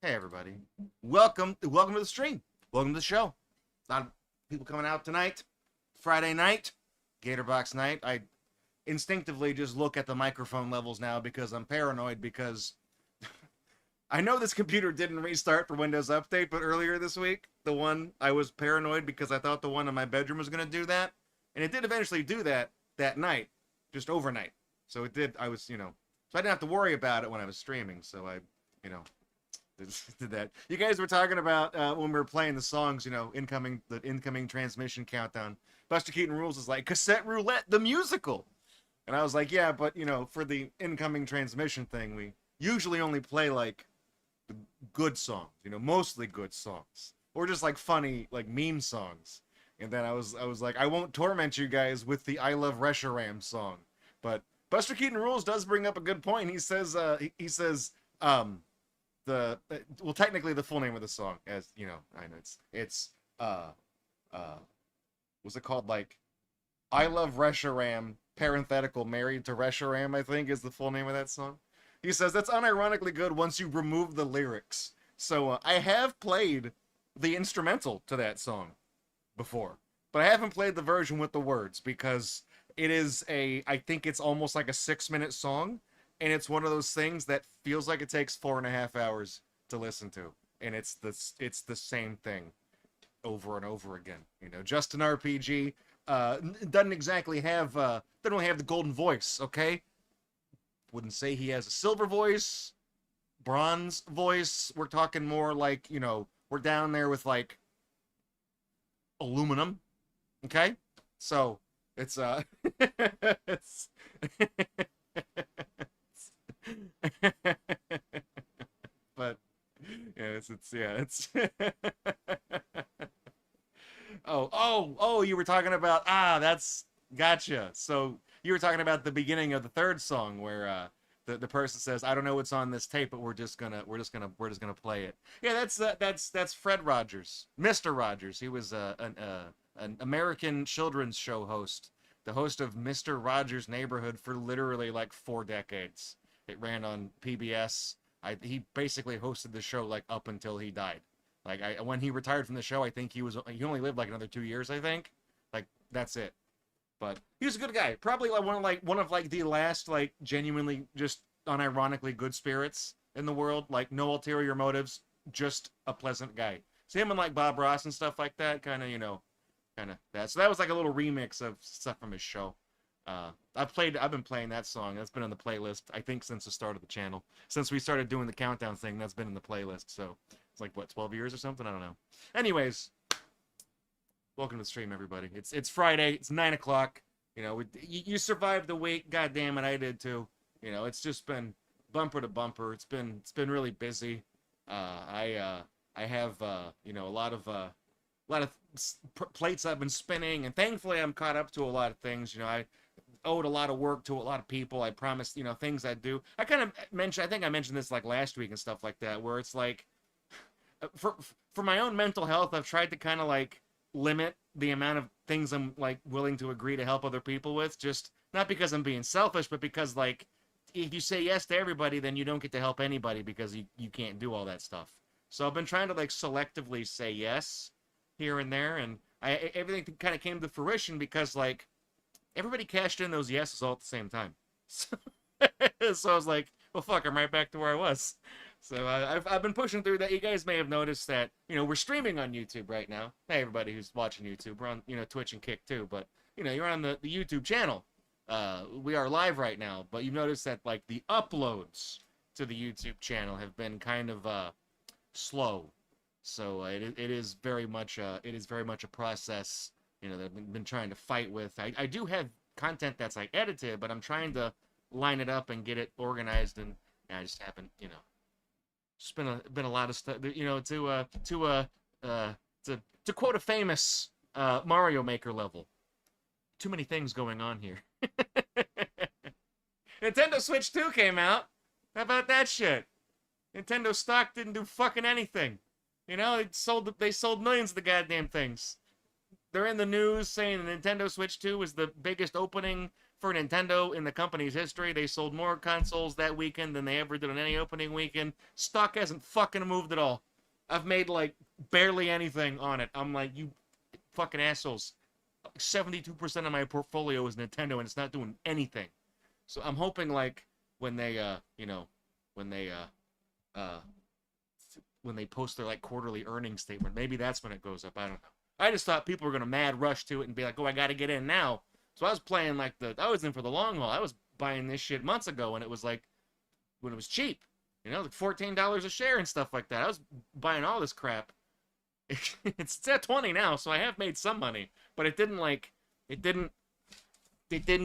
Hey everybody. Welcome to the stream. Welcome to the show. A lot of people coming out tonight. Friday night, Gatorbox night. I instinctively just look at the microphone levels now because I'm paranoid because I know this computer didn't restart for Windows Update, but earlier this week, the one I was paranoid because I thought the one in my bedroom was going to do that, and it did eventually do that night, just overnight. So it did. So I didn't have to worry about it when I was streaming. So you know, did that. You guys were talking about when we were playing the songs, the incoming transmission countdown. Buster Keaton Rules is like cassette roulette, the musical, and I was like, yeah, but for the incoming transmission thing, we usually only play like the good songs, mostly good songs, or just like funny like meme songs. And then I was like, I won't torment you guys with the I Love Reshiram song, but Buster Keaton Rules does bring up a good point. He says well, technically the full name of the song, as I know it's uh was it called like I Love Reshiram parenthetical married to Reshiram, I think is the full name of that song. He says that's unironically good once you remove the lyrics. So I have played the instrumental to that song before, but I haven't played the version with the words because I think it's almost like a 6-minute song, and it's one of those things that feels like it takes 4.5 hours to listen to, and it's the same thing over and over again. Just an RPG. Doesn't exactly have doesn't really have the golden voice. Okay, wouldn't say he has a silver voice, bronze voice. We're talking more like we're down there with like aluminum. Okay, so it's it's but it's oh, you were talking about that's gotcha. So you were talking about the beginning of the third song where the person says, I don't know what's on this tape, but we're just gonna play it. Yeah, that's Fred Rogers, Mr. Rogers. He was an American children's show host, the host of Mr. Rogers' Neighborhood for literally like 4 decades. It ran on PBS. He basically hosted the show like up until he died. Like when he retired from the show, I think he only lived like another 2 years. I think, like that's it. But he was a good guy. Probably like one of the last like genuinely just unironically good spirits in the world. Like no ulterior motives, just a pleasant guy. So him and like Bob Ross and stuff like that, kind of that. So that was like a little remix of stuff from his show. I've been playing that song. That's been on the playlist, I think, since the start of the channel. Since we started doing the countdown thing, that's been in the playlist. So it's like what, 12 years or something? I don't know. Anyways, welcome to the stream, everybody. It's Friday. It's 9 o'clock. You survived the week. God damn it, I did too. It's just been bumper to bumper. It's been really busy. I have a lot of plates I've been spinning, and thankfully I'm caught up to a lot of things. I owed a lot of work to a lot of people. I promised, things I do. I think I mentioned this like last week and stuff like that, where it's like, for my own mental health, I've tried to kind of like limit the amount of things I'm like willing to agree to help other people with. Just not because I'm being selfish, but because like if you say yes to everybody, then you don't get to help anybody because you can't do all that stuff. So I've been trying to like selectively say yes here and there, and everything kind of came to fruition because like everybody cashed in those yeses all at the same time. So, so I was like, well, fuck, I'm right back to where I was. So I've been pushing through that. You guys may have noticed that we're streaming on YouTube right now. Hey, everybody who's watching YouTube, we're on Twitch and Kick too, but you're on the YouTube channel. We are live right now, but you've noticed that like the uploads to the YouTube channel have been kind of slow. So it is very much a process that I've been trying to fight with. I do have content that's like edited, but I'm trying to line it up and get it organized, and I just haven't it's been a lot of stuff. To quote a famous Mario Maker level, too many things going on here. Nintendo Switch 2 came out. How about that shit? Nintendo stock didn't do fucking anything. They sold millions of the goddamn things. They're in the news saying the Nintendo Switch 2 was the biggest opening for Nintendo in the company's history. They sold more consoles that weekend than they ever did on any opening weekend. Stock hasn't fucking moved at all. I've made like barely anything on it. I'm like, you fucking assholes. 72% of my portfolio is Nintendo and it's not doing anything. So I'm hoping like when they when they when they post their like quarterly earnings statement, maybe that's when it goes up. I don't know. I just thought people were gonna mad rush to it and be like, oh, I gotta get in now. So I was playing like I was in for the long haul. I was buying this shit months ago when it was like when it was cheap. You know, like $14 a share and stuff like that. I was buying all this crap. It's at 20 now, so I have made some money, but it didn't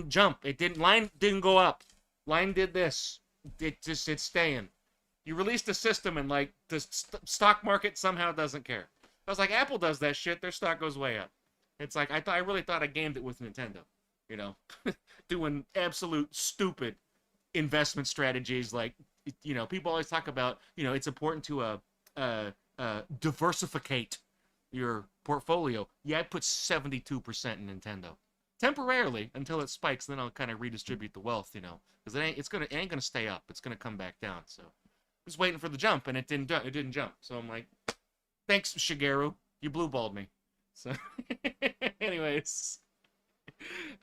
jump. Line didn't go up. Line did this. It's staying. You released a system and like the stock market somehow doesn't care. I was like, Apple does that shit, their stock goes way up. It's like I really thought I gamed it with Nintendo, you know, doing absolute stupid investment strategies. Like, you know, people always talk about, you know, it's important to diversificate your portfolio. Yeah, I put 72% in Nintendo temporarily until it spikes. Then I'll kind of redistribute the wealth, you know, because it ain't gonna stay up. It's gonna come back down. So I'm just waiting for the jump, and it didn't jump. So I'm like, thanks, Shigeru, you blue-balled me. So, anyways,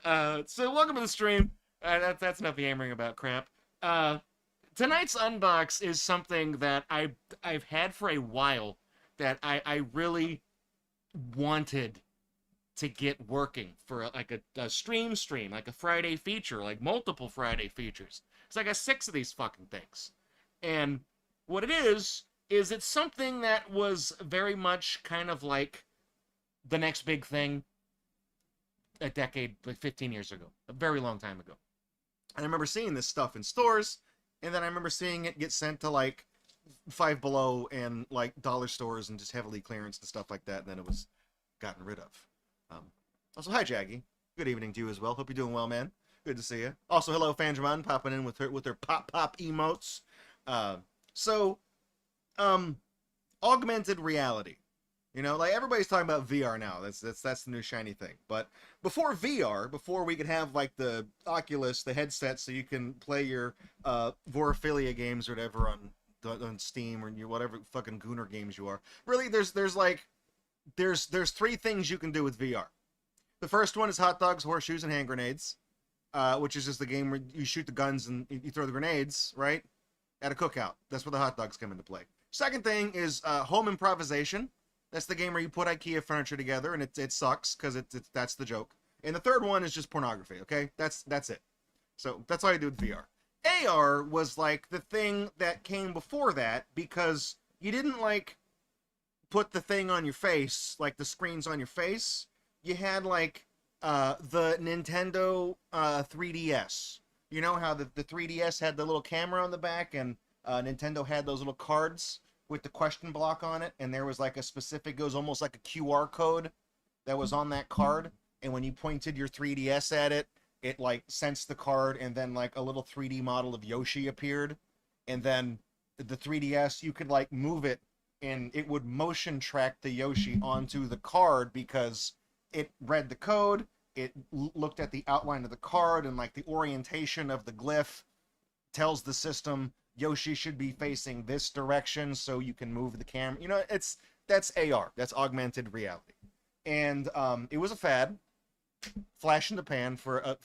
so welcome to the stream. That's enough yammering about crap. Tonight's unbox is something that I've had for a while that I really wanted to get working for like a stream, like a Friday feature, like multiple Friday features. It's like I got 6 of these fucking things. And what it is it's something that was very much kind of like the next big thing a decade, like 15 years ago, a very long time ago. And I remember seeing this stuff in stores, and then I remember seeing it get sent to like Five Below and like dollar stores and just heavily clearance and stuff like that, and then it was gotten rid of. Also, hi Jaggy. Good evening to you as well. Hope you're doing well, man. Good to see you. Also, hello Fanjaman, popping in with her pop emotes. Augmented reality. You know, like everybody's talking about VR now. That's the new shiny thing. But before VR, before we could have like the Oculus, the headset, so you can play your Vorophilia games or whatever on Steam or your whatever fucking Gooner games you are. Really, there's 3 things you can do with VR. The first one is hot dogs, horseshoes, and hand grenades, which is just the game where you shoot the guns and you throw the grenades, right? At a cookout. That's where the hot dogs come into play. Second thing is home improvisation. That's the game where you put IKEA furniture together and it sucks because that's the joke. And the third one is just pornography. Okay, that's it. So that's all you do with VR. AR was like the thing that came before that because you didn't like put the thing on your face, like the screens on your face. You had like the Nintendo 3DS. You know how the 3DS had the little camera on the back, and Nintendo had those little cards with the question block on it, and there was like a specific, it was almost like a QR code that was on that card, and when you pointed your 3DS at it, it like sensed the card, and then like a little 3D model of Yoshi appeared, and then the 3DS, you could like move it, and it would motion track the Yoshi onto the card because it read the code, it looked at the outline of the card, and like the orientation of the glyph tells the system Yoshi should be facing this direction so you can move the camera. You know, that's AR, that's augmented reality. And it was a fad, flash in the pan for a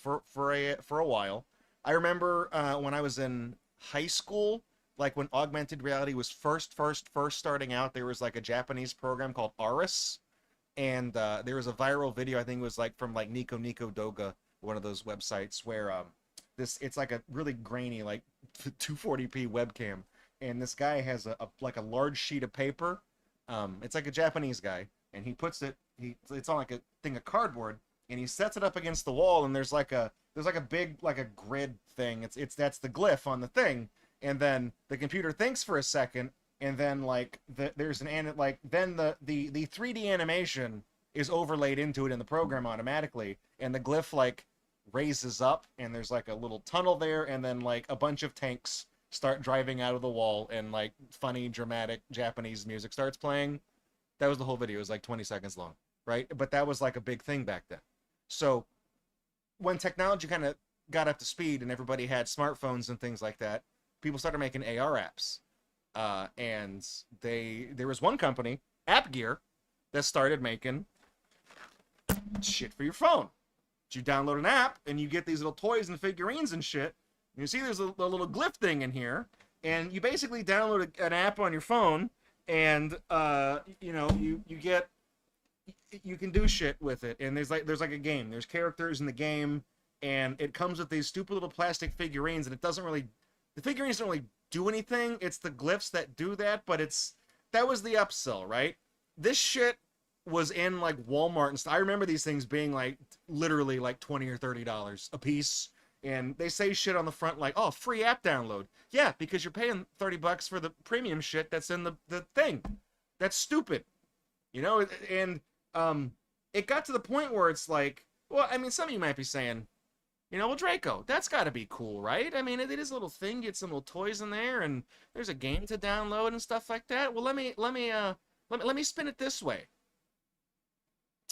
while. I remember when I was in high school, like when augmented reality was first starting out, there was like a Japanese program called Aris, and there was a viral video, I think it was like from like Nico Doga, one of those websites, where it's like a really grainy like 240p webcam, and this guy has a large sheet of paper. It's like a Japanese guy, and he puts it's on like a thing of cardboard, and he sets it up against the wall, and there's like a big like a grid thing. That's the glyph on the thing, and then the computer thinks for a second, and then like there's then the 3D animation is overlaid into it in the program automatically, and the glyph like raises up, and there's like a little tunnel there, and then like a bunch of tanks start driving out of the wall, and like funny dramatic Japanese music starts playing. That was the whole video. It was like 20 seconds long, right? But that was like a big thing back then. So when technology kind of got up to speed and everybody had smartphones and things like that, people started making AR apps. And there was one company, App Gear, that started making shit for your phone. You download an app and you get these little toys and figurines and shit. And you see there's a little glyph thing in here, and you basically download an app on your phone, and you can do shit with it. And there's like a game. There's characters in the game, and it comes with these stupid little plastic figurines, and the figurines don't really do anything. It's the glyphs that do that, but that was the upsell, right? This shit was in like Walmart and stuff. I remember these things being like literally like $20 or $30 a piece, and they say shit on the front like, "Oh, free app download." Yeah, because you're paying $30 for the premium shit that's in the thing. That's stupid, And it got to the point where it's like, well, I mean, some of you might be saying, well, Draco, that's got to be cool, right? I mean, it is a little thing, get some little toys in there, and there's a game to download and stuff like that. Well, let me spin it this way.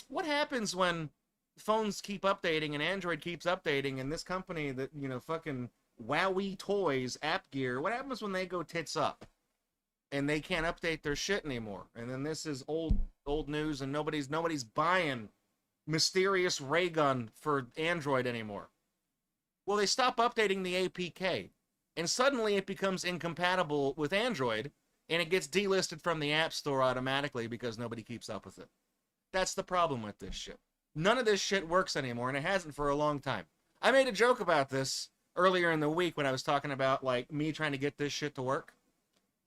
What happens when phones keep updating and Android keeps updating, and this company that, fucking Wowie Toys, App Gear, what happens when they go tits up and they can't update their shit anymore? And then this is old news, and nobody's buying mysterious ray gun for Android anymore. Well, they stop updating the APK, and suddenly it becomes incompatible with Android, and it gets delisted from the App Store automatically because nobody keeps up with it. That's the problem with this shit. None of this shit works anymore, and it hasn't for a long time. I made a joke about this earlier in the week when I was talking about, like, me trying to get this shit to work.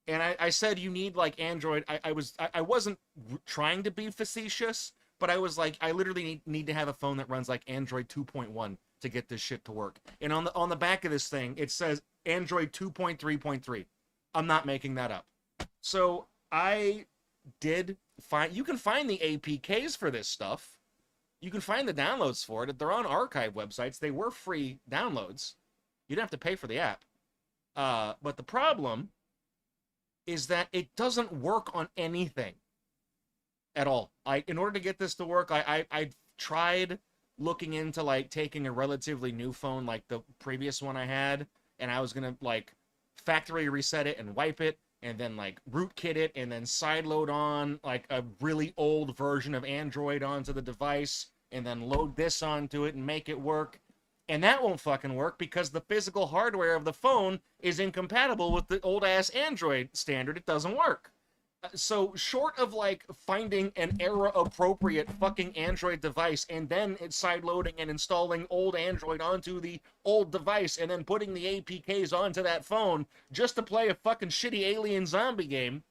And I said you need, like, Android. I wasn't trying to be facetious, but I was like, I literally need to have a phone that runs, like, Android 2.1 to get this shit to work. And on the back of this thing, it says Android 2.3.3. I'm not making that up. So I did find, you can find the APKs for this stuff. You can find the downloads for it. They're on archive websites. They were free downloads. You didn't have to pay for the app. But the problem is that it doesn't work on anything at all. In order to get this to work, I tried looking into, like, taking a relatively new phone like the previous one I had, and I was gonna, like, factory reset it and wipe it, and then, like, rootkit it, and then sideload on, like, a really old version of Android onto the device, and then load this onto it and make it work. And that won't fucking work because the physical hardware of the phone is incompatible with the old-ass Android standard. It doesn't work. So short of, like, finding an era-appropriate fucking Android device and then it's sideloading and installing old Android onto the old device and then putting the APKs onto that phone just to play a fucking shitty alien zombie game,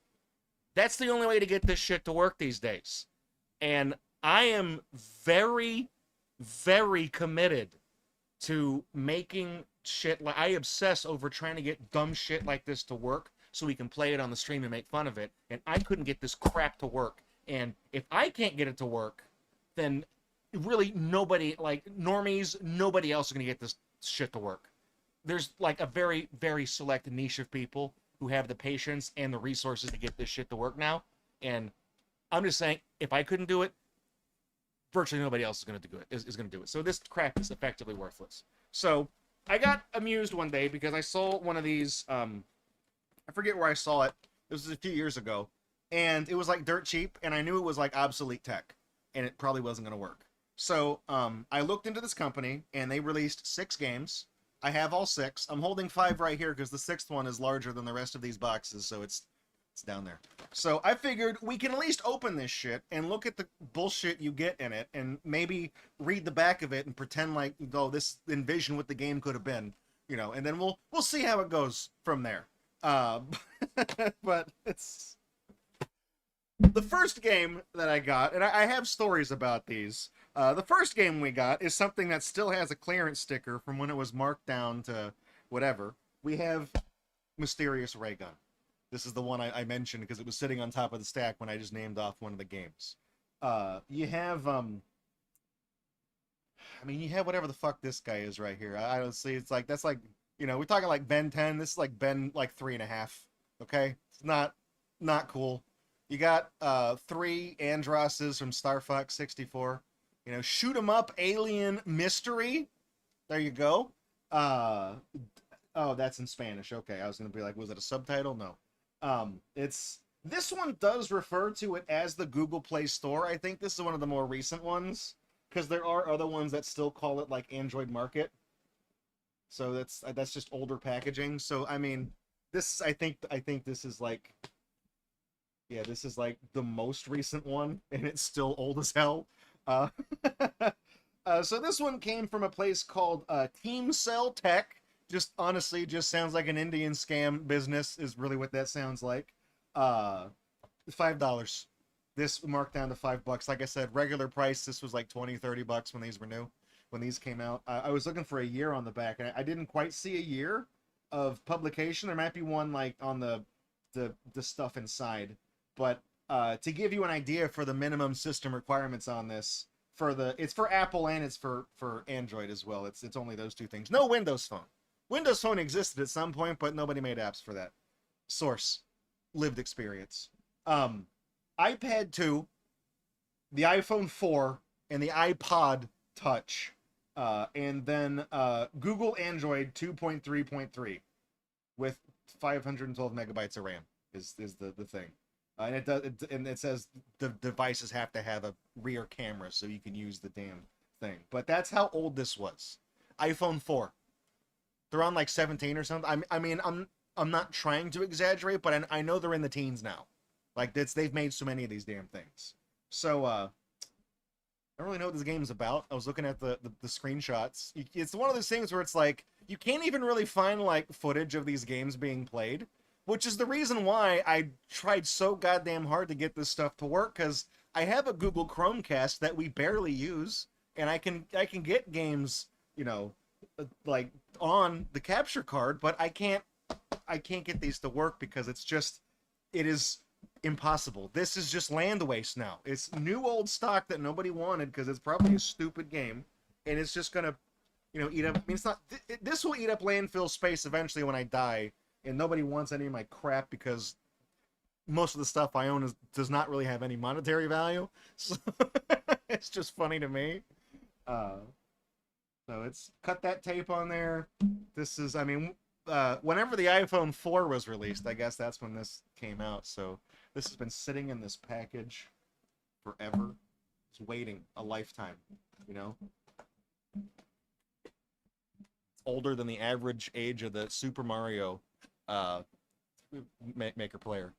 that's the only way to get this shit to work these days. And I am very, very committed to making shit, like, I obsess over trying to get dumb shit like this to work so we can play it on the stream and make fun of it, and I couldn't get this crap to work. And if I can't get it to work, then really nobody, like normies, nobody else is going to get this shit to work. There's, like, a very, very select niche of people who have the patience and the resources to get this shit to work now, and I'm just saying, if I couldn't do it, virtually nobody else is going to do it. Is going to do it. So this crap is effectively worthless. So I got amused one day because I saw one of these, I forget where I saw it. This was a few years ago. And it was, like, dirt cheap, and I knew it was, like, obsolete tech. And it probably wasn't going to work. So I looked into this company, and they released 6 games. I have all 6. I'm holding 5 right here because the 6th one is larger than the rest of these boxes, so it's down there. So I figured we can at least open this shit and look at the bullshit you get in it and maybe read the back of it and pretend like, oh, this envision what the game could have been, and then we'll see how it goes from there. But it's the first game that I got, and I have stories about these. The first game we got is something that still has a clearance sticker from when it was marked down to whatever. We have Mysterious Ray Gun. This is the one I mentioned because it was sitting on top of the stack when I just named off one of the games. You have, you have whatever the fuck this guy is right here. I don't see, it's like, that's like, we're talking like Ben 10. This is like Ben like 3.5. Okay? It's not cool. You got 3 Androsses from Star Fox 64. Shoot 'em up alien mystery. There you go. Uh, oh, that's in Spanish. Okay, I was gonna be like, was it a subtitle? No. It's this one does refer to it as the Google Play Store. I think this is one of the more recent ones because there are other ones that still call it like Android Market. So that's just older packaging. So I mean, this I think this is like yeah, this is like the most recent one, and it's still old as hell. Uh, so this one came from a place called Team Cell Tech. Just honestly, just sounds like an Indian scam business. Is really what that sounds like. Uh, $5. This marked down to $5. Like I said, regular price. This was like 20, $30 when these were new. When these came out, I was looking for a year on the back, and I didn't quite see a year of publication. There might be one like on the stuff inside, but to give you an idea for the minimum system requirements on this, it's for Apple and it's for Android as well. It's only those two things. No Windows Phone. Windows Phone existed at some point, but nobody made apps for that. Source, lived experience. iPad 2, the iPhone 4, and the iPod Touch. And then Google Android 2.3.3 with 512 megabytes of RAM is the thing. And it says the devices have to have a rear camera so you can use the damn thing. But that's how old this was. iPhone 4. They're on like 17 or something. I mean, I'm not trying to exaggerate, but I know they're in the teens now. Like they've made so many of these damn things. So I don't really know what this game's about. I was looking at the screenshots. It's one of those things where it's like you can't even really find like footage of these games being played, which is the reason why I tried so goddamn hard to get this stuff to work, because I have a Google Chromecast that we barely use, and I can get games, you know, like on the capture card, but I can't get these to work because it is impossible. This is just land waste now. It's new old stock that nobody wanted because it's probably a stupid game, and it's just gonna, you know, eat up. I mean, it's not. This will eat up landfill space eventually when I die, and nobody wants any of my crap because most of the stuff I own does not really have any monetary value. So it's just funny to me. So it's cut that tape on there. This is, I mean, whenever the iPhone 4 was released, I guess that's when this came out. So this has been sitting in this package forever. It's waiting a lifetime, you know? It's older than the average age of the Super Mario Maker player.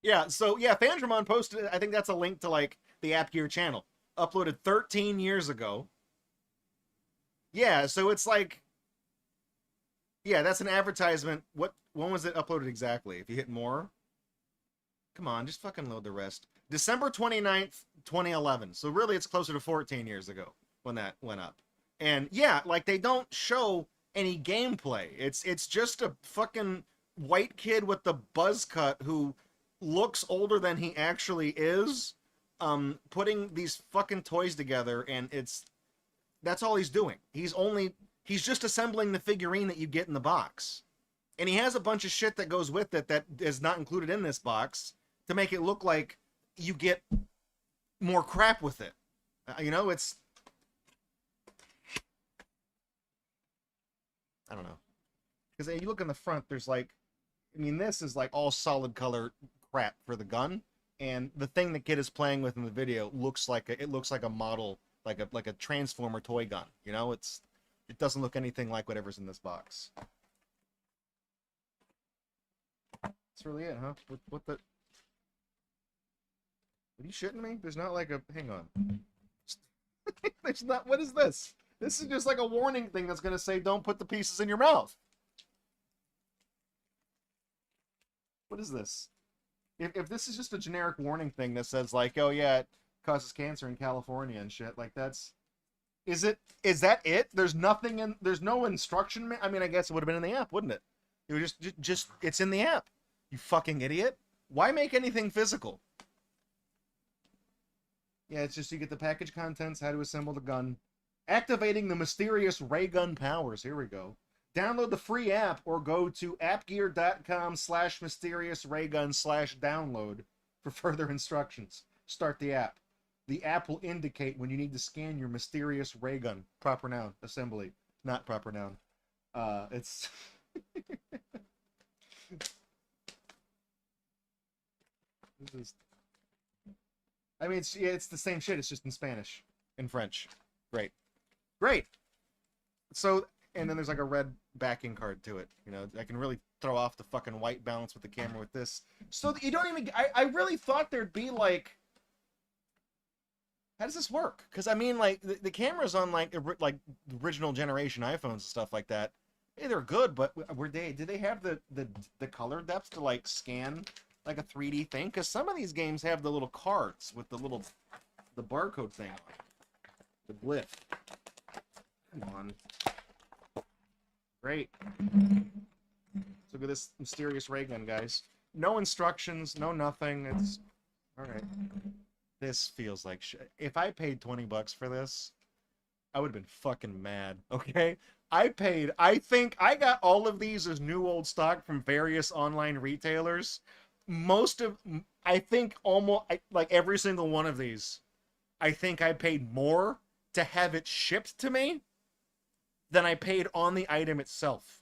Yeah, so yeah, Fandramon posted, I think that's a link to like the App Gear channel. Uploaded 13 years ago. Yeah, so it's like, yeah, that's an advertisement. When was it uploaded exactly? If you hit more, come on, just fucking load the rest. December 29th, 2011. So really it's closer to 14 years ago when that went up. And yeah, like they don't show any gameplay. It's just a fucking white kid with the buzz cut who looks older than he actually is, putting these fucking toys together, and that's all he's doing. He's just assembling the figurine that you get in the box. And he has a bunch of shit that goes with it that is not included in this box to make it look like you get more crap with it. You know, it's... I don't know. Because you look in the front, there's like... I mean, this is like all solid color crap for the gun. And the thing that kid is playing with in the video looks like a model, like a Transformer toy gun. You know, it doesn't look anything like whatever's in this box. That's really it, huh? What the... Are you shitting me? There's not like a... Hang on. There's not... What is this? This is just like a warning thing that's going to say, don't put the pieces in your mouth. What is this? If this is just a generic warning thing that says like, oh yeah, it causes cancer in California and shit, like that's... Is that it? There's nothing in... There's no instruction... I mean, I guess it would have been in the app, wouldn't it? It would just... It's in the app. You fucking idiot. Why make anything physical? Yeah, it's just you get the package contents, how to assemble the gun. Activating the mysterious ray gun powers. Here we go. Download the free app or go to appgear.com/mysteriousraygun/download for further instructions. Start the app. The app will indicate when you need to scan your mysterious ray gun. Proper noun. Assembly. Not proper noun. It's this is, I mean, it's, yeah, it's the same shit. It's just in Spanish, in French. Great, great. So, and then there's like a red backing card to it. You know, I can really throw off the fucking white balance with the camera with this. So you don't even. I really thought there'd be like. How does this work? Because I mean, like the cameras on like original generation iPhones and stuff like that. Hey, they're good, but were they? Did they have the color depth to like scan like a 3D thing? Because some of these games have the little cards with the barcode thing on it. The glyph. Come on. Great. Let's look at this mysterious ray gun, guys. No instructions, no nothing. It's all right. This feels like shit. If I paid $20 for this, I would have been fucking mad. Okay, I think I got all of these as new old stock from various online retailers. I think almost like every single one of these. I think I paid more to have it shipped to me than I paid on the item itself.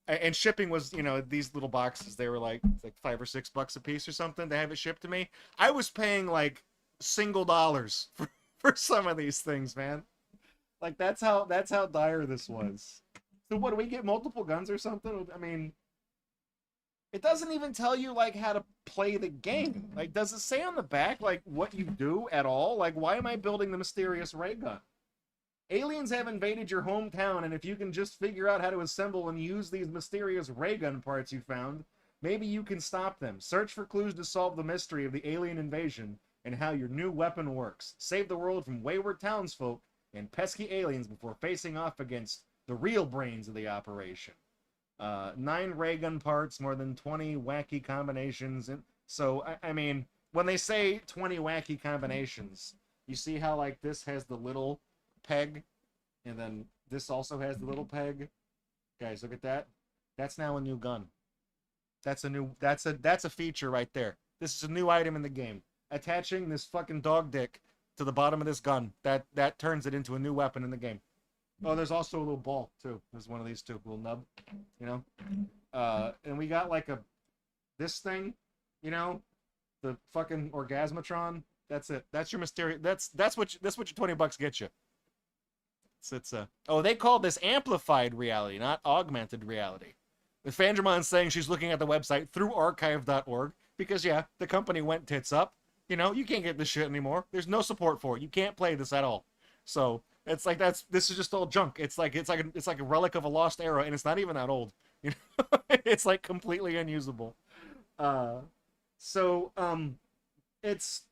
And shipping was, you know, these little boxes, they were like $5 or $6 a piece or something to have it shipped to me. I was paying like single dollars for some of these things, man. Like that's how dire this was. So what, do we get multiple guns or something? I mean, it doesn't even tell you like how to play the game. Like, does it say on the back like what you do at all? Like, why am I building the mysterious ray gun? Aliens have invaded your hometown, and if you can just figure out how to assemble and use these mysterious ray gun parts you found, maybe you can stop them. Search for clues to solve the mystery of the alien invasion and how your new weapon works. Save the world from wayward townsfolk and pesky aliens before facing off against the real brains of the operation. 9 ray gun parts, more than 20 wacky combinations. And so, I mean, when they say 20 wacky combinations, you see how like this has the little peg, and then this also has the little peg. Guys, look at that. That's now a new gun. That's a feature right there. This is a new item in the game. Attaching this fucking dog dick to the bottom of this gun, that turns it into a new weapon in the game. Oh, there's also a little ball too. There's one of these two, little nub, you know. And we got like this thing, you know, the fucking orgasmatron. That's it. That's your mysterious. That's what your $20 gets you. Oh, they call this amplified reality, not augmented reality. The Fandramon's saying she's looking at the website through archive.org because, yeah, the company went tits up. You know, you can't get this shit anymore. There's no support for it. You can't play this at all. So it's like this is just all junk. It's like a relic of a lost era, and it's not even that old. You know, it's like completely unusable. It's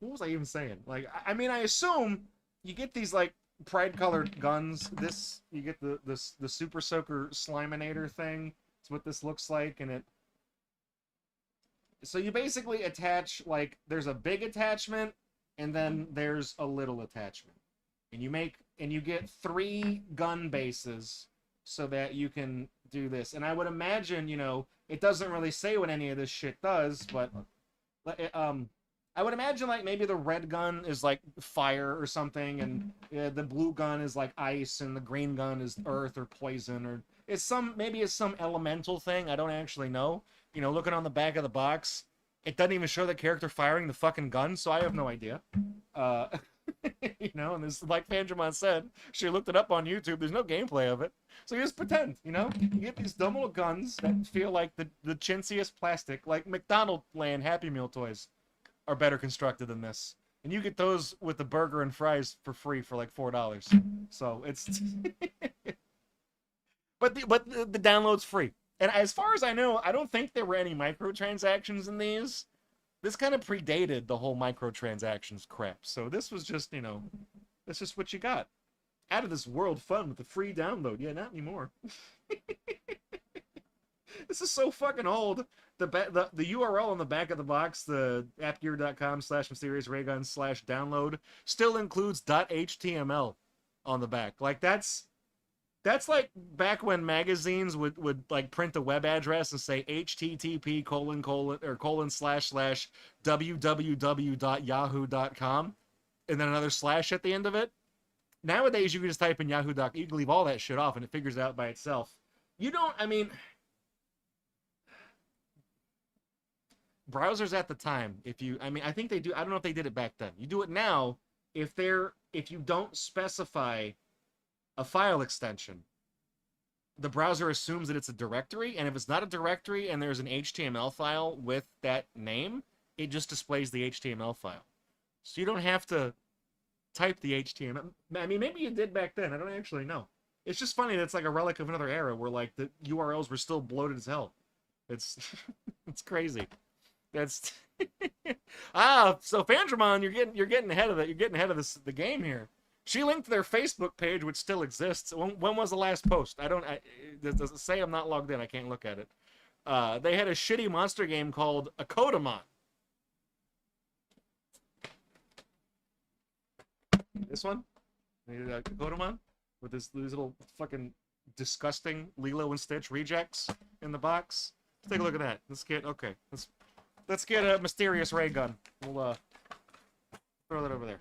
what was I even saying? Like, I mean, I assume you get these like pride colored guns. This you get the Super Soaker Sliminator thing. It's what this looks like, and it. So you basically attach like there's a big attachment, and then there's a little attachment, and you get 3 gun bases so that you can do this. And I would imagine, you know, it doesn't really say what any of this shit does, but I would imagine like maybe the red gun is like fire or something, and the blue gun is like ice, and the green gun is earth or poison, or maybe it's some elemental thing. I don't actually know. You know, looking on the back of the box, it doesn't even show the character firing the fucking gun, so I have no idea. You know, and this, like Pandramon said, she looked it up on YouTube. There's no gameplay of it, so you just pretend. You know, you get these dumb little guns that feel like the chintziest plastic, like McDonald's Land Happy Meal toys are better constructed than this, and you get those with the burger and fries for free for like $4. So it's, but the download's free. And as far as I know, I don't think there were any microtransactions in these. This kind of predated the whole microtransactions crap. So this was just, you know, that's just what you got. Out of this world fun with a free download. Yeah, not anymore. This is so fucking old. The URL on the back of the box, the appgear.com/mysteriousraygun/download, still includes .html on the back. Like that's like back when magazines would like print a web address and say http://www.yahoo.com and then another slash at the end of it. nowadays you can just type in Yahoo Doc. You can leave all that shit off, and it figures it out by itself. You don't. I mean, browsers at the time, if you, I mean, I think they do. I don't know if they did it back then. You do it now if you don't specify a file extension, the browser assumes that it's a directory, and if it's not a directory and there's an HTML file with that name, it just displays the HTML file. So you don't have to type the HTML. I mean, maybe you did back then. I don't actually know. It's just funny that it's like a relic of another era where like the URLs were still bloated as hell. It's it's crazy. That's so Fandramon, you're getting ahead of it. You're getting ahead of the game here. She linked their Facebook page, which still exists. When was the last post? Does it say? I'm not logged in. I can't look at it. They had a shitty monster game called Akodamon. This one? Gatorbox with these little fucking disgusting Lilo and Stitch rejects in the box. Let's take a look at that. Let's get a mysterious ray gun. We'll throw that over there.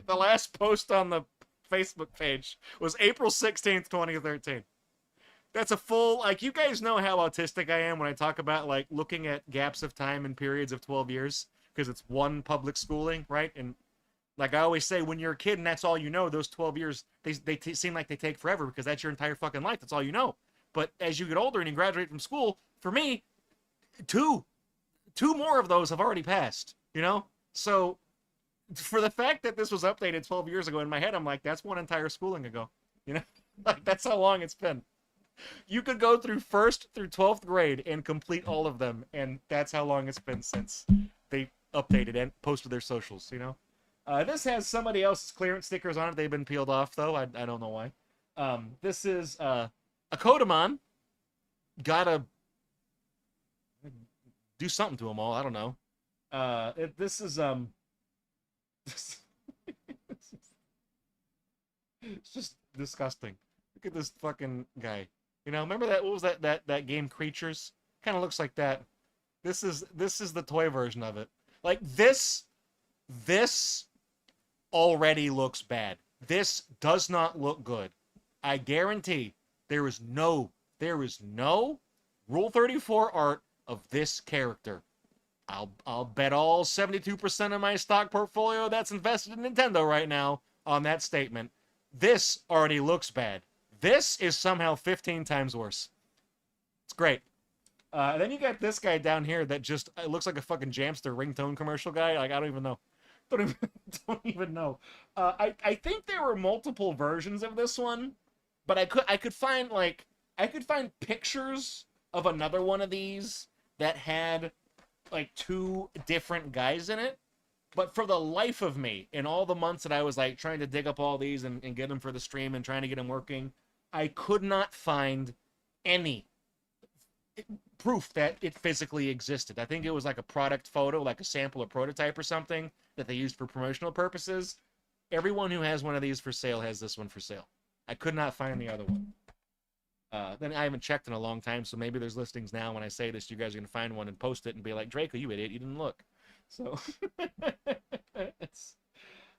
The last post on the Facebook page was April 16th, 2013. That's a full, like, you guys know how autistic I am when I talk about, like, looking at gaps of time and periods of 12 years, because it's one public schooling, right? And like I always say, when you're a kid and that's all you know, those 12 years, they seem like they take forever because that's your entire fucking life. That's all you know. But as you get older and you graduate from school, for me, two more of those have already passed, you know? So for the fact that this was updated 12 years ago, in my head, I'm like, that's one entire schooling ago, you know? Like, that's how long it's been. You could go through 1st through 12th grade and complete all of them, and that's how long it's been since they updated and posted their socials, you know? This has somebody else's clearance stickers on it. They've been peeled off, though. I don't know why. This is Akodamon. Gotta do something to them all. I don't know. This is it's just disgusting. Look at this fucking guy. You know, remember that? What was that game Creatures? Kind of looks like that. This is the toy version of it. Like this already looks bad. This does not look good. I guarantee there is no Rule 34 art of this character. I'll bet all 72% of my stock portfolio that's invested in Nintendo right now on that statement. This already looks bad. This is somehow 15 times worse. It's great. Then you got this guy down here that just looks like a fucking Jamster ringtone commercial guy. Like, I don't even know. Don't even know. I think there were multiple versions of this one, but I could find pictures of another one of these that had like 2 different guys in it. But for the life of me, in all the months that I was like trying to dig up all these and get them for the stream and trying to get them working, I could not find any proof that it physically existed. I think it was like a product photo, like a sample or prototype or something that they used for promotional purposes. Everyone who has one of these for sale has this one for sale. I could not find the other one. Then I haven't checked in a long time, so maybe there's listings now. When I say this, you guys are going to find one and post it and be like, Draco, you idiot, you didn't look. So,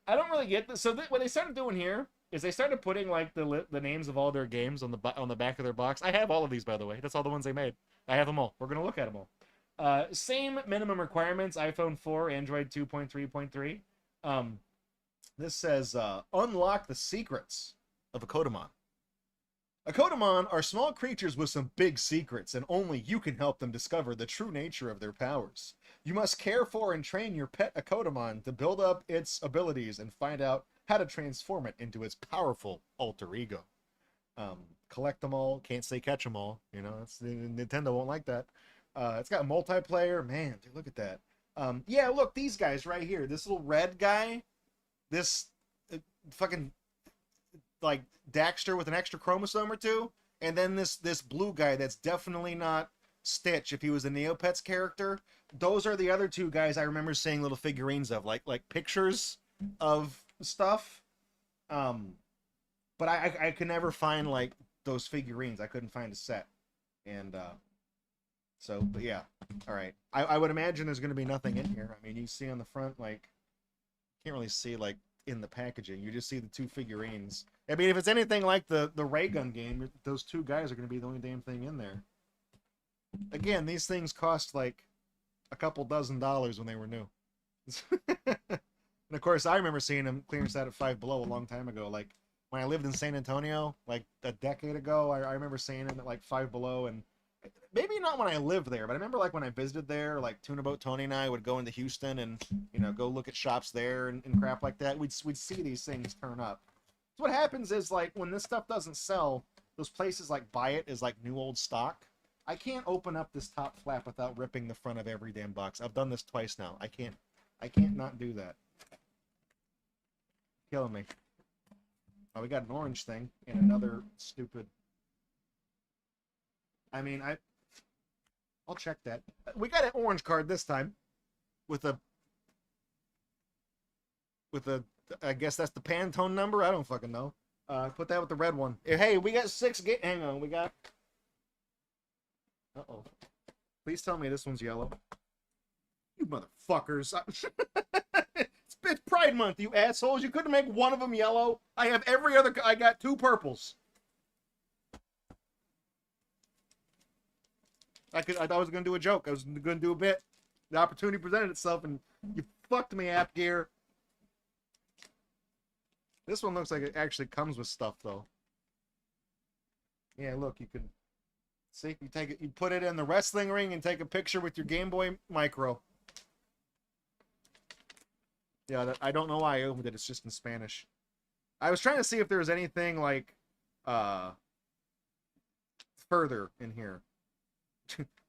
I don't really get this. So what they started doing here is they started putting like the names of all their games on the back of their box. I have all of these, by the way. That's all the ones they made. I have them all. We're going to look at them all. Same minimum requirements, iPhone 4, Android 2.3.3. This says, unlock the secrets of Akodamon. Akodamon are small creatures with some big secrets, and only you can help them discover the true nature of their powers. You must care for and train your pet Akodamon to build up its abilities and find out how to transform it into its powerful alter ego. Collect them all, can't say catch them all. You know, Nintendo won't like that. It's got multiplayer. Man, dude, look at that. Yeah, look, these guys right here. This little red guy. This fucking like Daxter with an extra chromosome or 2, and then this blue guy that's definitely not Stitch if he was a Neopets character. Those are the other 2 guys I remember seeing little figurines of, like pictures of stuff. But I could never find like those figurines. I couldn't find a set. And so, but yeah. All right. I would imagine there's going to be nothing in here. I mean, you see on the front, like, can't really see like in the packaging. You just see the two figurines. I mean, if it's anything like the ray gun game, those two guys are going to be the only damn thing in there. Again, these things cost like a couple $dozen when they were new. And of course, I remember seeing them clearance out at Five Below a long time ago. Like when I lived in San Antonio, like a decade ago, I remember seeing them at like Five Below, and maybe not when I lived there, but I remember like when I visited there, like Tuna Boat Tony and I would go into Houston and go look at shops there and crap like that. We'd see these things turn up. So what happens is like when this stuff doesn't sell, those places like buy it as like new old stock. I can't open up this top flap without ripping the front of every damn box. I've done this twice now. I can't not do that. Killing me. Oh, we got an orange thing and another stupid. I mean, I'll check that. We got an orange card this time with a I guess that's the Pantone number. I don't fucking know. Put that with the red one. Hey, we got 6 hang on, we got. Uh-oh. Please tell me this one's yellow. You motherfuckers. It's Pride Month, you assholes. You couldn't make one of them yellow. I have every other. I got 2 purples. I thought I was going to do a joke. I was going to do a bit. The opportunity presented itself, and you fucked me, App Gear. This one looks like it actually comes with stuff, though. Yeah, look, you can see. You take it. You put it in the wrestling ring and take a picture with your Game Boy Micro. Yeah, I don't know why I opened it. It's just in Spanish. I was trying to see if there was anything like further in here.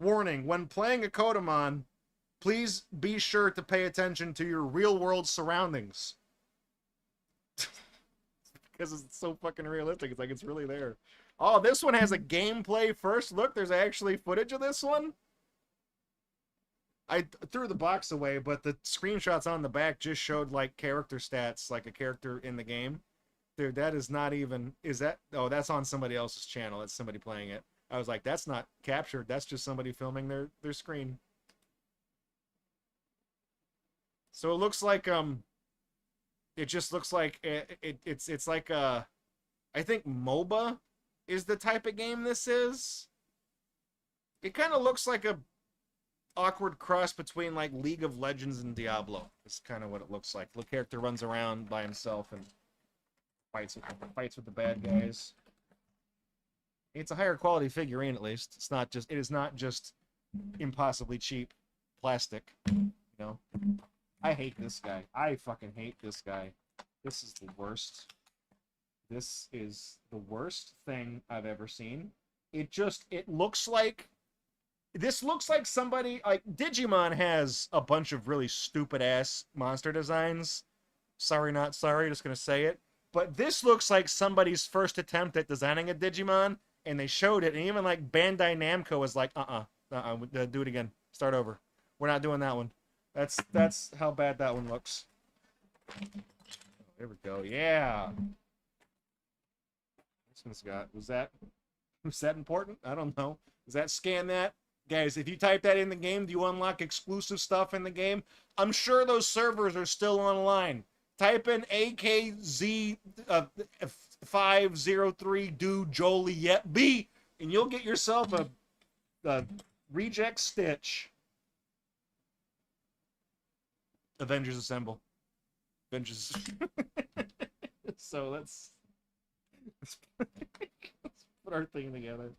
Warning, when playing a Kodamon, please be sure to pay attention to your real-world surroundings. Because it's so fucking realistic. It's like it's really there. Oh, this one has a gameplay first look. There's actually footage of this one. I threw the box away, but the screenshots on the back just showed like character stats, like a character in the game. Dude, that is not even... Is that... Oh, that's on somebody else's channel. That's somebody playing it. I was like, that's not captured. That's just somebody filming their screen. So it looks like it just looks like it's like I think MOBA is the type of game this is. It kind of looks like a awkward cross between like League of Legends and Diablo. It's kind of what it looks like. The character runs around by himself and fights with the bad guys. It's a higher quality figurine, at least. It's not just. It is not just impossibly cheap plastic. You know. I hate this guy. I fucking hate this guy. This is the worst. This is the worst thing I've ever seen. It looks like. This looks like somebody like Digimon has a bunch of really stupid ass monster designs. Sorry, not sorry. Just gonna say it. But this looks like somebody's first attempt at designing a Digimon. And they showed it, and even like Bandai Namco was like, do it again, start over. We're not doing that one. That's how bad that one looks. There we go. Yeah. This one's got. Was that important? I don't know. Does that scan that? Guys, if you type that in the game, do you unlock exclusive stuff in the game? I'm sure those servers are still online. Type in AKZ 503 do Joliet B, and you'll get yourself a reject Stitch. Avengers Assemble. Avengers. So let's put our thing together.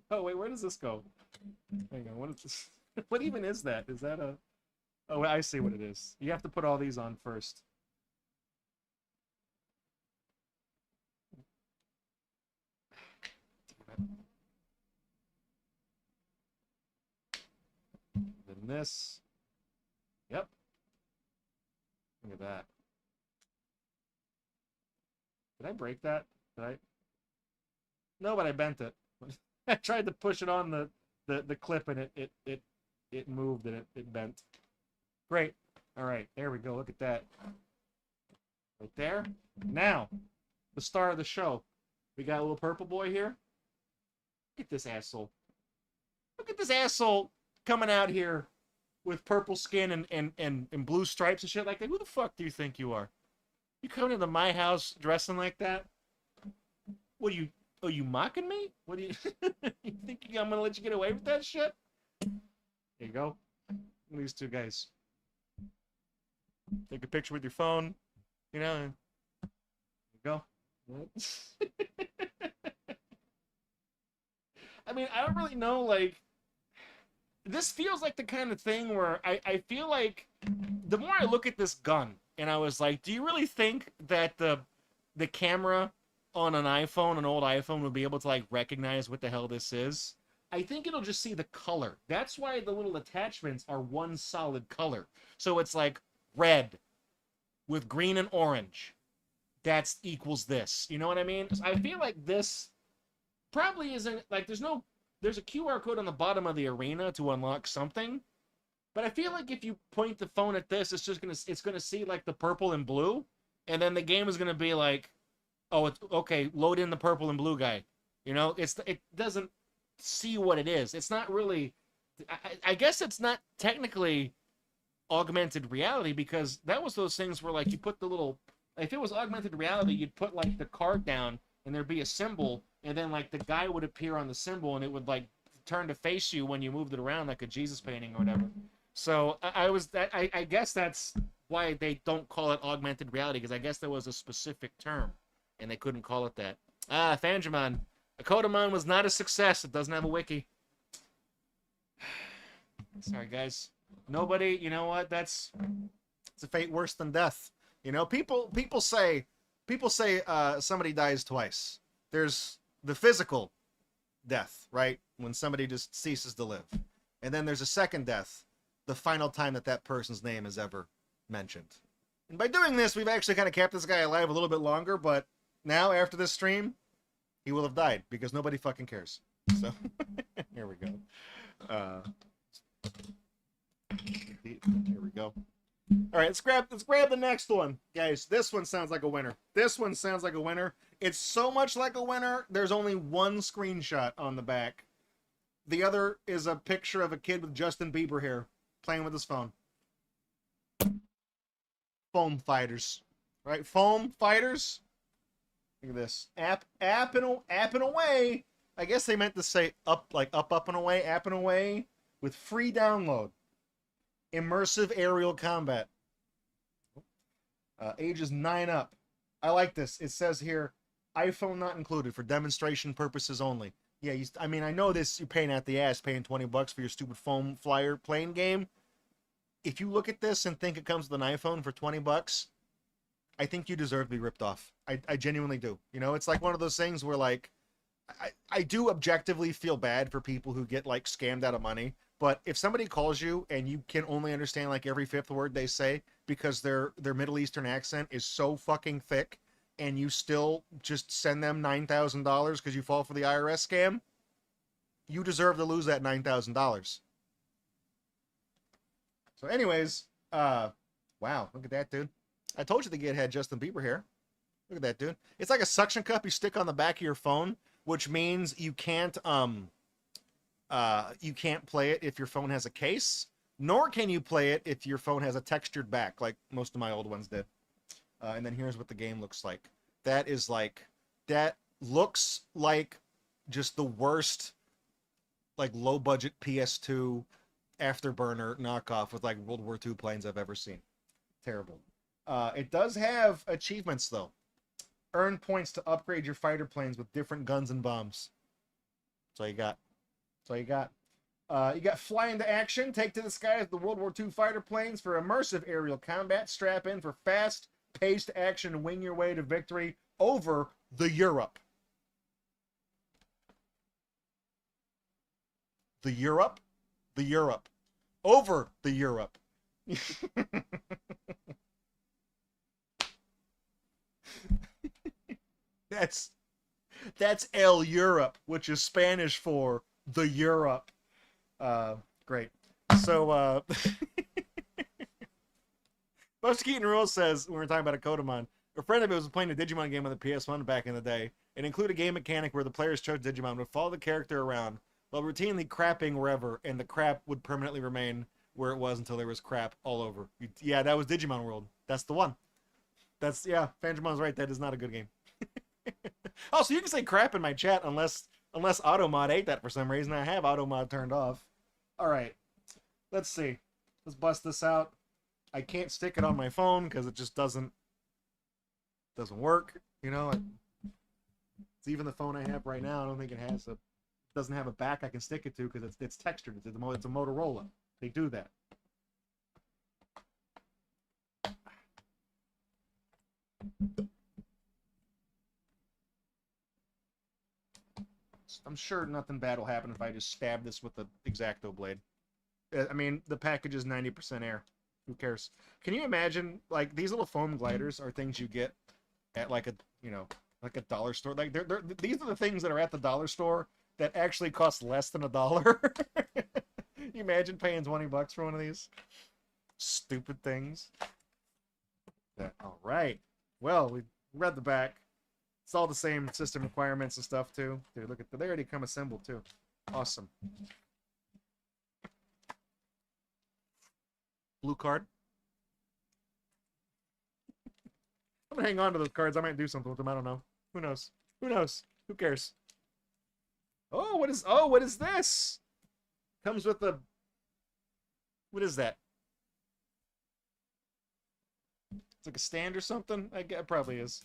Oh wait, where does this go? Hang on, what is this? What even is that? Is that a... Oh, I see what it is. You have to put all these on first. Then this. Yep. Look at that. Did I break that? Did I? No, but I bent it. I tried to push it on the clip and it moved and it bent. Great. All right, there we go. Look at that. Right there. Now, the star of the show. We got a little purple boy here. Look at this asshole. Look at this asshole coming out here with purple skin and blue stripes and shit like that. Who the fuck do you think you are? You coming into my house dressing like that? What are you? Are you mocking me? What do you? You think I'm gonna let you get away with that shit? There you go. These two guys. Take a picture with your phone. You know. And go. I mean, I don't really know. Like, this feels like the kind of thing where I feel like the more I look at this gun, and I was like, do you really think that the camera on an iPhone, an old iPhone, would be able to like recognize what the hell this is? I think it'll just see the color. That's why the little attachments are one solid color. So it's like red with green and orange. That's equals this. You know what I mean? I feel like this probably isn't like there's a QR code on the bottom of the arena to unlock something. But I feel like if you point the phone at this, it's gonna see like the purple and blue, and then the game is gonna be like, oh, it's okay, load in the purple and blue guy. You know, it doesn't see what it is. It's not really. I guess it's not technically augmented reality, because that was those things where like you put the little. If it was augmented reality, you'd put like the card down and there'd be a symbol, and then like the guy would appear on the symbol, and it would like turn to face you when you moved it around like a Jesus painting or whatever. So I guess that's why they don't call it augmented reality, because I guess there was a specific term and they couldn't call it that. Fangemon. Akotamon was not a success. It doesn't have a wiki. Sorry, guys. Nobody, you know what? It's a fate worse than death. You know, people say somebody dies twice. There's the physical death, right? When somebody just ceases to live. And then there's a second death, the final time that person's name is ever mentioned. And by doing this, we've actually kind of kept this guy alive a little bit longer, but now, after this stream, he will have died, because nobody fucking cares. So, here we go. Here we go. All right, let's grab the next one, guys. This one sounds like a winner. This one sounds like a winner. It's so much like a winner. There's only one screenshot on the back. The other is a picture of a kid with Justin Bieber hair playing with his phone. Foam fighters, right? Foam fighters. Look at this. App and away. I guess they meant to say up and away, app and away, with free download. Immersive aerial combat. Ages 9 up. I like this. It says here, iPhone not included for demonstration purposes only. Yeah, I mean, I know this. You're paying out the ass, paying $20 for your stupid foam flyer plane game. If you look at this and think it comes with an iPhone for $20, I think you deserve to be ripped off. I genuinely do. You know, it's like one of those things where, like, I do objectively feel bad for people who get, like, scammed out of money. But if somebody calls you and you can only understand, like, every fifth word they say because their Middle Eastern accent is so fucking thick, and you still just send them $9,000 because you fall for the IRS scam, you deserve to lose that $9,000. So anyways, wow, look at that, dude. I told you the kid had Justin Bieber hair. Look at that, dude. It's like a suction cup you stick on the back of your phone, which means you can't play it if your phone has a case, nor can you play it if your phone has a textured back, like most of my old ones did. And then here's what the game looks like. That looks like just the worst, like, low-budget PS2 afterburner knockoff with, like, World War II planes I've ever seen. Terrible. It does have achievements, though. Earn points to upgrade your fighter planes with different guns and bombs. That's all you got. That's all you got. You got fly into action. Take to the skies the World War II fighter planes for immersive aerial combat. Strap in for fast-paced action and wing your way to victory over the Europe. The Europe? The Europe. Over the Europe. That's El Europe, which is Spanish for the Europe. Great. So, Buster Keaton Rule says, when we were talking about a Kodamon, a friend of his was playing a Digimon game on the PS1 back in the day. It included a game mechanic where the players chose Digimon would follow the character around while routinely crapping wherever, and the crap would permanently remain where it was until there was crap all over. Yeah, that was Digimon World. That's the one. That's, yeah, Fandramon's right. That is not a good game. Oh, so you can say crap in my chat unless Automod ate that for some reason. I have Automod turned off. All right, let's see. Let's bust this out. I can't stick it on my phone because it just doesn't work. You know, it's even the phone I have right now. I don't think it doesn't have a back I can stick it to because it's textured. It's a Motorola. They do that. I'm sure nothing bad will happen if I just stab this with the X-Acto blade. I mean, the package is 90% air. Who cares? Can you imagine, like, these little foam gliders are things you get at, like, like a dollar store? Like, these are the things that are at the dollar store that actually cost less than $1. You imagine paying $20 for one of these? Stupid things. All right. Well, we read the back. It's all the same system requirements and stuff, too. Dude, look at they already come assembled, too. Awesome. Blue card. I'm gonna hang on to those cards. I might do something with them. I don't know. Who knows? Who knows? Who cares? Oh, what is this? Comes with the... What is that? It's like a stand or something? It probably is.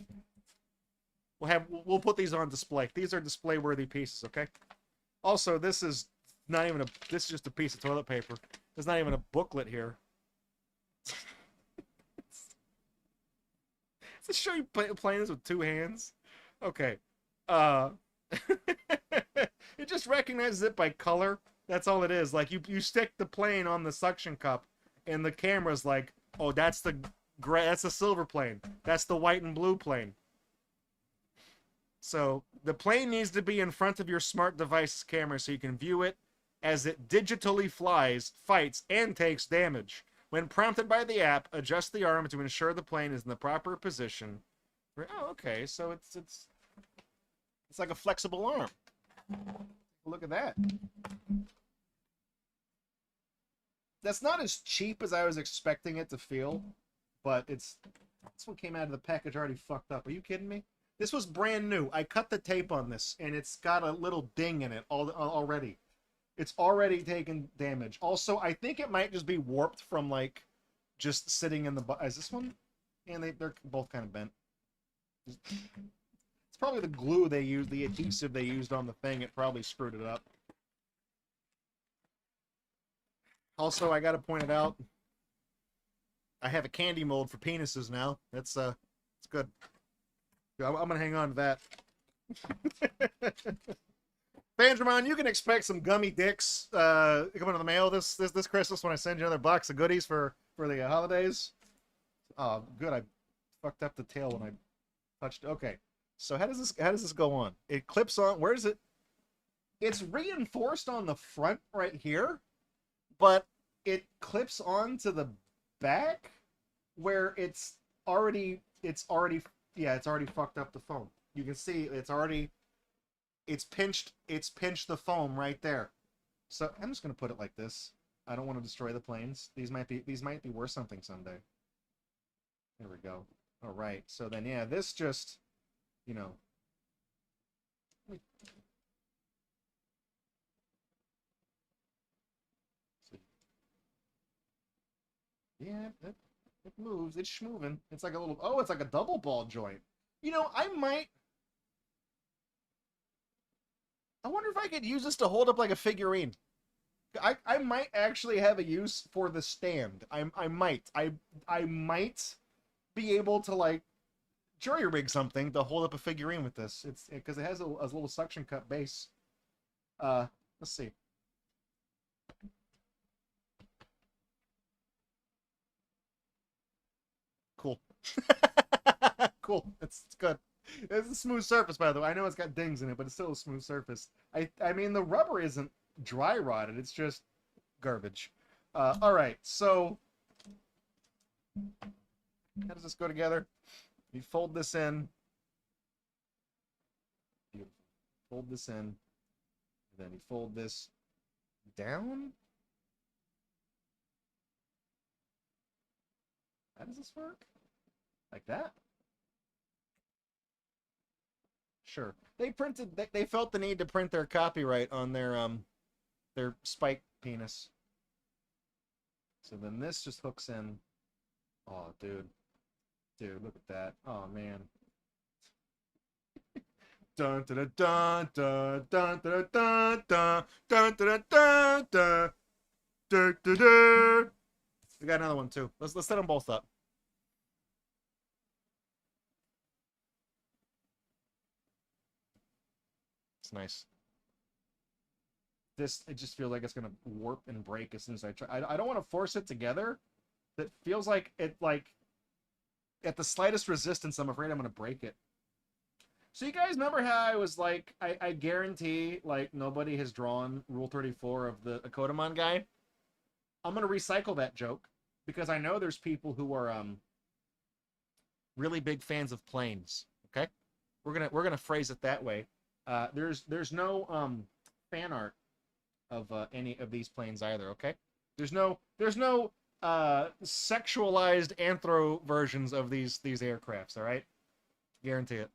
We'll put these on display. These are display worthy pieces, okay? Also, this is just a piece of toilet paper. There's not even a booklet here. Does it show you playing this with two hands? Okay. It just recognizes it by color. That's all it is. Like you stick the plane on the suction cup, and the camera's like, oh, that's the gray, that's the silver plane. That's the white and blue plane. So the plane needs to be in front of your smart device's camera so you can view it as it digitally flies, fights, and takes damage. When prompted by the app, adjust the arm to ensure the plane is in the proper position. Oh, okay. So it's like a flexible arm. Look at that. That's not as cheap as I was expecting it to feel, but this one came out of the package already fucked up. Are you kidding me? This was brand new. I cut the tape on this, and it's got a little ding in it already. It's already taken damage. Also, I think it might just be warped from, like, just sitting in the... Is this one? And they're both kind of bent. It's probably the glue they used, the adhesive they used on the thing. It probably screwed it up. Also, I gotta point it out, I have a candy mold for penises now. It's good. I'm gonna hang on to that. Bandramon, you can expect some gummy dicks coming in the mail this Christmas when I send you another box of goodies for the holidays. Oh, good. I fucked up the tail when I touched. Okay, so how does this go on? It clips on. Where is it? It's reinforced on the front right here, but it clips on to the back where it's already fucked up the foam. You can see it's pinched the foam right there. So I'm just gonna put it like this. I don't want to destroy the planes. These might be worth something someday. There we go. All right. So then, yeah, this just, you know. Yeah, it moves. It's schmoving. It's like a little. Oh, it's like a double ball joint. You know, I wonder if I could use this to hold up like a figurine. I might actually have a use for the stand. I might be able to, like, jury rig something to hold up a figurine with this. It's because it has a little suction cup base. Let's see. Cool. Cool. It's good. It's a smooth surface, by the way. I know it's got dings in it, but it's still a smooth surface. I mean, the rubber isn't dry rotted. It's just garbage. All right. So how does this go together? You fold this in. Beautiful. Fold this in. And then you fold this down. How does this work? Like that? Sure. They printed. They felt the need to print their copyright on their spike penis. So then this just hooks in. Oh, dude. Dude, look at that. Oh, man. Dun dun dun dun dun dun dun dun dun dun dun dun dun dun dun. We got another one too. Let's set them both up. It's nice. This, it just feels like it's gonna warp and break as soon as I try. I don't want to force it together. It feels like it, like at the slightest resistance, I'm afraid I'm gonna break it. So you guys remember how I was like, I guarantee like nobody has drawn Rule 34 of the Kodaman guy. I'm gonna recycle that joke because I know there's people who are really big fans of planes. Okay, we're gonna phrase it that way. There's no fan art of any of these planes either. Okay, there's no sexualized anthro versions of these aircrafts. All right, guarantee it.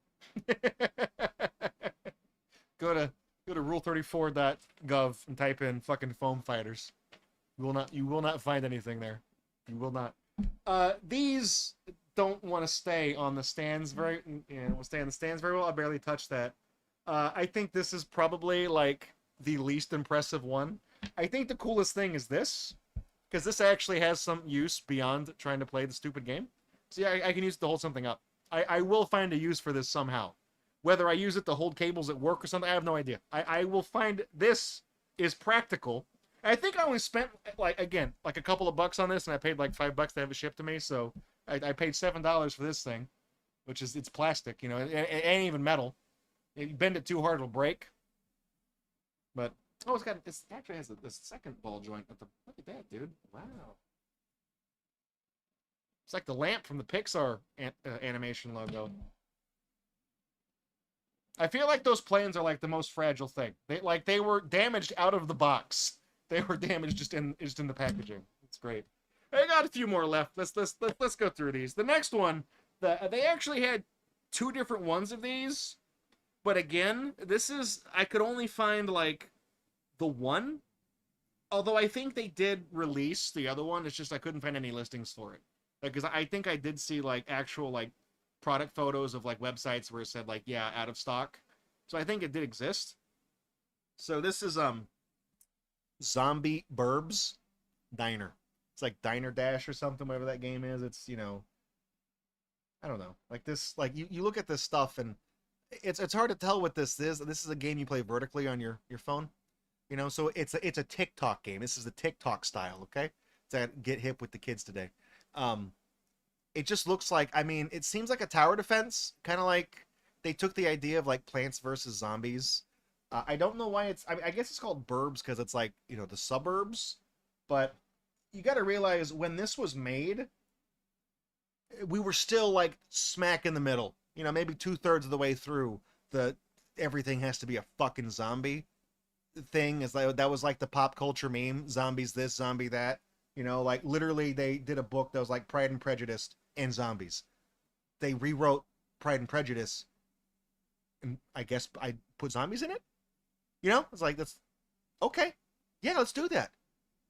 go to rule34.gov and type in fucking foam fighters. You will not find anything there. You will not. These don't want to stay on the stands very well. I barely touched that. I think this is probably like the least impressive one. I think the coolest thing is this, because this actually has some use beyond trying to play the stupid game. So yeah, I can use it to hold something up. I will find a use for this somehow. Whether I use it to hold cables at work or something, I have no idea. I will find this is practical. I think I only spent, like, again, like a couple of bucks on this, and I paid like $5 to have it shipped to me, so I paid $7 for this thing, which is, it's plastic, you know, it ain't even metal. You bend it too hard, it'll break. But, oh, this actually has this second ball joint at the, look at that, dude. Wow. It's like the lamp from the Pixar animation logo. I feel like those planes are like the most fragile thing. They were damaged out of the box. They were damaged just in the packaging. It's great. I got a few more left. Let's go through these. The next one, they actually had two different ones of these, but again, this is, I could only find like the one. Although I think they did release the other one. It's just I couldn't find any listings for it. Because I think I did see like actual like product photos of like websites where it said like, yeah, out of stock. So I think it did exist. So this is Zombie Burbs Diner. It's like Diner Dash or something, whatever that game is. It's, you know, I don't know. Like this, like you look at this stuff and it's hard to tell what this is. This is a game you play vertically on your phone. You know, so it's a TikTok game. This is the TikTok style, okay? To get hip with the kids today. It just looks like, I mean, it seems like a tower defense, kind of like they took the idea of like Plants vs. Zombies. I don't know why it's, I guess it's called Burbs because it's like, you know, the suburbs, but you got to realize when this was made, we were still like smack in the middle, you know, maybe 2/3 of the way through the everything has to be a fucking zombie thing. Is like, that was like the pop culture meme, zombies this, zombie that. You know, like literally they did a book that was like Pride and Prejudice and zombies. They rewrote Pride and Prejudice and I guess I put zombies in it. You know, it's like, that's okay. Yeah, let's do that.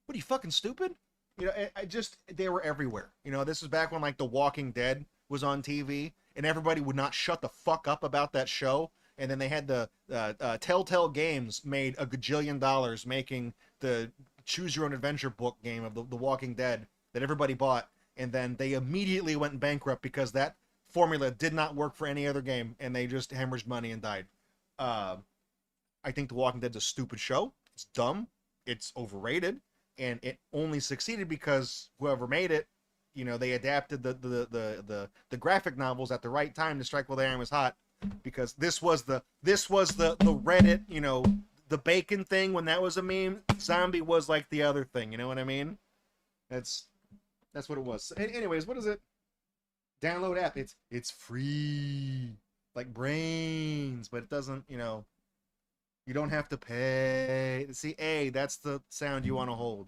What are you, fucking stupid? You know, I just, they were everywhere. You know, this was back when like The Walking Dead was on TV and everybody would not shut the fuck up about that show. And then they had the Telltale Games made a gajillion dollars making the choose your own adventure book game of the Walking Dead that everybody bought, and then they immediately went bankrupt because that formula did not work for any other game, and they just hemorrhaged money and died. I think The Walking Dead's a stupid show. It's dumb. It's overrated, and it only succeeded because whoever made it, you know, they adapted the graphic novels at the right time to strike while the iron was hot, because this was the Reddit, you know, the bacon thing when that was a meme. Zombie was like the other thing, you know what I mean? That's what it was. Anyways, what is it? Download app. It's free, like brains, but it doesn't, you know, you don't have to pay. See, that's the sound you want to hold.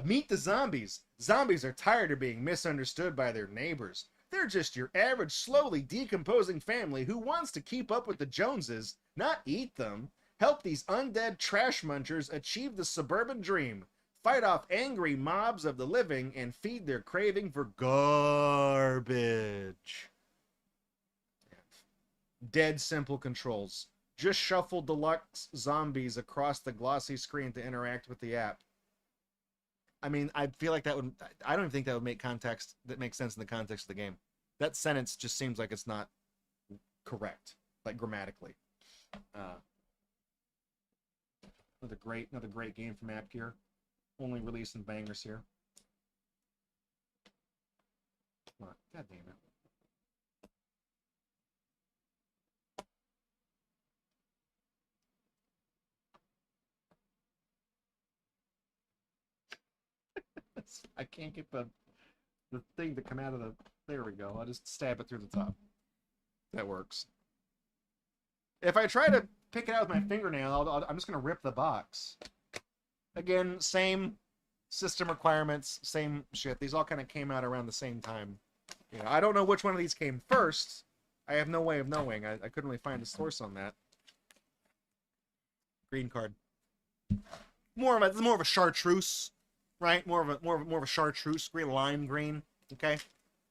Meet the zombies. Zombies are tired of being misunderstood by their neighbors. They're just your average, slowly decomposing family who wants to keep up with the Joneses, not eat them. Help these undead trash munchers achieve the suburban dream. Fight off angry mobs of the living and feed their craving for garbage. Dead simple controls. Just shuffle deluxe zombies across the glossy screen to interact with the app. I mean, I feel like that would... I don't even think that would make context... that makes sense in the context of the game. That sentence just seems like it's not correct, like grammatically. Another great game from App Gear. Only releasing bangers here. Come on, god damn it. I can't get the thing to come out of the... There we go. I'll just stab it through the top. That works. If I try to pick it out with my fingernail, I'm just going to rip the box. Again, same system requirements, same shit. These all kind of came out around the same time. You know, I don't know which one of these came first. I have no way of knowing. I couldn't really find a source on that. Green card. More of a chartreuse, right? More of a chartreuse green, lime green. Okay.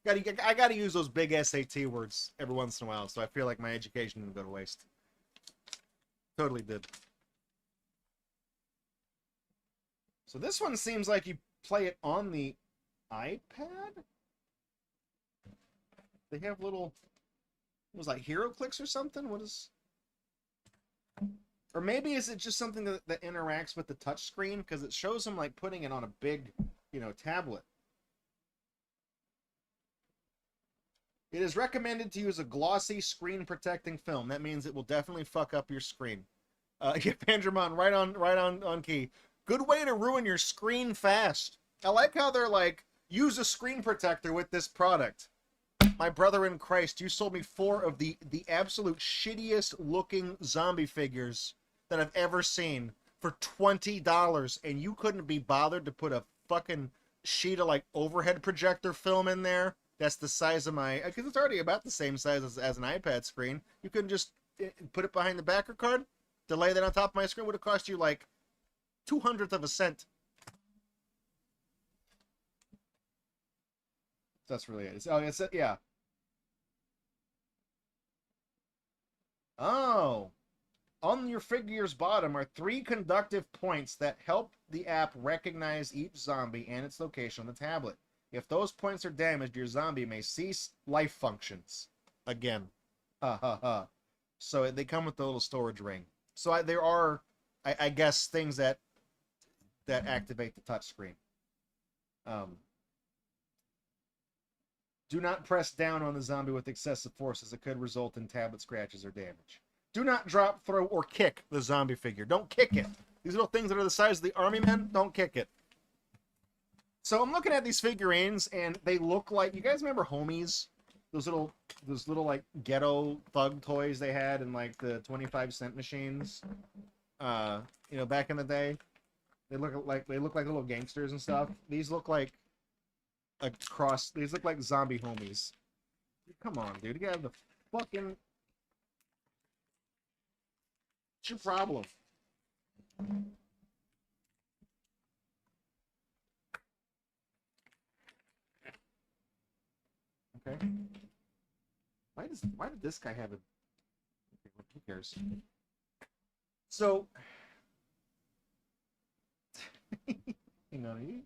I gotta use those big SAT words every once in a while, so I feel like my education didn't go to waste. Totally did. So this one seems like you play it on the iPad? They have little... It was like hero clicks or something? What is... Or maybe is it just something that interacts with the touch screen? Because it shows them like putting it on a big, you know, tablet. It is recommended to use a glossy screen protecting film. That means it will definitely fuck up your screen. Yeah, Pandramon, right on key. Good way to ruin your screen fast. I like how they're like, use a screen protector with this product. My brother in Christ, you sold me 4 of the absolute shittiest looking zombie figures that I've ever seen for $20, and you couldn't be bothered to put a fucking sheet of like overhead projector film in there. That's the size of my... Because it's already about the same size as an iPad screen. You couldn't just put it behind the backer card? To lay that on top of my screen would have cost you like 2/100th of a cent. That's really it. It's yeah. Oh. On your figure's bottom are 3 conductive points that help the app recognize each zombie and its location on the tablet. If those points are damaged, your zombie may cease life functions. Again. Ha ha ha. So they come with the little storage ring. So there are, I guess, things that activate the touchscreen. Do not press down on the zombie with excessive force, as it could result in tablet scratches or damage. Do not drop, throw, or kick the zombie figure. Don't kick it. These little things that are the size of the army men, don't kick it. So I'm looking at these figurines, and they look like... You guys remember Homies? Those little like ghetto thug toys they had in like the 25-cent machines. You know, back in the day. They look like little gangsters and stuff. These look like a cross. These look like zombie Homies. Come on, dude. You got the fucking... What's your problem? Okay. Why did this guy have a... Okay, who cares? So... Hang on.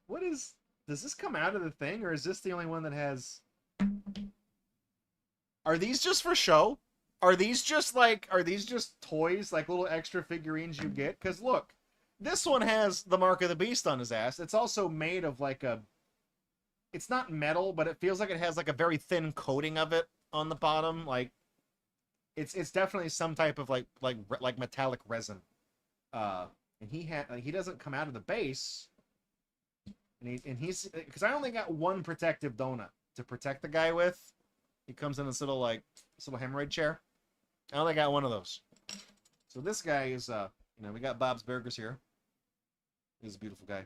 What is... Does this come out of the thing, or is this the only one that has... Are these just for show? Are these just toys, like little extra figurines you get? Because look, this one has the mark of the beast on his ass. It's also made of like a... It's not metal, but it feels like it has like a very thin coating of it on the bottom. Like, it's definitely some type of like metallic resin. And he doesn't come out of the base. And he's, because I only got one protective donut to protect the guy with. He comes in this little hemorrhoid chair. I only got one of those. So this guy is, we got Bob's Burgers here. He's a beautiful guy.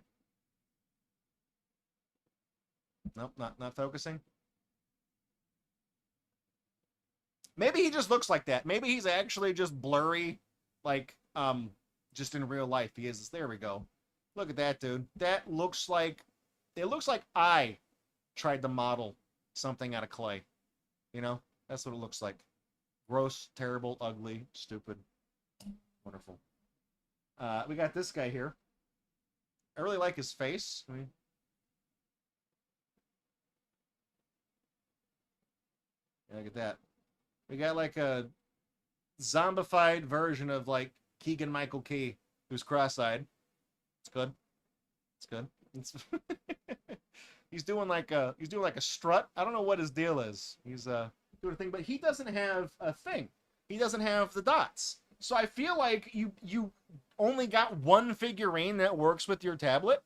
Nope, not focusing. Maybe he just looks like that. Maybe he's actually just blurry, like, just in real life. He is. There we go. Look at that, dude. That looks like, it looks like I tried to model something out of clay. You know? That's what it looks like. Gross, terrible, ugly, stupid. Wonderful. We got this guy here. I really like his face. I mean, yeah, look at that. We got like a zombified version of like Keegan-Michael Key, who's cross-eyed. It's good. It's good. It's he's doing like a strut. I don't know what his deal is. He's doing a thing, but he doesn't have a thing. He doesn't have the dots. So I feel like you only got one figurine that works with your tablet.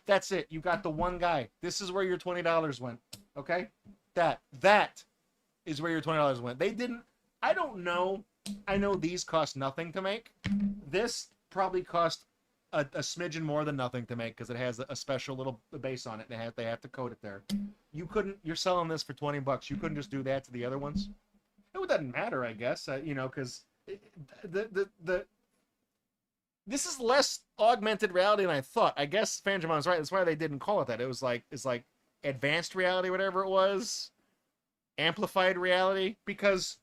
That's it. You got the one guy. This is where your $20 went. Okay? That is where your $20 went. They didn't, I don't know. I know these cost nothing to make. This probably cost a smidgen more than nothing to make because it has a special little base on it. They have to code it there. You're selling this for $20. You couldn't just do that to the other ones. It doesn't matter, I guess, you know, because this is less augmented reality than I thought. I guess Fanjamon's right. That's why they didn't call it that. It's like advanced reality, whatever it was, amplified reality. Because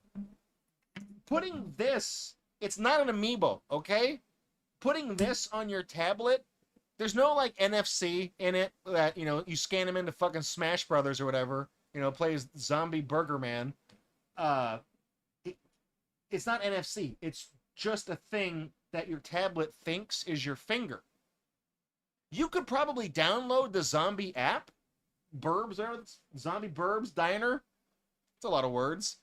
putting this, it's not an amiibo, okay? Putting this on your tablet, there's no like NFC in it that, you know, you scan them into fucking Smash Brothers or whatever, you know, plays Zombie Burger Man. It's not NFC. It's just a thing that your tablet thinks is your finger. You could probably download the Zombie app, Zombie Burbs Diner. It's a lot of words.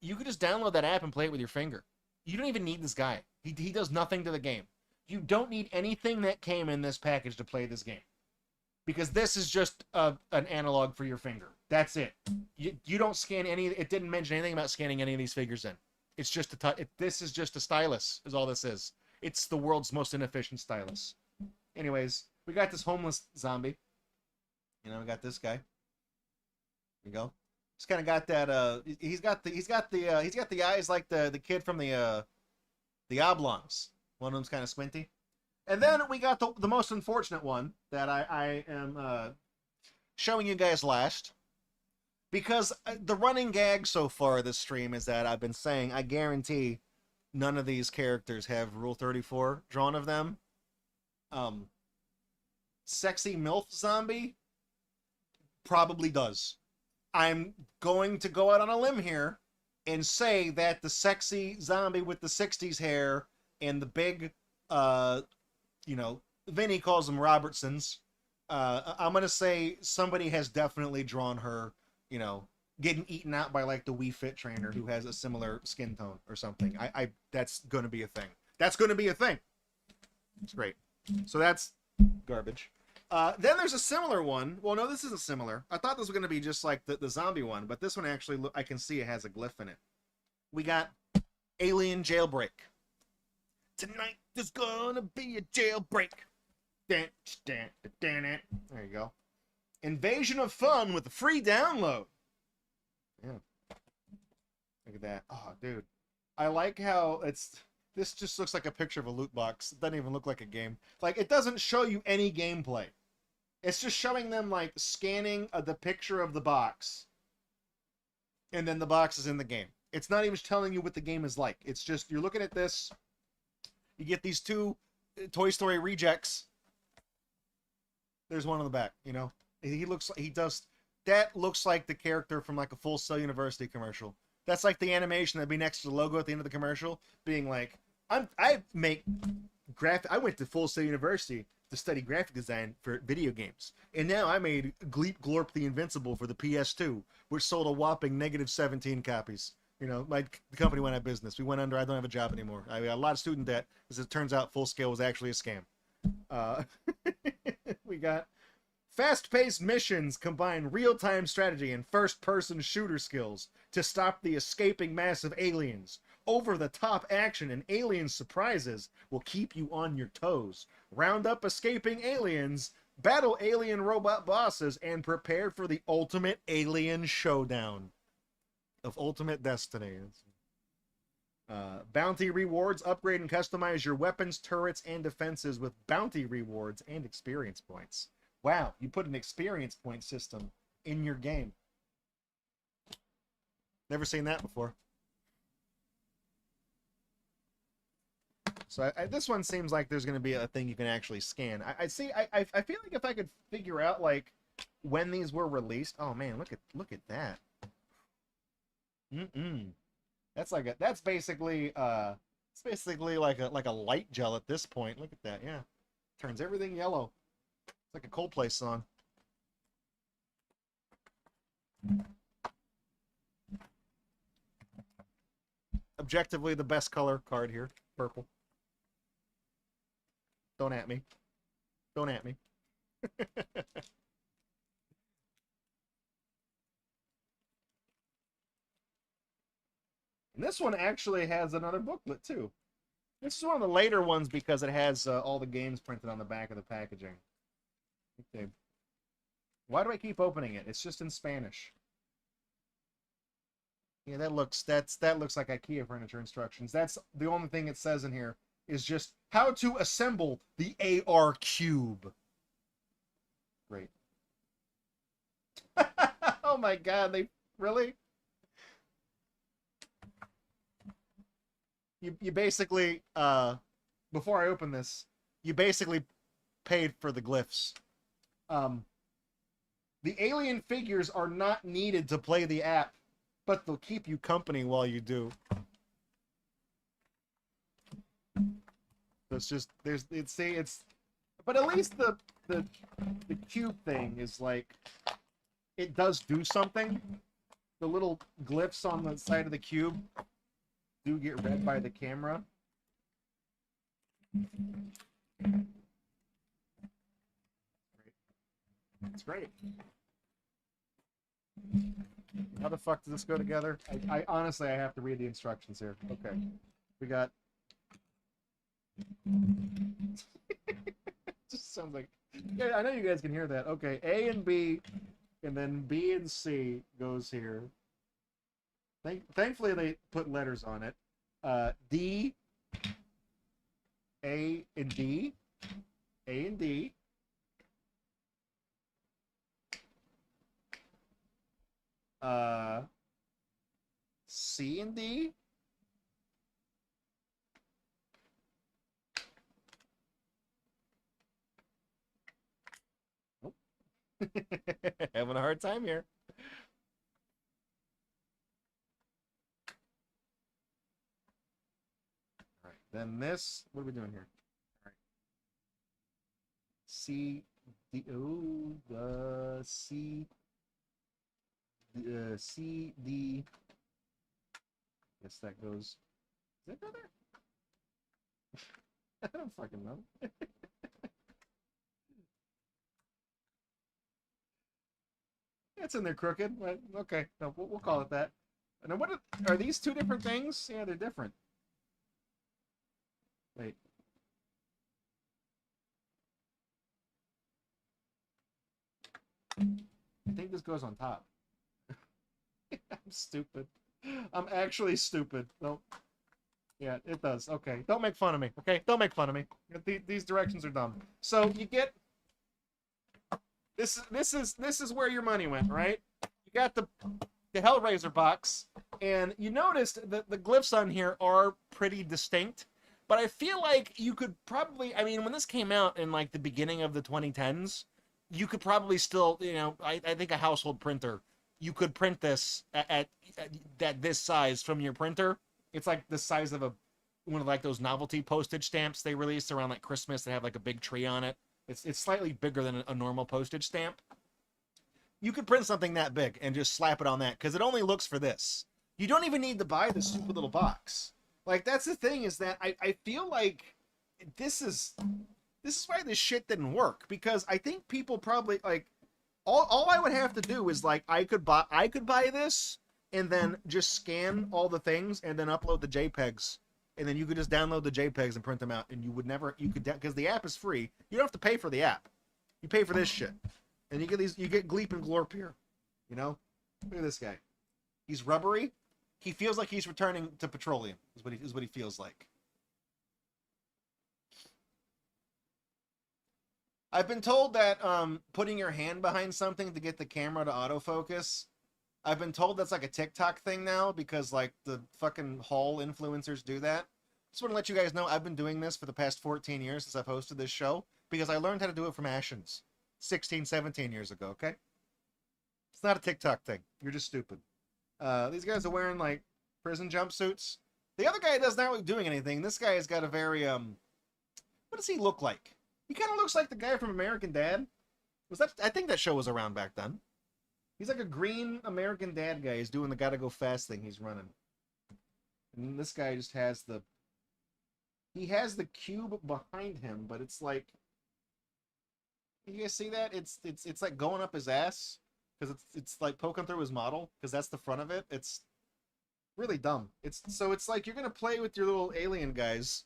You could just download that app and play it with your finger. You don't even need this guy. He does nothing to the game. You don't need anything that came in this package to play this game. Because this is just an analog for your finger. That's it. You don't scan any. It didn't mention anything about scanning any of these figures in. It's just this is just a stylus, is all this is. It's the world's most inefficient stylus. Anyways, we got this homeless zombie. You know, we got this guy. Here you go. He's kind of got that. He's got the eyes like the kid from the Oblongs. One of them's kind of squinty. And then we got the most unfortunate one that I am showing you guys last. Because the running gag so far this stream is that I've been saying, I guarantee none of these characters have Rule 34 drawn of them. Sexy MILF Zombie probably does. I'm going to go out on a limb here and say that the sexy zombie with the 60s hair and the big, you know, Vinny calls them Robertsons. I'm going to say somebody has definitely drawn her, you know, getting eaten out by like the Wii Fit trainer who has a similar skin tone or something. That's going to be a thing. That's going to be a thing. It's great. So that's garbage. Then there's a similar one. Well, no, this isn't similar. I thought this was going to be just like the zombie one, but this one actually, I can see it has a glyph in it. We got Alien Jailbreak. Tonight there's gonna be a jailbreak. There you go. Invasion of Fun with a free download. Yeah. Look at that. Oh, dude. I like how this just looks like a picture of a loot box. It doesn't even look like a game. Like, it doesn't show you any gameplay. It's just showing them, like, scanning the picture of the box. And then the box is in the game. It's not even telling you what the game is like. It's just, you're looking at this. You get these two Toy Story rejects. There's one on the back, you know? That looks like the character from like a Full Sail University commercial. That's like the animation that'd be next to the logo at the end of the commercial, being like, I went to Full Sail University to study graphic design for video games. And now I made Gleep Glorp the Invincible for the PS2, which sold a whopping -17 copies. You know, the company went out of business. We went under. I don't have a job anymore. I got a lot of student debt, as it turns out Full Scale was actually a scam. We got fast-paced missions combine real-time strategy and first-person shooter skills to stop the escaping mass of aliens. over-the-top action and alien surprises will keep you on your toes. Round up escaping aliens, battle alien robot bosses, and prepare for the ultimate alien showdown of Ultimate Destiny. Bounty rewards. Upgrade and customize your weapons, turrets, and defenses with bounty rewards and experience points. Wow, you put an experience point system in your game. Never seen that before. So this one seems like there's going to be a thing you can actually scan. I see. I feel like if I could figure out like when these were released. Oh man, look at that. That's basically it's basically like a light gel at this point. Look at that. Yeah, turns everything yellow. It's like a Coldplay song. Objectively the best color card here, purple. Don't at me. Don't at me. And this one actually has another booklet too. This is one of the later ones because it has all the games printed on the back of the packaging. Okay. Why do I keep opening it? It's just in Spanish. Yeah, that looks like IKEA furniture instructions. That's the only thing it says in here is just how to assemble the AR cube. Great. Oh my god, they really? You basically before I open this, you basically paid for the glyphs. The alien figures are not needed to play the app, but they'll keep you company while you do. It's just but at least the cube thing is like it does do something. The little glyphs on the side of the cube do get read by the camera. It's great. How the fuck does this go together? I honestly, I have to read the instructions here. Okay. We got... Just sounds like... Yeah, I know you guys can hear that. Okay, A and B, and then B and C goes here. Thankfully, they put letters on it. D, A and D, A and D. C and D. Nope. Having a hard time here. All right, then this. What are we doing here? All right. C, D. Oh, C. C, D. Guess that goes. Does that go there? I don't fucking know. It's in there crooked. Okay, no, we'll call it that. Now, what are these two different things? Yeah, they're different. Wait. I think this goes on top. I'm stupid. I'm actually stupid. No. Yeah, it does. Okay. Don't make fun of me. Okay? Don't make fun of me. These directions are dumb. So you get this is where your money went, right? You got the Hellraiser box, and you noticed that the glyphs on here are pretty distinct. But I feel like you could probably, I mean, when this came out in like the beginning of the 2010s, you could probably still, you know, I think a household printer, you could print this at this size from your printer. It's like the size of one of like those novelty postage stamps they released around like Christmas that have like a big tree on it. It's slightly bigger than a normal postage stamp. You could print something that big and just slap it on that because it only looks for this. You don't even need to buy this stupid little box. Like, that's the thing, is that I feel like this is why this shit didn't work, because I think people probably like all I would have to do is like I could buy this and then just scan all the things and then upload the JPEGs. And then you could just download the JPEGs and print them out. And you would never, you could, because the app is free. You don't have to pay for the app. You pay for this shit. And you get these, you get Gleep and Glorp here. You know? Look at this guy. He's rubbery. He feels like he's returning to petroleum, is what he feels like. I've been told that putting your hand behind something to get the camera to autofocus, I've been told that's like a TikTok thing now because like the fucking haul influencers do that. Just want to let you guys know I've been doing this for the past 14 years since I've hosted this show because I learned how to do it from Ashens 16, 17 years ago, okay? It's not a TikTok thing. You're just stupid. These guys are wearing like prison jumpsuits. The other guy does not look doing anything. This guy has got a very, what does he look like? He kind of looks like the guy from American Dad. Was that? I think that show was around back then. He's like a green American Dad guy. He's doing the gotta go fast thing. He's running. And this guy just has the... He has the cube behind him, but it's like... You guys see that? It's like going up his ass. Because it's like poking through his model. Because that's the front of it. It's really dumb. So it's like you're going to play with your little alien guys.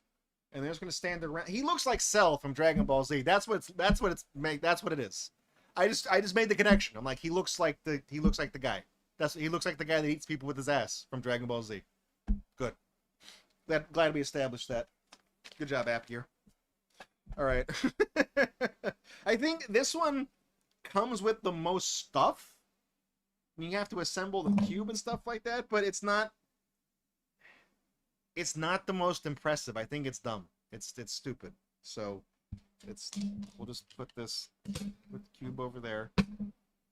And they're just gonna stand around. He looks like Cell from Dragon Ball Z. That's what it is. I just made the connection. I'm like, he looks like the guy. He looks like the guy that eats people with his ass from Dragon Ball Z. Good. Glad we established that. Good job, App Gear. All right. I think this one comes with the most stuff. You have to assemble the cube and stuff like that, but it's not the most impressive. I think it's dumb. It's stupid. So we'll just put the cube over there.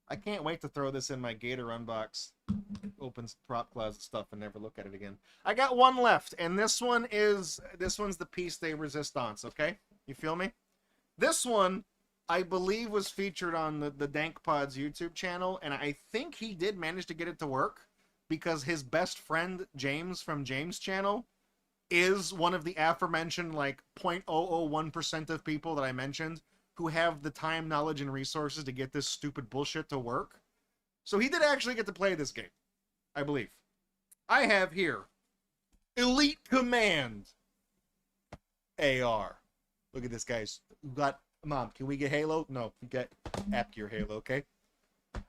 I can't wait to throw this in my GatorUNbox, open prop closet stuff and never look at it again. I got one left, and this one's the piece de resistance, okay? You feel me? This one I believe was featured on the Dank Pod's YouTube channel, and I think he did manage to get it to work because his best friend James from James' channel is one of the aforementioned like 0.001% of people that I mentioned who have the time, knowledge, and resources to get this stupid bullshit to work. So he did actually get to play this game, I believe. I have here Elite Command AR. Look at this, guys. We got, Mom, can we get Halo? No, we get App Gear Halo, okay?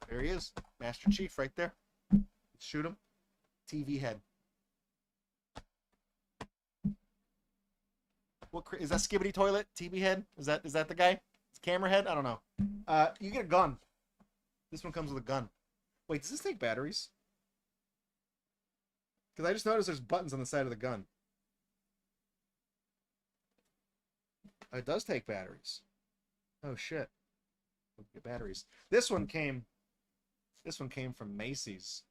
There he is. Master Chief right there. Let's shoot him. TV head. What is that? Skibbity toilet? TV head? Is that the guy? It's camera head? I don't know. You get a gun. This one comes with a gun. Wait, does this take batteries? Because I just noticed there's buttons on the side of the gun. It does take batteries. Oh shit. Get batteries. This one came from Macy's.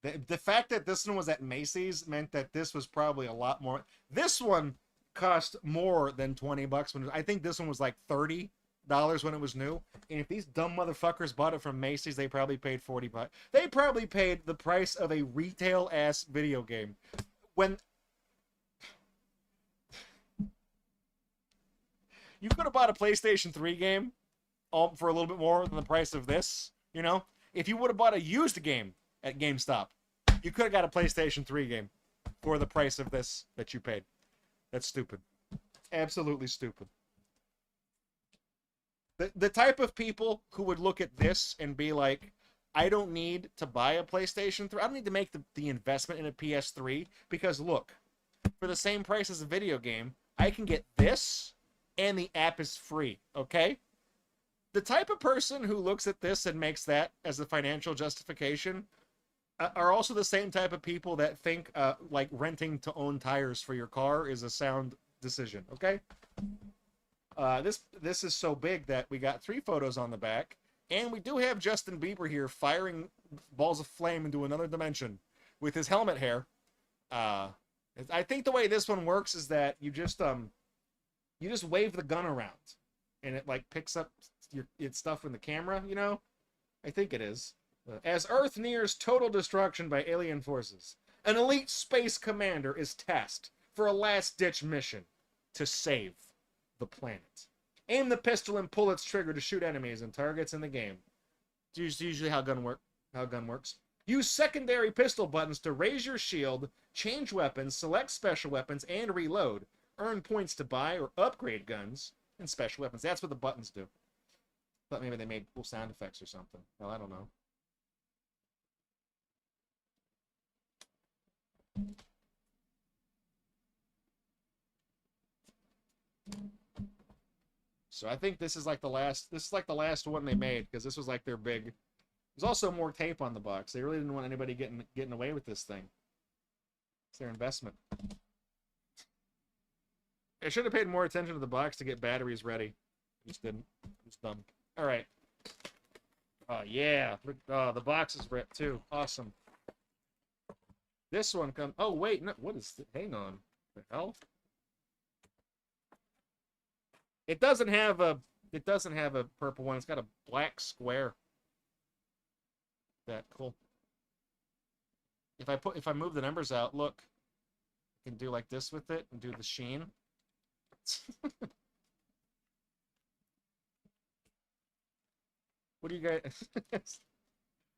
The fact that this one was at Macy's meant that this was probably a lot more. This one cost more than $20 I think this one was like $30 when it was new. And if these dumb motherfuckers bought it from Macy's, they probably paid $40. They probably paid the price of a retail ass video game. When you could have bought a PlayStation 3 game for a little bit more than the price of this, you know? If you would have bought a used game at GameStop, you could have got a PlayStation 3 game for the price of this that you paid. That's stupid. Absolutely stupid. The type of people who would look at this and be like, I don't need to buy a PlayStation 3. I don't need to make the investment in a PS3 because look, for the same price as a video game, I can get this and the app is free, okay? The type of person who looks at this and makes that as a financial justification are also the same type of people that think like renting to own tires for your car is a sound decision, okay? This is so big that we got 3 photos on the back, and we do have Justin Bieber here firing balls of flame into another dimension with his helmet hair. I think the way this one works is that you just wave the gun around, and it like picks up its stuff in the camera, you know? I think it is. As Earth nears total destruction by alien forces, an elite space commander is tasked for a last-ditch mission to save the planet. Aim the pistol and pull its trigger to shoot enemies and targets in the game. It's usually how gun works. Use secondary pistol buttons to raise your shield, change weapons, select special weapons, and reload. Earn points to buy or upgrade guns and special weapons. That's what the buttons do. Thought maybe they made cool sound effects or something. Well, I don't know. So I think this is like the last one they made, because this was like their big. There's also more tape on the box. They really didn't want anybody getting away with this thing. It's their investment. I should have paid more attention to the box to get batteries ready. Just didn't. It's dumb. All right. Oh yeah. Oh, the box is ripped too. Awesome. This one comes. Oh wait, no. What is? Hang on. The hell? It doesn't have a. It doesn't have a purple one. It's got a black square. That cool. If I move the numbers out, look. I can do like this with it and do the sheen. What do you guys?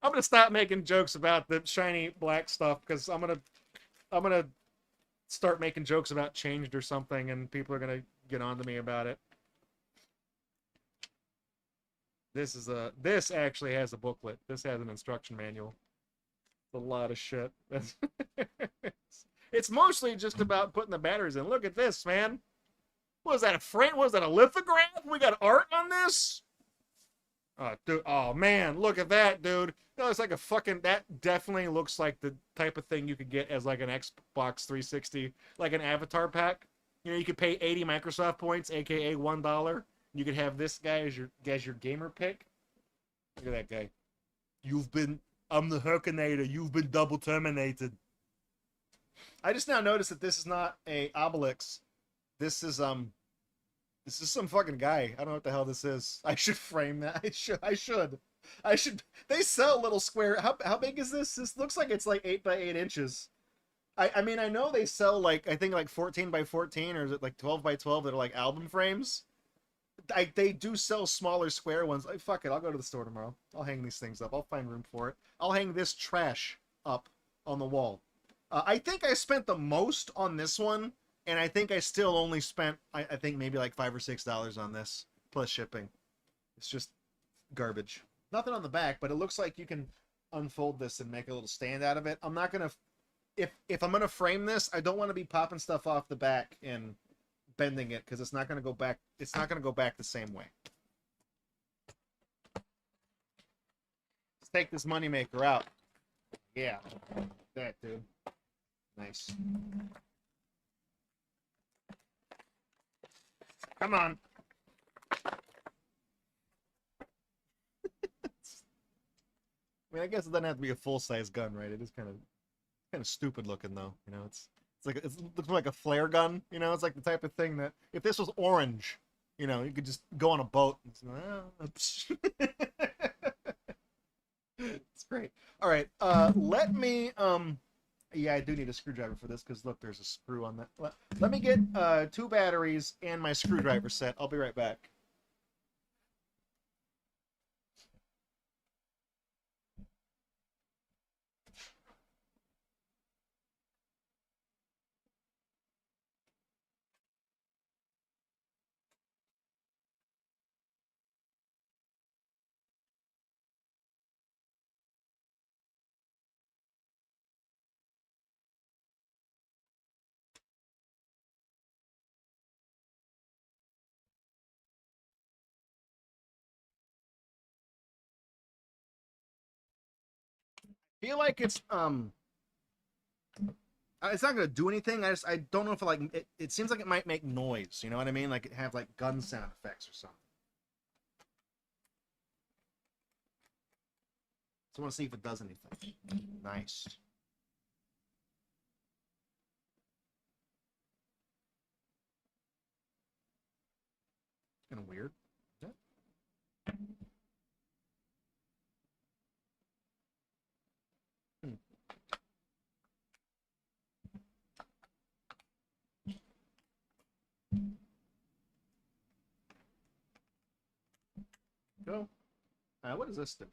I'm gonna stop making jokes about the shiny black stuff, because I'm gonna start making jokes about changed or something, and people are gonna get on to me about it. This actually has a booklet. This has an instruction manual. It's a lot of shit. It's mostly just about putting the batteries in. Look at this, man. What was that, a frame? Was that a lithograph? We got art on this? Oh, dude. Oh, man. Look at that, dude. That looks like a fucking... That definitely looks like the type of thing you could get as like an Xbox 360, like an avatar pack. You know, you could pay 80 Microsoft points, aka $1. You could have this guy as your gamer pick. Look at that guy. I'm the Herkinator. You've been double terminated. I just now noticed that this is not a Obelix. This is some fucking guy. I don't know what the hell this is. I should frame that. I should. They sell little square. How big is this? This looks like it's like 8 by 8 inches. I mean, I know they sell like, I think like 14 by 14, or is it like 12 by 12 that are like album frames? They do sell smaller square ones. Like, fuck it, I'll go to the store tomorrow. I'll hang these things up. I'll find room for it. I'll hang this trash up on the wall. I think I spent the most on this one, and I think I still only spent, I think maybe like $5 or $6 on this, plus shipping. It's just garbage. Nothing on the back, but it looks like you can unfold this and make a little stand out of it. I'm not gonna, if I'm gonna frame this, I don't want to be popping stuff off the back and bending it, because it's not going to go back. It's not going to go back the same way. Let's take this moneymaker out. Yeah, that dude. Nice. Come on. I mean, I guess it doesn't have to be a full-size gun, right? It is kind of stupid looking, though. You know, it's like, it looks like a flare gun. You know, it's like the type of thing that if this was orange, you know, you could just go on a boat. It's great. All right, let me. Yeah, I do need a screwdriver for this, because look, there's a screw on that. Let me get 2 batteries and my screwdriver set. I'll be right back. I feel like it's not gonna do anything. I don't know if it seems like it might make noise. You know what I mean? Like it have like gun sound effects or something. So I want to see if it does anything. Nice. Kind of weird. Yeah. Hmm. Go. What does this do?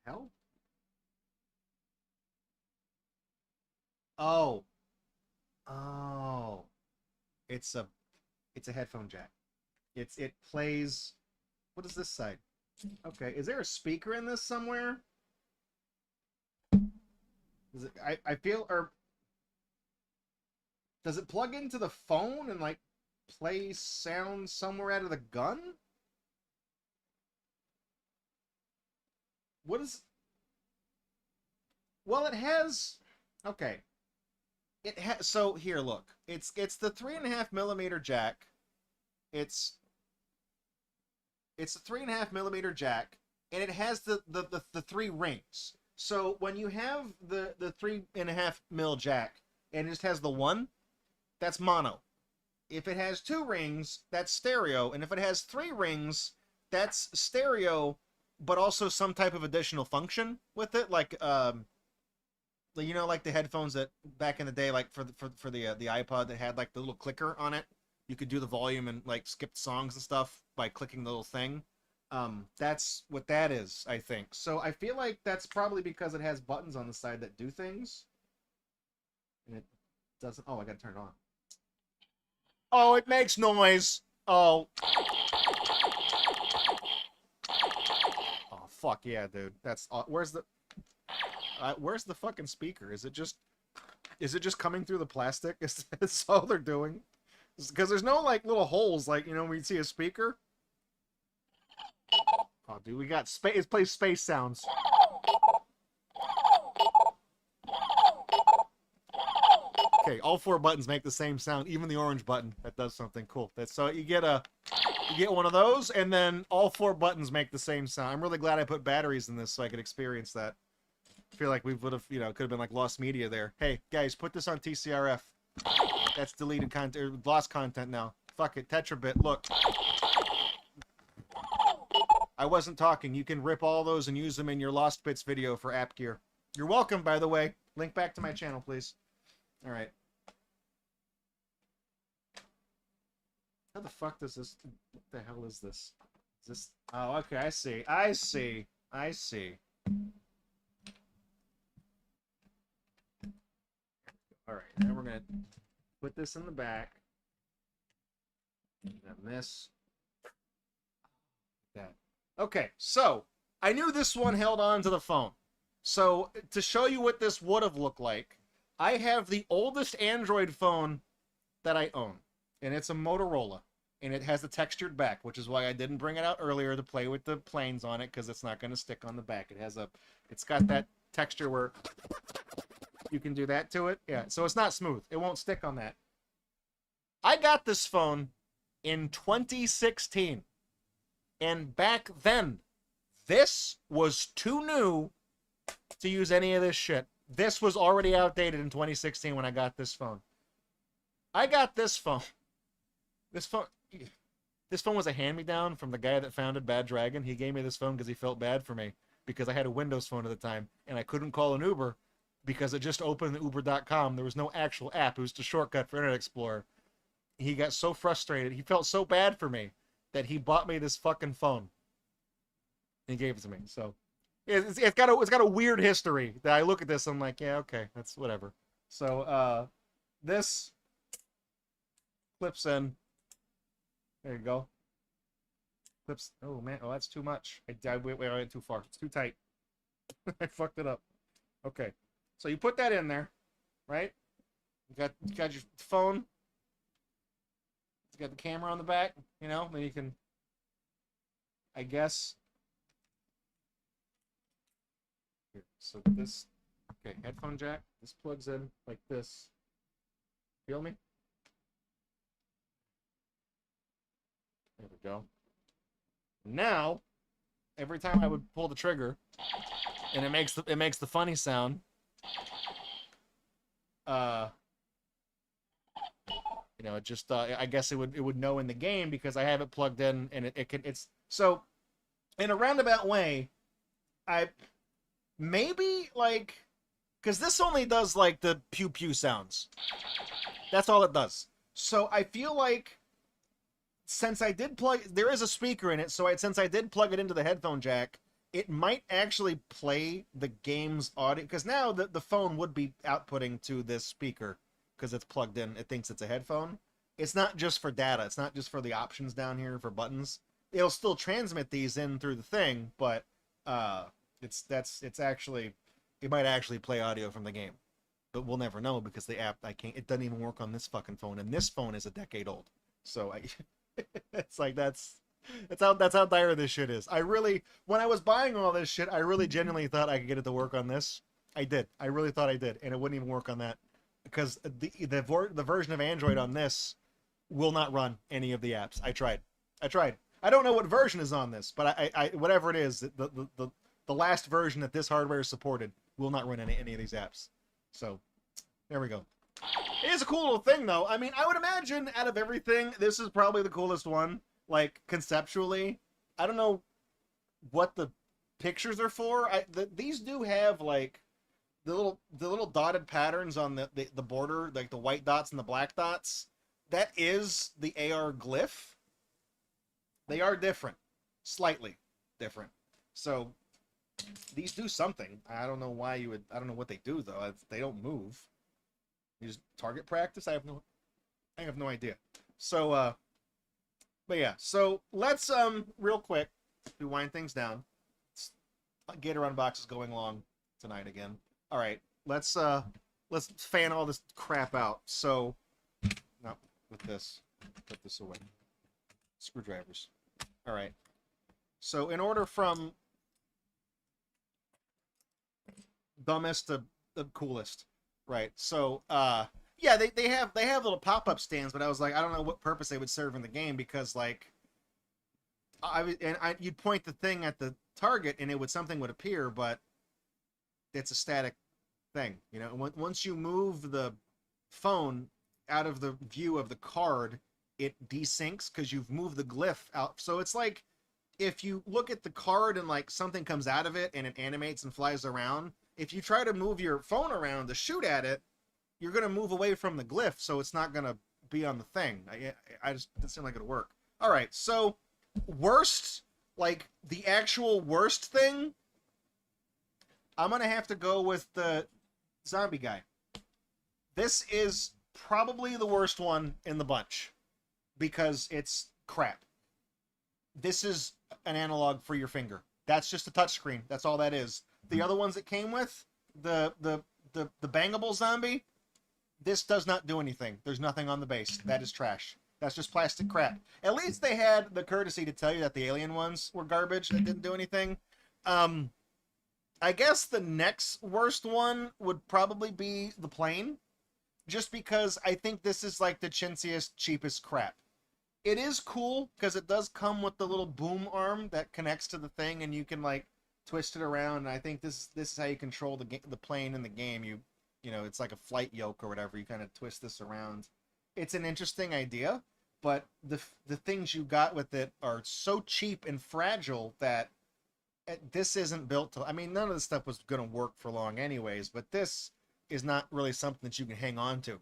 Hell? Oh. Oh. It's a headphone jack. It plays. What is this side? Okay, is there a speaker in this somewhere? Is it, I feel, or does it plug into the phone and like play sound somewhere out of the gun? What is? Well, it has. Okay, it has. So here, look. It's the 3.5 millimeter jack. It's a 3.5 millimeter jack, and it has the three rings. So when you have the 3.5 mil jack and it just has the one, that's mono. If it has 2 rings, that's stereo, and if it has 3 rings, that's stereo, but also some type of additional function with it, like you know, like the headphones that back in the day, like for the iPod that had like the little clicker on it. You could do the volume and like skip songs and stuff by clicking the little thing. That's what that is, I think. So I feel like that's probably because it has buttons on the side that do things. And it doesn't. Oh, I gotta turn it on. Oh, it makes noise. Oh. Oh, fuck yeah, dude. That's where's the fucking speaker? Is it just coming through the plastic? Is all they're doing? Because there's no like little holes, like, you know, when you see a speaker. Oh, dude, we got space. It plays space sounds. Okay, all 4 buttons make the same sound, even the orange button. That does something cool. That's so you get one of those, and then all 4 buttons make the same sound. I'm really glad I put batteries in this so I could experience that. I feel like we would have, you know, could have been like lost media there. Hey, guys, put this on TCRF. That's deleted content, or lost content now. Fuck it, Tetrabit, look. I wasn't talking. You can rip all those and use them in your Lost Bits video for app gear. You're welcome, by the way. Link back to my channel, please. All right. How the fuck does this... What the hell is this? Is this... Oh, okay, I see. I see. I see. All right, then we're going to put this in the back. And this. That. Okay, so I knew this one held on to the phone. So to show you what this would have looked like, I have the oldest Android phone that I own, and it's a Motorola, and it has a textured back, which is why I didn't bring it out earlier to play with the planes on it, because it's not going to stick on the back. It's got that texture where you can do that to it. Yeah, so it's not smooth. It won't stick on that. I got this phone in 2016. And back then, this was too new to use any of this shit. This was already outdated in 2016 when I got this phone. I got this phone. This phone was a hand-me-down from the guy that founded Bad Dragon. He gave me this phone because he felt bad for me, because I had a Windows phone at the time, and I couldn't call an Uber because it just opened the Uber.com. There was no actual app. It was just a shortcut for Internet Explorer. He got so frustrated. He felt so bad for me that he bought me this fucking phone. He gave it to me. So it's got a weird history that I look at this, I'm like, yeah, okay, that's whatever. So this clips in. There you go. Clips. Oh man, oh, that's too much. I went too far. It's too tight. I fucked it up. Okay. So you put that in there, right? You got your phone. It's got the camera on the back, you know, then you can, I guess. Here, so this, okay, headphone jack, this plugs in like this. Feel me? There we go. Now, every time I would pull the trigger, and it makes the funny sound. You know, it just I guess it would know in the game because I have it plugged in, and it's so in a roundabout way. I maybe like, because this only does like the pew pew sounds. That's all it does. So I feel like since I did plug, there is a speaker in it, so since I did plug it into the headphone jack, it might actually play the game's audio, because now the phone would be outputting to this speaker because it's plugged in. It thinks it's a headphone. It's not just for data. It's not just for the options down here for buttons. It'll still transmit these in through the thing, but it's actually, it might actually play audio from the game, but we'll never know because the app, it doesn't even work on this fucking phone, and this phone is a decade old. So it's like that's how dire this shit is. I really, when I was buying all this shit, I really genuinely thought I could get it to work on this. I did. I really thought I did, and it wouldn't even work on that because the version of Android on this will not run any of the apps. I tried. I don't know what version is on this, but I whatever it is, the last version that this hardware is supported will not run any of these apps. So there we go. It is a cool little thing, though. I mean, I would imagine out of everything, this is probably the coolest one. Like, conceptually, I don't know what the pictures are for. These do have, like, the little dotted patterns on the border, like the white dots and the black dots. That is the AR glyph. They are different. Slightly different. So, these do something. I don't know why you would... I don't know what they do, though. They don't move. You just target practice? I have no idea. So, but yeah. So, let's, real quick, we wind things down. GatorUNbox is going long tonight again. All right. Let's fan all this crap out. So, not with this. Put this away. Screwdrivers. All right. So, in order from dumbest to the coolest, right? So, yeah, they have little pop-up stands, but I was like, I don't know what purpose they would serve in the game because, like, you'd point the thing at the target and something would appear, but it's a static thing, you know. Once you move the phone out of the view of the card, it desyncs because you've moved the glyph out. So it's like if you look at the card and like something comes out of it and it animates and flies around, if you try to move your phone around to shoot at it, you're going to move away from the glyph, so it's not going to be on the thing. I just didn't seem like it'll work. All right, so worst, like the actual worst thing, I'm going to have to go with the zombie guy. This is probably the worst one in the bunch because it's crap. This is an analog for your finger. That's just a touchscreen. That's all that is. The other ones that came with, the bangable zombie, this does not do anything. There's nothing on the base. That is trash. That's just plastic crap. At least they had the courtesy to tell you that the alien ones were garbage that didn't do anything. I guess the next worst one would probably be the plane, just because I think this is like the chintziest, cheapest crap. It is cool because it does come with the little boom arm that connects to the thing, and you can like twist it around. And I think this is how you control the plane in the game. You know, it's like a flight yoke or whatever. You kind of twist this around. It's an interesting idea, but the things you got with it are so cheap and fragile that this isn't built to... I mean, none of this stuff was going to work for long anyways, but this is not really something that you can hang on to.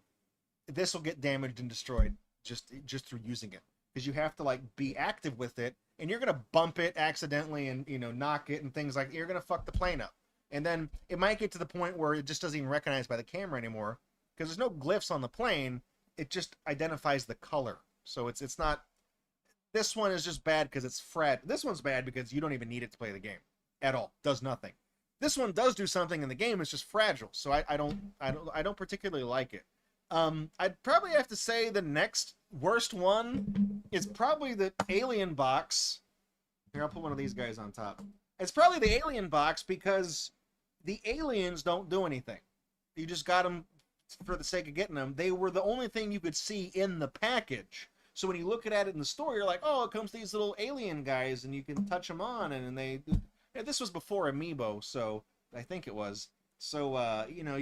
This will get damaged and destroyed just through using it, because you have to like be active with it, and you're going to bump it accidentally and, you know, knock it and things like that. You're going to fuck the plane up. And then it might get to the point where it just doesn't even recognize by the camera anymore, because there's no glyphs on the plane. It just identifies the color. So it's not... This one is just bad because it's This one's bad because you don't even need it to play the game at all. Does nothing. This one does do something in the game. It's just fragile. So I don't particularly like it. I'd probably have to say the next worst one is probably the alien box. Here, I'll put one of these guys on top. It's probably the alien box because the aliens don't do anything. You just got them for the sake of getting them. They were the only thing you could see in the package. So when you look at it in the store, you're like, oh, it comes these little alien guys, and you can touch them on, and they... Yeah, this was before Amiibo, so I think it was. So, you know,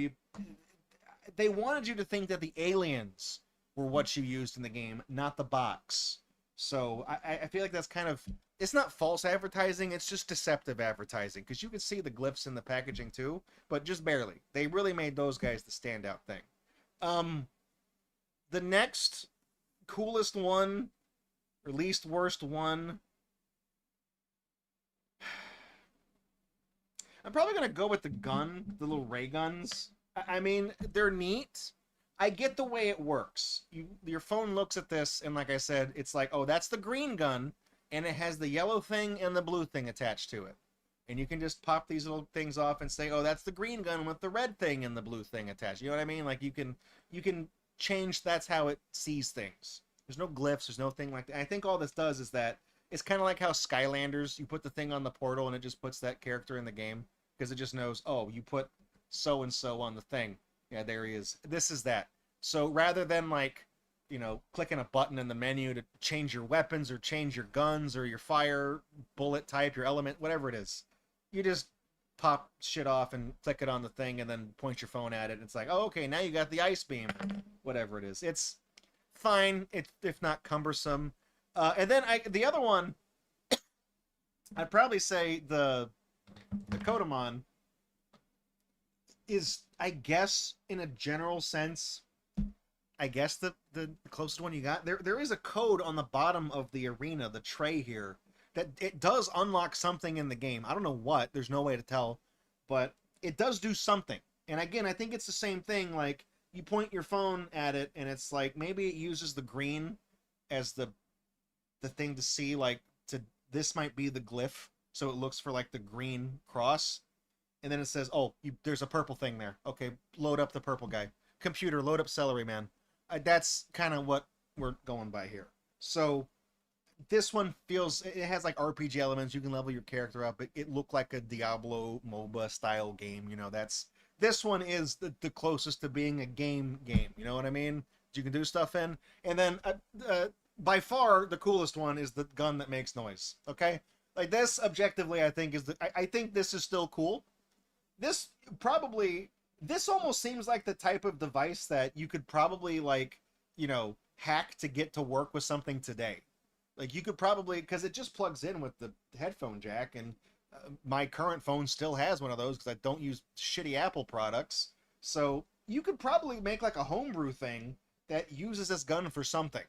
they wanted you to think that the aliens were what you used in the game, not the box. So I feel like that's kind of... It's not false advertising, it's just deceptive advertising, because you can see the glyphs in the packaging too, but just barely. They really made those guys the standout thing. The next coolest one Or least worst one. I'm probably gonna go with the gun, the little ray guns. I mean, they're neat. I get the way it works. Your phone looks at this, and like I said, it's like, oh, that's the green gun, and it has the yellow thing and the blue thing attached to it. And you can just pop these little things off and say, oh, that's the green gun with the red thing and the blue thing attached. You know what I mean? Like you can change. That's how it sees things. There's no glyphs. There's no thing like that. I think all this does is that it's kind of like how Skylanders, you put the thing on the portal and it just puts that character in the game because it just knows, oh, you put so and so on the thing. Yeah, there he is. This is that. So rather than like, clicking a button in the menu to change your weapons or change your guns or your fire bullet type, your element, whatever it is, you just pop shit off and click it on the thing and then point your phone at it. It's like, oh, okay, now you got the ice beam, whatever it is. It's fine, if not cumbersome. And then the other one, I'd probably say the Kodomon is, I guess, in a general sense, I guess the closest one you got. There is a code on the bottom of the arena, the tray here, that it does unlock something in the game. I don't know what. There's no way to tell, but it does do something. And again, I think it's the same thing. Like, you point your phone at it, and it's like maybe it uses the green as the thing to see. Like, this might be the glyph, so it looks for like the green cross, and then it says, oh, there's a purple thing there. Okay, load up the purple guy. Computer, load up Celery Man. That's kind of what we're going by here. So this one feels, it has like RPG elements. You can level your character up. It looked like a Diablo MOBA style game. This one is the closest to being a game. You know what I mean? You can do stuff in. And then by far the coolest one is the gun that makes noise. Okay, like this objectively, I think I think this is still cool. This almost seems like the type of device that you could probably hack to get to work with something today. Like you could probably, because it just plugs in with the headphone jack, and my current phone still has one of those because I don't use shitty Apple products. So you could probably make like a homebrew thing that uses this gun for something.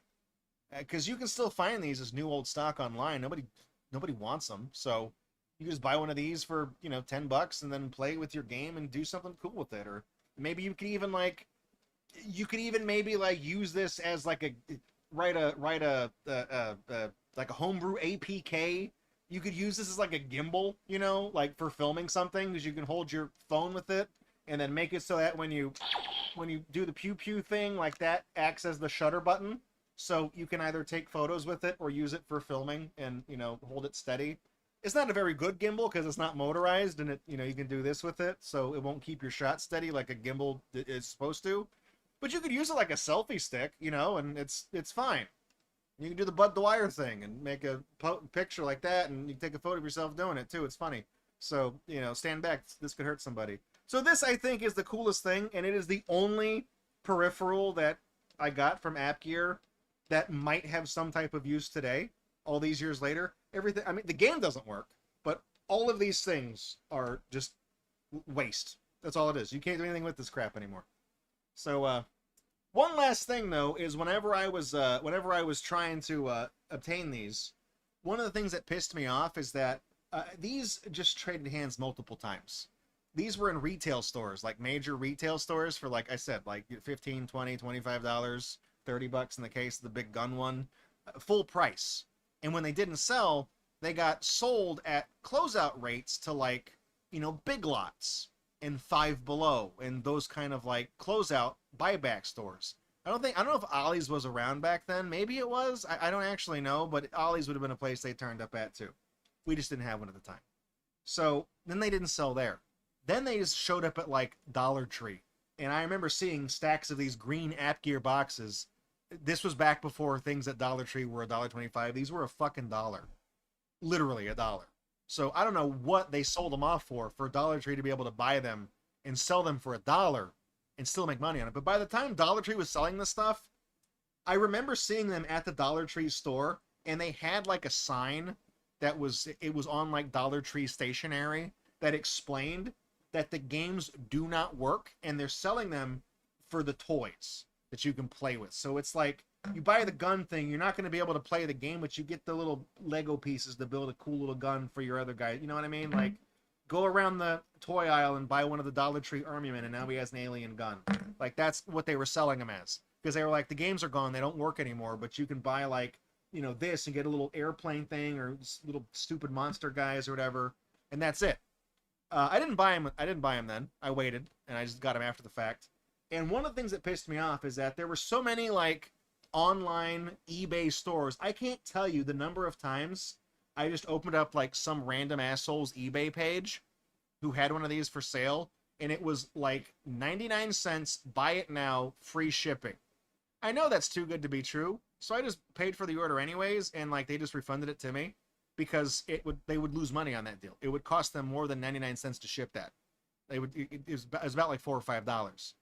Because you can still find these as new old stock online. Nobody wants them. So you just buy one of these for, $10 and then play with your game and do something cool with it. Or maybe you could even maybe use this as like write a like a homebrew APK. You could use this as like a gimbal, like for filming something, because you can hold your phone with it and then make it so that when you do the pew pew thing, like that acts as the shutter button. So you can either take photos with it or use it for filming and, hold it steady. It's not a very good gimbal because it's not motorized, and you can do this with it, so it won't keep your shot steady like a gimbal is supposed to. But you could use it like a selfie stick, and it's fine. You can do the Bud Dwyer thing and make a picture like that, and you can take a photo of yourself doing it too. It's funny. So, stand back. This could hurt somebody. So this, I think, is the coolest thing, and it is the only peripheral that I got from App Gear that might have some type of use today, all these years later. Everything, I mean, the game doesn't work, but all of these things are just waste. That's all it is. You can't do anything with this crap anymore. So, one last thing though is whenever I was trying to obtain these, one of the things that pissed me off is that these just traded hands multiple times. These were in retail stores, like major retail stores for, like I said, like $15, $20, $25, $30 in the case of the big gun one, full price. And when they didn't sell, they got sold at closeout rates to Big Lots and Five Below and those kind of like closeout buyback stores. I don't know if Ollie's was around back then. Maybe it was. I don't actually know, but Ollie's would have been a place they turned up at too. We just didn't have one at the time. So then they didn't sell there. Then they just showed up at like Dollar Tree. And I remember seeing stacks of these green App Gear boxes. This was back before things at Dollar Tree were $1.25. These were a fucking dollar. Literally $1. So I don't know what they sold them off for Dollar Tree to be able to buy them and sell them for $1 and still make money on it. But by the time Dollar Tree was selling this stuff, I remember seeing them at the Dollar Tree store, and they had like a sign that was on like Dollar Tree stationery that explained that the games do not work and they're selling them for the toys. that you can play with. So it's like you buy the gun thing, you're not going to be able to play the game, but you get the little Lego pieces to build a cool little gun for your other guy. You know what I mean? Like, go around the toy aisle and buy one of the Dollar Tree Army Men, and now he has an alien gun. Like, that's what they were selling him as. Because they were like, the games are gone, they don't work anymore, but you can buy, like, you know, this and get a little airplane thing or little stupid monster guys or whatever, and that's it. I didn't buy him then. I waited, and I just got him after the fact. And one of the things that pissed me off is that there were so many, like, online eBay stores. I can't tell you the number of times I just opened up, like, some random asshole's eBay page who had one of these for sale, and it was, like, 99 cents, buy it now, free shipping. I know that's too good to be true, so I just paid for the order anyways, and, like, they just refunded it to me because they would lose money on that deal. It would cost them more than 99 cents to ship that. It was about like $4 or $5.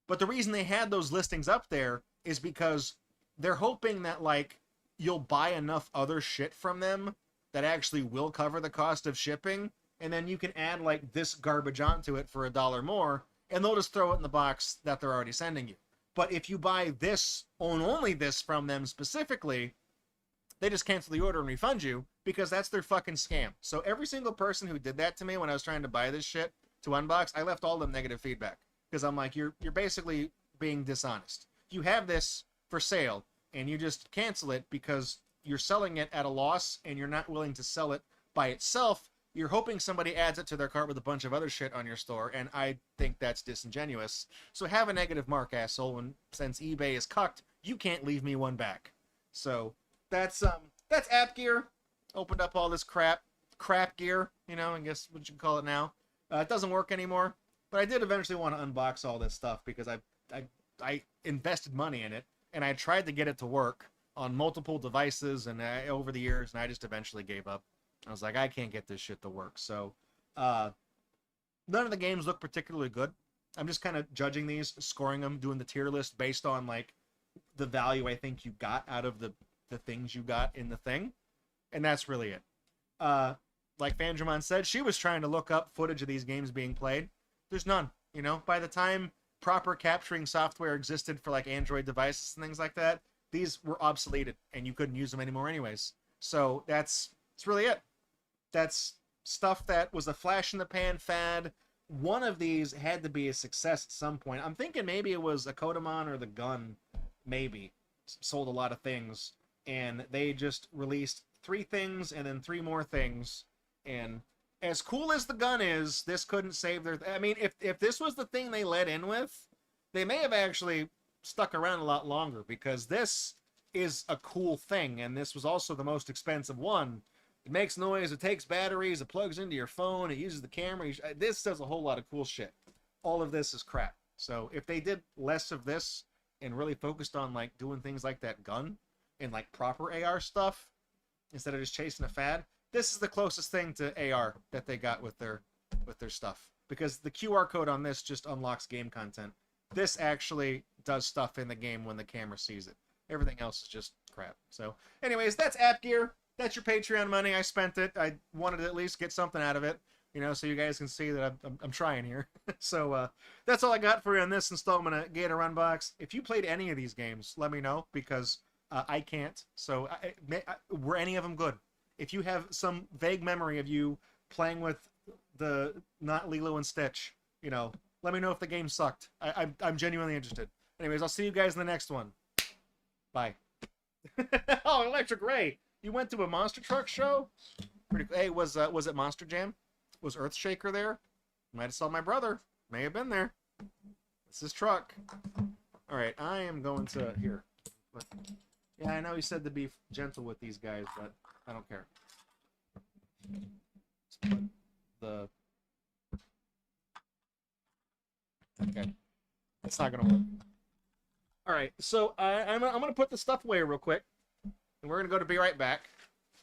But the reason they had those listings up there is because they're hoping that, like, you'll buy enough other shit from them that actually will cover the cost of shipping, and then you can add, like, this garbage onto it for $1 more, and they'll just throw it in the box that they're already sending you. But if you buy this, own only this from them specifically, they just cancel the order and refund you because that's their fucking scam. So every single person who did that to me when I was trying to buy this shit to unbox, I left all of them negative feedback because I'm like, you're basically being dishonest. You have this for sale and you just cancel it because you're selling it at a loss and you're not willing to sell it by itself. You're hoping somebody adds it to their cart with a bunch of other shit on your store, and I think that's disingenuous. So have a negative mark, asshole, and since eBay is cucked, you can't leave me one back. So that's App Gear. Opened up all this crap gear, you know, I guess what you call it now. It doesn't work anymore, but I did eventually want to unbox all this stuff because I invested money in it, and I tried to get it to work on multiple devices and over the years, and I just eventually gave up. I was like, I can't get this shit to work. So none of the games look particularly good. I'm just kind of judging these, scoring them, doing the tier list based on, like, the value I think you got out of the things you got in the thing. And that's really it. Like Fandramon said, she was trying to look up footage of these games being played. There's none. You know, by the time proper capturing software existed for, like, Android devices and things like that, these were obsoleted and you couldn't use them anymore anyways. So that's really it. That's stuff that was a flash in the pan fad. One of these had to be a success at some point. I'm thinking maybe it was a Kodamon or the gun, maybe, sold a lot of things. And they just released 3 things and then 3 more things. And as cool as the gun is, this couldn't save their... I mean, if this was the thing they let in with, they may have actually stuck around a lot longer because this is a cool thing. And this was also the most expensive one. It makes noise, it takes batteries, it plugs into your phone, it uses the camera. This does a whole lot of cool shit. All of this is crap. So if they did less of this and really focused on, like, doing things like that gun and, like, proper AR stuff instead of just chasing a fad, this is the closest thing to AR that they got with their stuff. Because the QR code on this just unlocks game content. This actually does stuff in the game when the camera sees it. Everything else is just crap. So anyways, that's App Gear. That's your Patreon money. I spent it. I wanted to at least get something out of it, you know, so you guys can see that I'm trying here. So that's all I got for you on this installment of GatorUNbox. If you played any of these games, let me know, because I can't. So were any of them good? If you have some vague memory of you playing with the not Lilo and Stitch, you know, let me know if the game sucked. I'm genuinely interested. Anyways, I'll see you guys in the next one. Bye. Oh, Electric Ray. You went to a monster truck show? Pretty cool. Hey, was it Monster Jam? Was Earthshaker there? Might have saw my brother. May have been there. It's his truck. All right, I am going to here. But, yeah, I know he said to be gentle with these guys, but I don't care. Let's put the... Okay, it's not gonna work. All right, so I'm gonna put the stuff away real quick. And we're going to go to Be Right Back.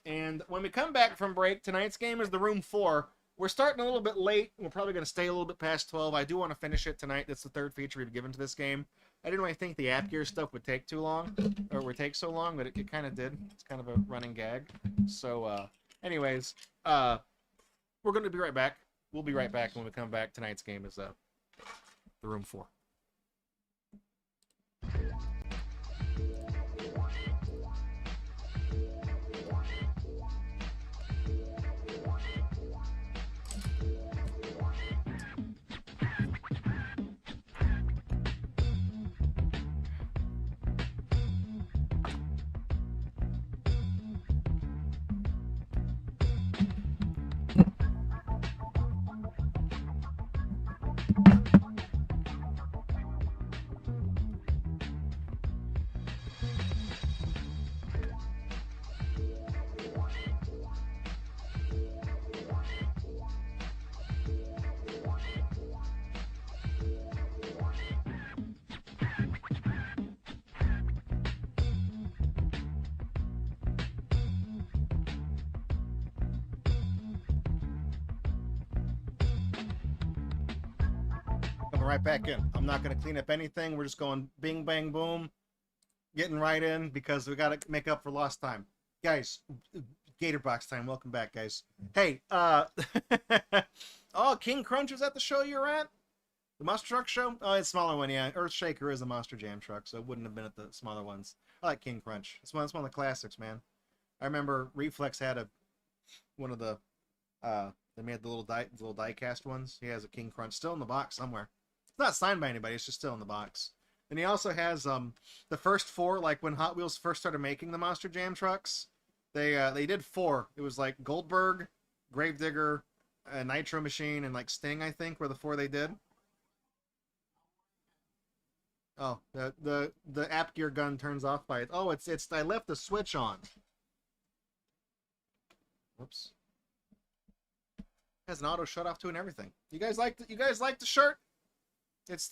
And when we come back from break, tonight's game is the Room 4. We're starting a little bit late. We're probably going to stay a little bit past 12. I do want to finish it tonight. That's the 3rd feature we've given to this game. I didn't really think the App Gear stuff would take too long, or would take so long, but it kind of did. It's kind of a running gag. So, anyways, we're going to be right back. We'll be right back when we come back. Tonight's game is the Room 4. jumping right back in. I'm not going to clean up anything. We're just going bing, bang, boom, getting right in because we got to make up for lost time. Guys, GatorBox time. Welcome back, guys. Hey, oh, King Crunch was at the show you're at? The Monster Truck show? Oh, it's a smaller one, yeah. Earthshaker is a Monster Jam truck, so it wouldn't have been at the smaller ones. I like King Crunch. It's one of the classics, man. I remember Reflex had one of the they made the little die cast ones. He has a King Crunch still in the box somewhere. It's not signed by anybody, it's just still in the box. And he also has the first 4, like when Hot Wheels first started making the Monster Jam trucks. They did 4. It was like Goldberg, Gravedigger, Nitro Machine, and like Sting, I think, were the 4 they did. Oh, the app gear gun turns off by it. Oh, it's I left the switch on. Whoops. Has an auto shut off to and everything. You guys like the shirt?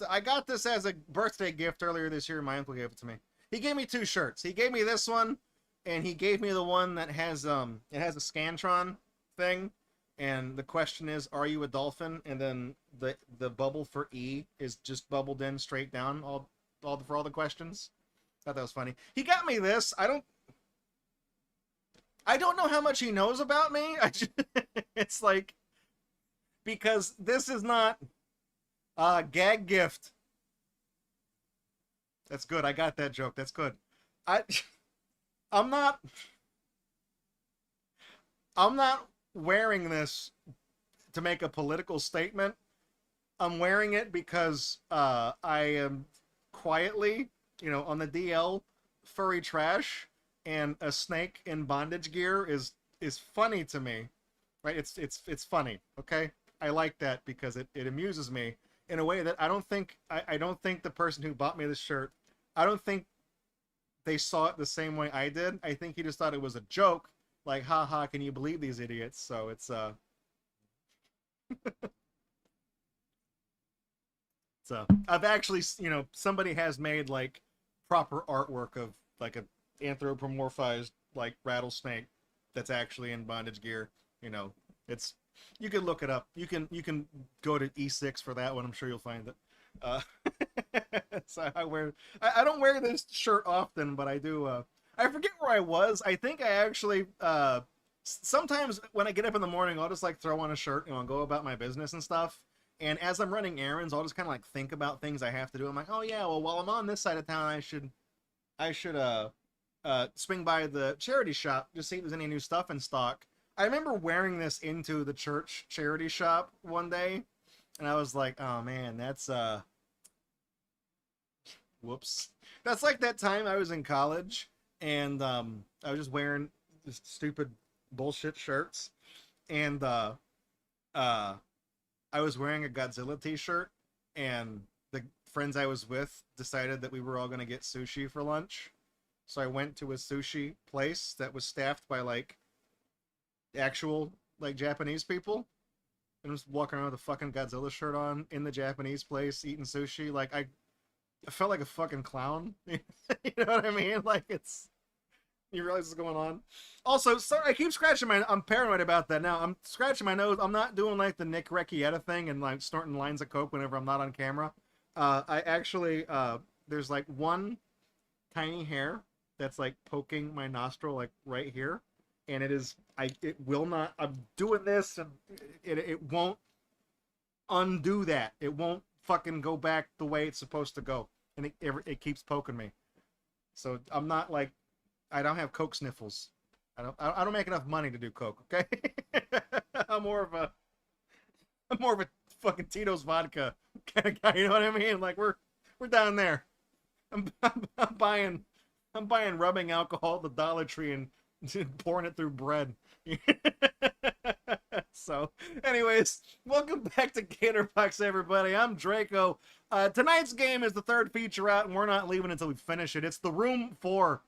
I got this as a birthday gift earlier this year. My uncle gave it to me. He gave me 2 shirts. He gave me this one, and he gave me the one that has it has a Scantron thing. And the question is, are you a dolphin? And then the bubble for E is just bubbled in straight down for all the questions. Thought that was funny. He got me this. I don't know how much he knows about me. It's like, because this is not a gag gift. That's good. I got that joke. That's good. I'm not wearing this to make a political statement. I'm wearing it because I am quietly, on the DL, furry trash, and a snake in bondage gear is funny to me, right? It's funny, okay? I like that because it amuses me in a way that I don't think the person who bought me this shirt, I don't think they saw it the same way I did. I think he just thought it was a joke, like, haha, can you believe these idiots? So it's so I've actually, somebody has made like proper artwork of like a anthropomorphized like rattlesnake that's actually in bondage gear. It's, you can look it up. You can go to E6 for that one. I'm sure you'll find it. So I don't wear this shirt often, but I do. I forget where I was. I think I actually sometimes when I get up in the morning, I'll just like throw on a shirt and I'll go about my business and stuff. And as I'm running errands, I'll just kind of like think about things I have to do. I'm like, oh yeah, well, while I'm on this side of town, I should swing by the charity shop to see if there's any new stuff in stock. I remember wearing this into the church charity shop one day, and I was like, oh man, that's whoops. That's like that time I was in college, and I was just wearing this stupid bullshit shirts, and I was wearing a Godzilla t-shirt, and the friends I was with decided that we were all gonna get sushi for lunch. So I went to a sushi place that was staffed by like actual like Japanese people, and I was walking around with a fucking Godzilla shirt on in the Japanese place eating sushi. Like I felt like a fucking clown. You know what I mean? Like you realize what's going on. Also, sorry, I keep scratching I'm paranoid about that now. I'm scratching my nose. I'm not doing like the Nick Recchietta thing and like snorting lines of coke whenever I'm not on camera. I actually there's like one tiny hair that's like poking my nostril like right here, and it will not. I'm doing this and it won't undo that. It won't fucking go back the way it's supposed to go, and it keeps poking me. So I'm not like, I don't have coke sniffles. I don't make enough money to do coke. Okay, I'm more of a fucking Tito's vodka kind of guy. You know what I mean? Like we're down there. I'm buying rubbing alcohol at the Dollar Tree and pouring it through bread. So, anyways, welcome back to GatorBox, everybody. I'm Draco. Tonight's game is the 3rd feature out, and we're not leaving until we finish it. It's the Room 4.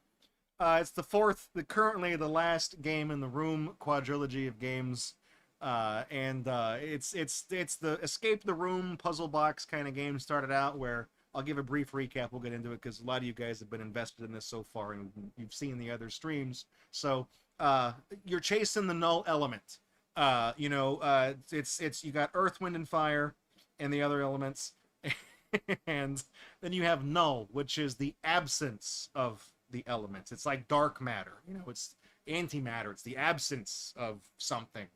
It's the 4th, currently the last game in the Room quadrilogy of games. It's the Escape the Room puzzle box kind of game. Started out where I'll give a brief recap. We'll get into it because a lot of you guys have been invested in this so far, and you've seen the other streams. So you're chasing the null element. It's you got Earth, Wind, and Fire, and the other elements, And then you have null, which is the absence of the elements. It's like dark matter, you know, it's antimatter, it's the absence of something.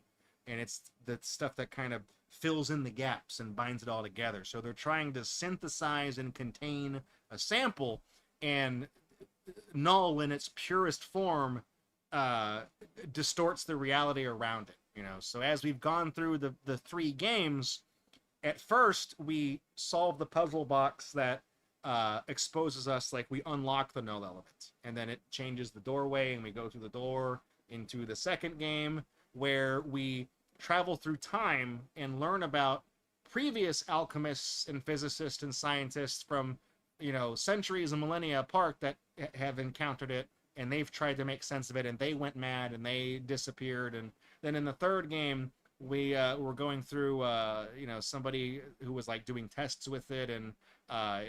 And it's the stuff that kind of fills in the gaps and binds it all together. So they're trying to synthesize and contain a sample, and null in its purest form distorts the reality around it, you know. So as we've gone through the 3 games, at first we solve the puzzle box that exposes us, like we unlock the null element, and then it changes the doorway and we go through the door into the second game where we travel through time and learn about previous alchemists and physicists and scientists from, you know, centuries and millennia apart that have encountered it, and they've tried to make sense of it, and they went mad and they disappeared. And then in the third game we were going through you know, somebody who was like doing tests with it, and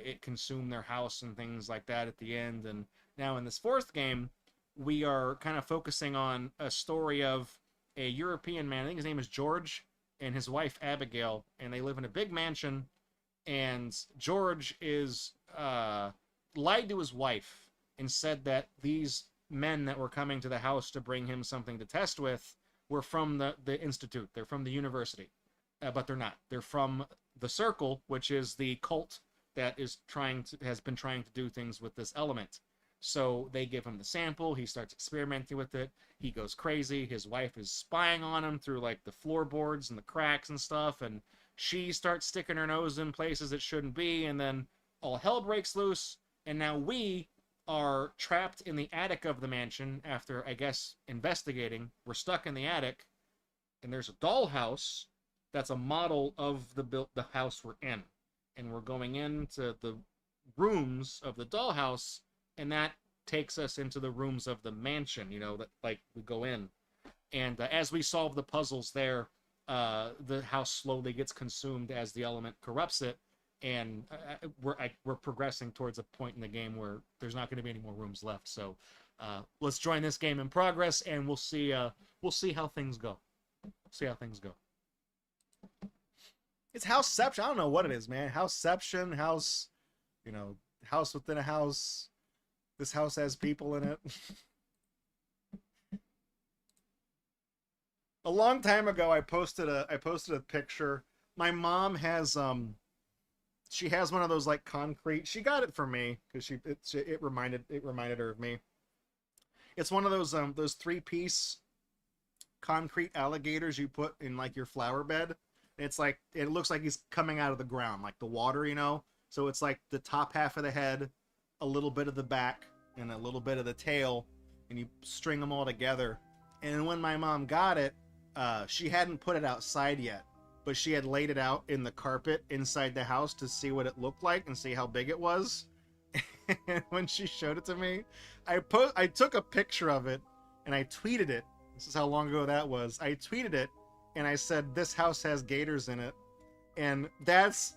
it consumed their house and things like that at the end. And now in this fourth game we are kind of focusing on a story of a European man, I think his name is George, and his wife Abigail, and they live in a big mansion. And George is lied to his wife and said that these men that were coming to the house to bring him something to test with were from the institute. They're from the university, but they're not. They're from the Circle, which is the cult that has been trying to do things with this element. So they give him the sample. He starts experimenting with it. He goes crazy. His wife is spying on him through like the floorboards and the cracks and stuff, and she starts sticking her nose in places it shouldn't be, and then all hell breaks loose. And now we are trapped in the attic of the mansion after, I guess, investigating. We're stuck in the attic, and there's a dollhouse that's a model of the house we're in. And we're going into the rooms of the dollhouse, and that takes us into the rooms of the mansion, you know, that like we go in. And as we solve the puzzles there, the house slowly gets consumed as the element corrupts it, and we're progressing towards a point in the game where there's not going to be any more rooms left. So let's join this game in progress, and we'll see how things go. See how things go. It's Houseception. I don't know what it is, man. Houseception, house, you know, house within a house. This house has people in it. A long time ago, I posted a picture. My mom has she has one of those like concrete. She got it for me because it reminded her of me. It's one of those 3-piece concrete alligators you put in like your flower bed. It's like, it looks like he's coming out of the ground, like the water, you know. So it's like the top half of the head, a little bit of the back, and a little bit of the tail, and you string them all together. And when my mom got it, she hadn't put it outside yet, but she had laid it out in the carpet inside the house to see what it looked like and see how big it was. And when she showed it to me, I took a picture of it and I tweeted it. This is how long ago that was. I tweeted it and I said, "This house has gators in it." And that's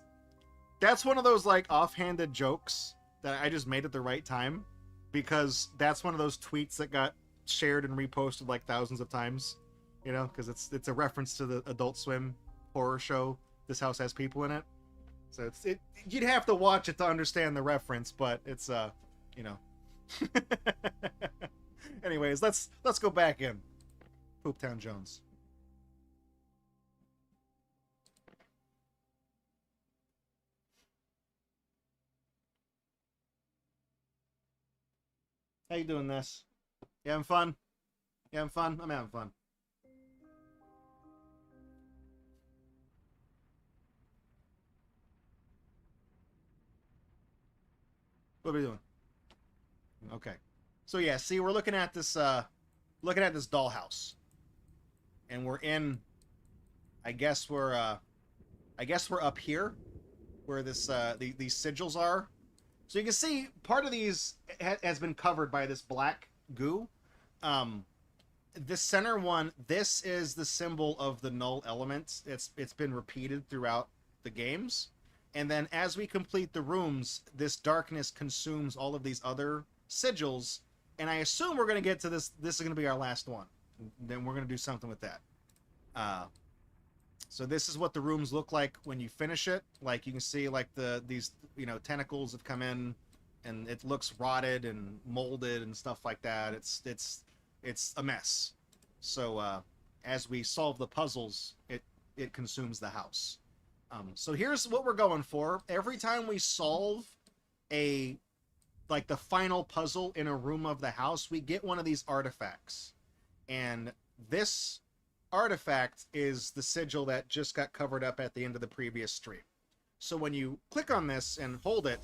one of those like offhanded jokes that I just made at the right time, because that's one of those tweets that got shared and reposted like thousands of times, you know, because it's a reference to the Adult Swim horror show This House Has People in It. So you'd have to watch it to understand the reference, but it's you know. Anyways, let's go back in Pooptown Jones. How you doing, this? You having fun? You having fun? I'm having fun. What are we doing? Okay. So yeah, see, we're looking at this dollhouse. And we're in, I guess we're up here where this these sigils are. So you can see part of these has been covered by this black goo. This center one, this is the symbol of the null element. It's been repeated throughout the games. And then as we complete the rooms, this darkness consumes all of these other sigils. And I assume we're going to get to this. This is going to be our last one. Then we're going to do something with that. So this is what the rooms look like when you finish it. Like you can see like these tentacles have come in and it looks rotted and molded and stuff like that. It's a mess. So as we solve the puzzles, it consumes the house. So here's what we're going for. Every time we solve a like the final puzzle in a room of the house, we get one of these artifacts. And this artifact is the sigil that just got covered up at the end of the previous stream. So when you click on this and hold it,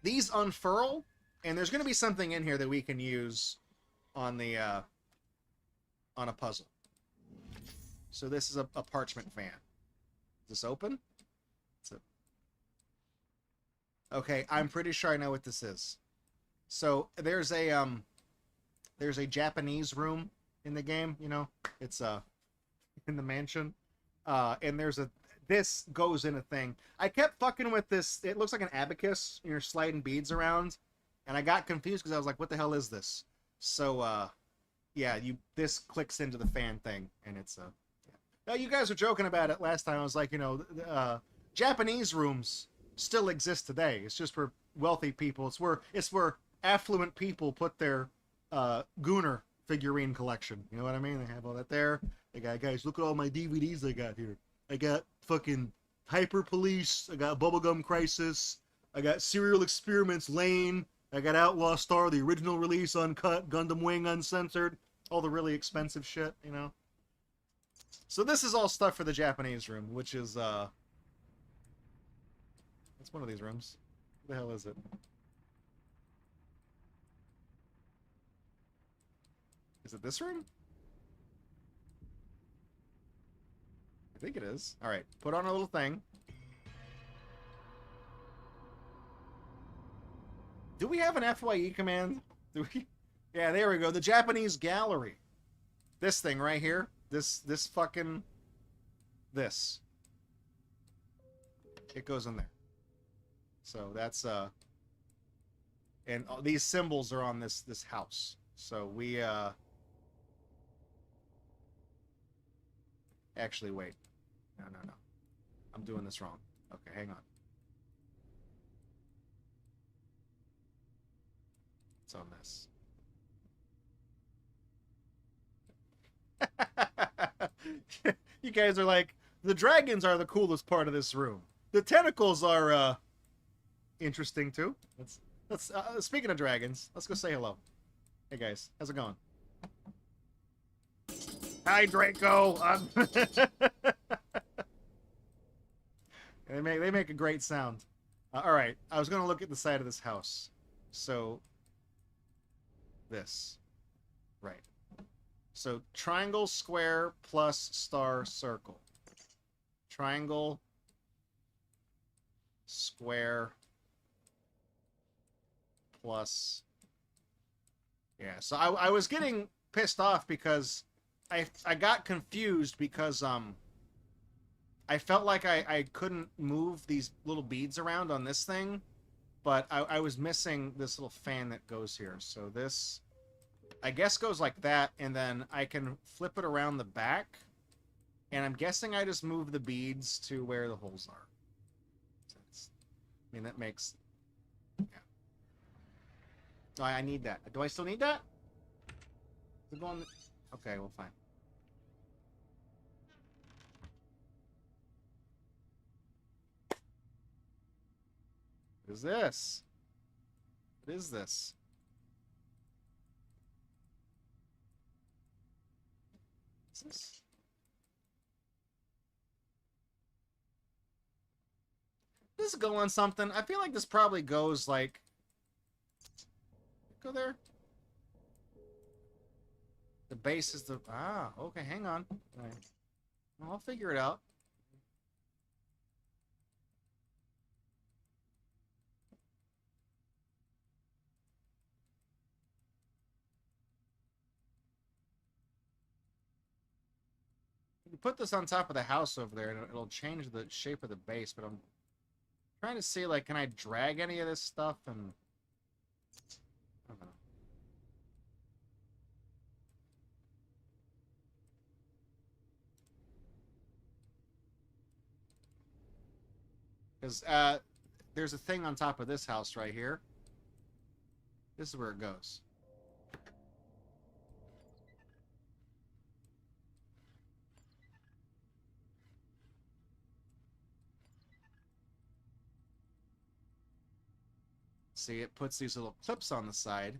these unfurl, and there's going to be something in here that we can use on the on a puzzle. So this is a parchment fan. Is this open? Okay, I'm pretty sure I know what this is. So there's a Japanese room in the game, you know. It's in the mansion. And this goes in a thing. I kept fucking with this. It looks like an abacus. You're sliding beads around. And I got confused because I was like, what the hell is this? So yeah, this clicks into the fan thing and it's yeah. Now you guys were joking about it last time. I was like, Japanese rooms still exist today. It's just for wealthy people. It's where affluent people put their Gooner figurine collection. You know what I mean? They have all that there. They got, guys, look at all my DVDs I got here. I got fucking Hyper Police. I got Bubblegum Crisis. I got Serial Experiments Lane. I got Outlaw Star, the original release uncut, Gundam Wing uncensored. All the really expensive shit, you know? So this is all stuff for the Japanese room, which is it's one of these rooms. What the hell is it? Is it this room? I think it is. Alright, put on a little thing. Do we have an FYE command? Do we? Yeah, there we go. The Japanese gallery. This thing right here. This fucking... This. It goes in there. So that's and these symbols are on this house. So we actually wait. No. I'm doing this wrong. Okay, hang on. It's on this. You guys are like, the dragons are the coolest part of this room. The tentacles are interesting too. Let's speaking of dragons, let's go say hello. Hey guys, how's it going? Hi Draco. They make a great sound. All right, I was gonna look at the side of this house. So this, right? So triangle, square, plus star, circle. Triangle, square, plus. Yeah, so I was getting pissed off because I got confused because I felt like I couldn't move these little beads around on this thing, but I was missing this little fan that goes here. So this, I guess, goes like that, and then I can flip it around the back, and I'm guessing I just move the beads to where the holes are. I mean, that makes... Yeah. Oh, I need that. Do I still need that? Is it going... Okay, well, fine. What is this? What is this? What's this? Does this go on something? I feel like this probably goes like... Go there. The base is the... Ah, okay, hang on. All right. Well, I'll figure it out. You put this on top of the house over there, and it'll change the shape of the base, but I'm trying to see, like, can I drag any of this stuff and... I don't know. Because there's a thing on top of this house right here. This is where it goes. See, it puts these little clips on the side.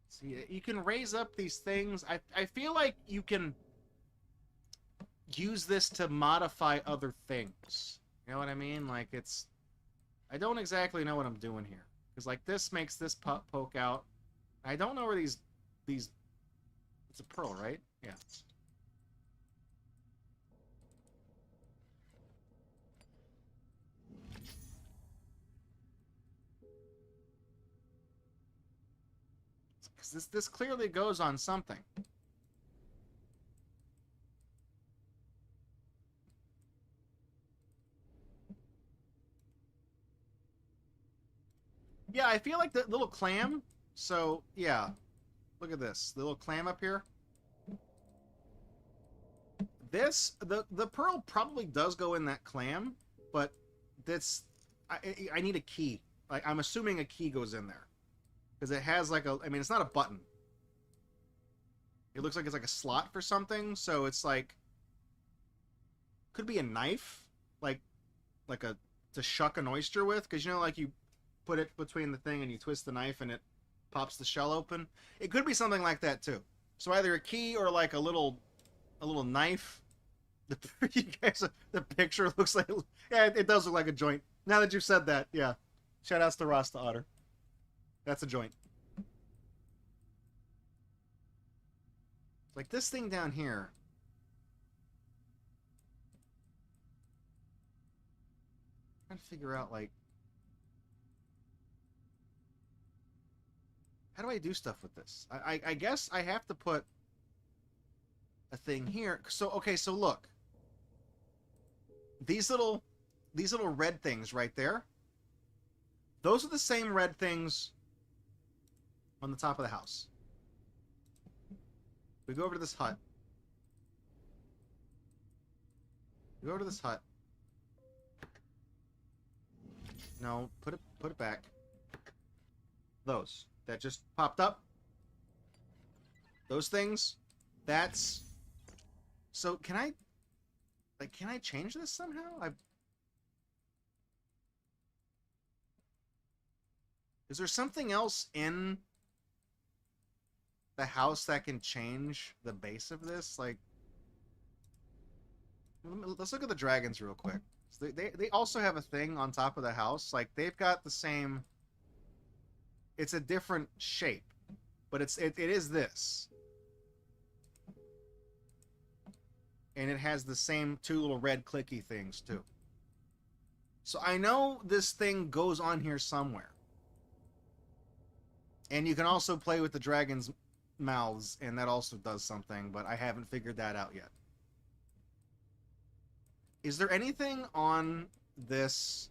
See, you can raise up these things. I feel like you can use this to modify other things. You know what I mean? Like, it's... I don't exactly know what I'm doing here. Because, like, this makes this poke out. I don't know where these... It's a pearl, right? Yeah. Because this clearly goes on something. Yeah, I feel like the little clam. So, yeah. Look at this. The little clam up here. The pearl probably does go in that clam, but that's... I need a key. Like, I'm assuming a key goes in there. Because it has like a... I mean, it's not a button. It looks like it's like a slot for something, so it's like... Could be a knife. Like a... To shuck an oyster with, because you know, like you put it between the thing and you twist the knife and it pops the shell open. It could be something like that too. So either a key or like a little knife. You guys, the picture looks like, yeah, it does look like a joint. Now that you've said that, yeah. Shout outs to Rasta Otter. That's a joint. Like this thing down here. I'm trying to figure out like, how do I do stuff with this? I guess I have to put a thing here. So okay, so look. These little red things right there. Those are the same red things on the top of the house. We go over to this hut. We go over to this hut. No, put it back. Those that just popped up. Those things. That's... So can I... Like, can I change this somehow? Is there something else in the house that can change the base of this? Like, let's look at the dragons real quick. So they also have a thing on top of the house. Like, they've got the same... It's a different shape, but it is this. And it has the same two little red clicky things, too. So I know this thing goes on here somewhere. And you can also play with the dragon's mouths, and that also does something, but I haven't figured that out yet. Is there anything on this...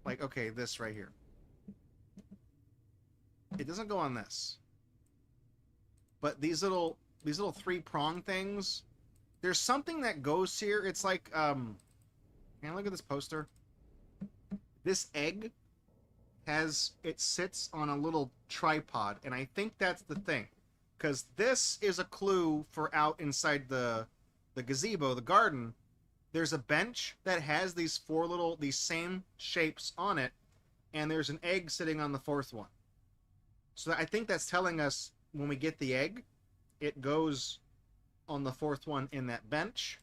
Like, okay, this right here. It doesn't go on this. But these little three-prong things, there's something that goes here. It's like, man, look at this poster. This egg it sits on a little tripod, and I think that's the thing. Because this is a clue for out inside the gazebo, the garden. There's a bench that has these these same shapes on it, and there's an egg sitting on the fourth one. So I think that's telling us when we get the egg, it goes on the fourth one in that bench.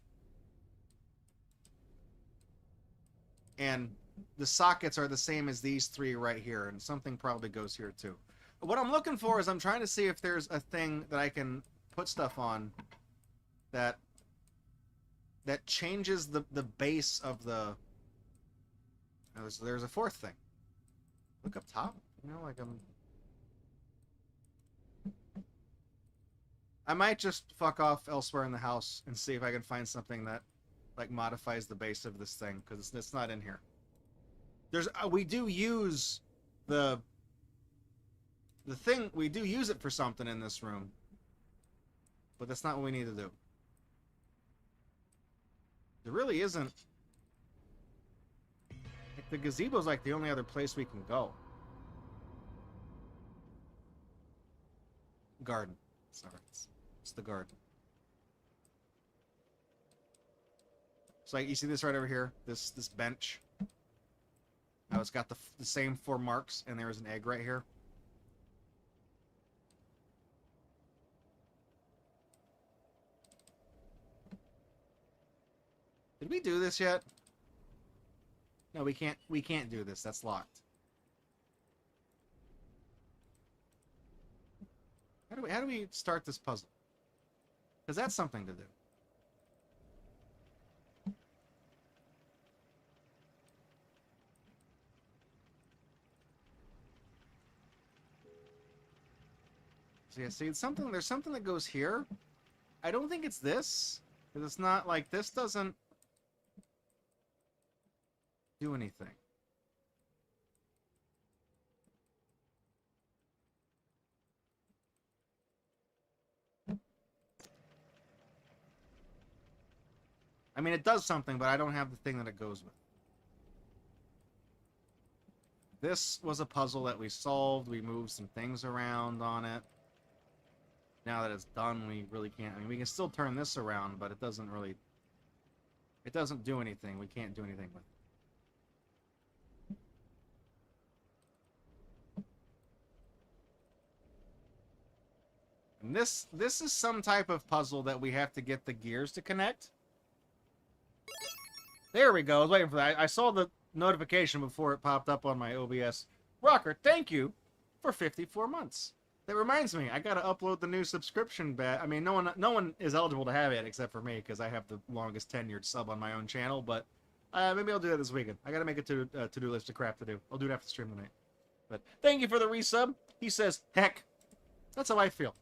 And the sockets are the same as these three right here, and something probably goes here too. What I'm looking for is I'm trying to see if there's a thing that I can put stuff on that changes the base of the... There's a fourth thing. Look up top. You know, like I might just fuck off elsewhere in the house and see if I can find something that like modifies the base of this thing, because it's not in here. There's we do use the thing, we do use it for something in this room, but that's not what we need to do. There really isn't. Like, the gazebo's like the only other place we can go. Garden. Sorry, it's the garden. So like, you see this right over here, this bench. Now it's got the same 4 marks, and there is an egg right here. Did we do this yet? No, we can't. We can't do this. That's locked. How do we start this puzzle? Because that's something to do. So yeah, see, it's something. There's something that goes here. I don't think it's this, because it's not like this doesn't do anything. I mean, it does something, but I don't have the thing that it goes with. This was a puzzle that we solved. We moved some things around on it. Now that it's done, we really can't. I mean, we can still turn this around, but it doesn't really... It doesn't do anything. We can't do anything with it. And this is some type of puzzle that we have to get the gears to connect. There we go. I was waiting for that. I saw the notification before it popped up on my OBS. Rocker, thank you for 54 months. That reminds me, I gotta upload the new subscription badge. I mean, no one is eligible to have it except for me, because I have the longest tenured sub on my own channel. But maybe I'll do that this weekend. I gotta make a to-do list of crap to do. I'll do it after the stream tonight. But thank you for the resub. He says, heck, that's how I feel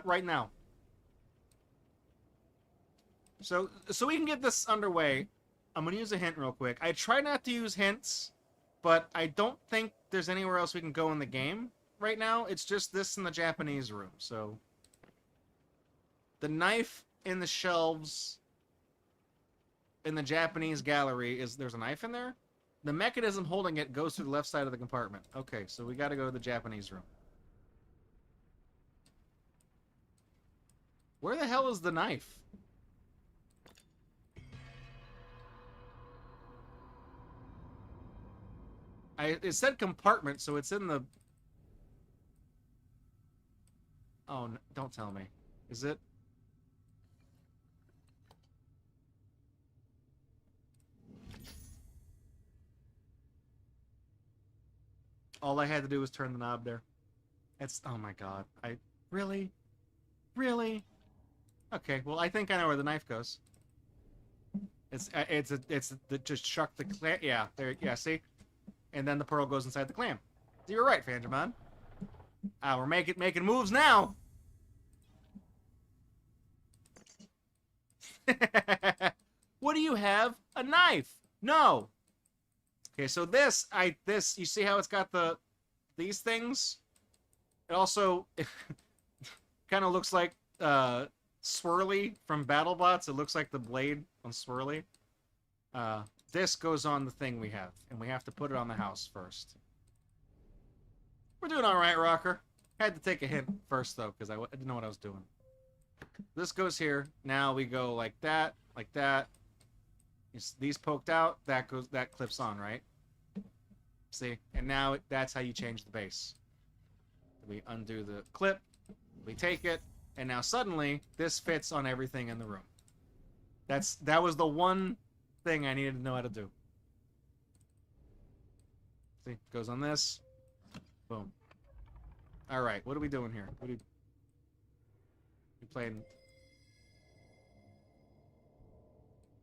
right now. So we can get this underway. I'm going to use a hint real quick. I try not to use hints, but I don't think there's anywhere else we can go in the game right now. It's just this in the Japanese room. So the knife in the shelves in the Japanese gallery there's a knife in there? The mechanism holding it goes through the left side of the compartment. Okay, so we got to go to the Japanese room. Where the hell is the knife? It said compartment, so it's in the... Oh, no, don't tell me. Is it? All I had to do was turn the knob there. It's... Oh my god. Really? Really? Okay, well, I think I know where the knife goes. It's just chuck the clamp... Yeah, there... Yeah, see? And then the pearl goes inside the clam. So you're right, Fangerman. We're making moves now. What do you have? A knife? No. Okay, so this you see how it's got these things? It also kind of looks like Swirly from BattleBots. It looks like the blade on Swirly. This goes on the thing we have, and we have to put it on the house first. We're doing all right, Rocker. Had to take a hint first, though, because I didn't know what I was doing. This goes here. Now we go like that, like that. These poked out. That clips on, right? See? And now that's how you change the base. We undo the clip. We take it, and now suddenly this fits on everything in the room. That was the one thing I needed to know how to do. See, goes on this. Boom. All right, what are we doing here? We playing?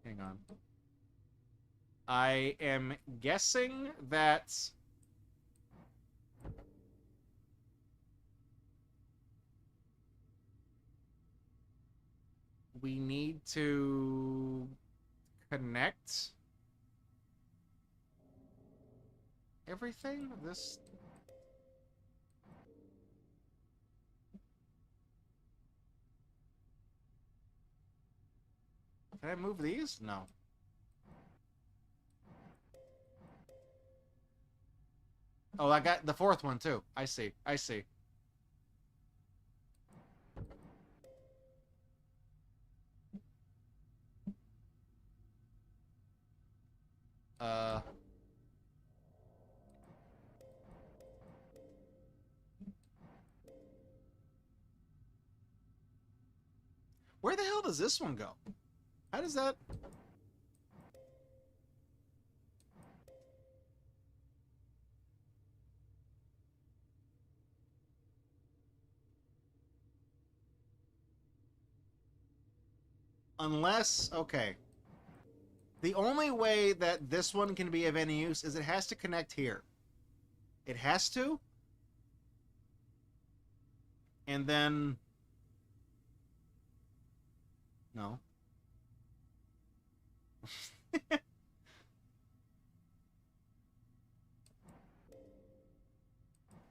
Hang on. I am guessing that we need to connect everything? This... Can I move these? No. Oh, I got the fourth one too. I see. I see. Where the hell does this one go? How does that... Unless... Okay. The only way that this one can be of any use is it has to connect here. It has to? And then... No.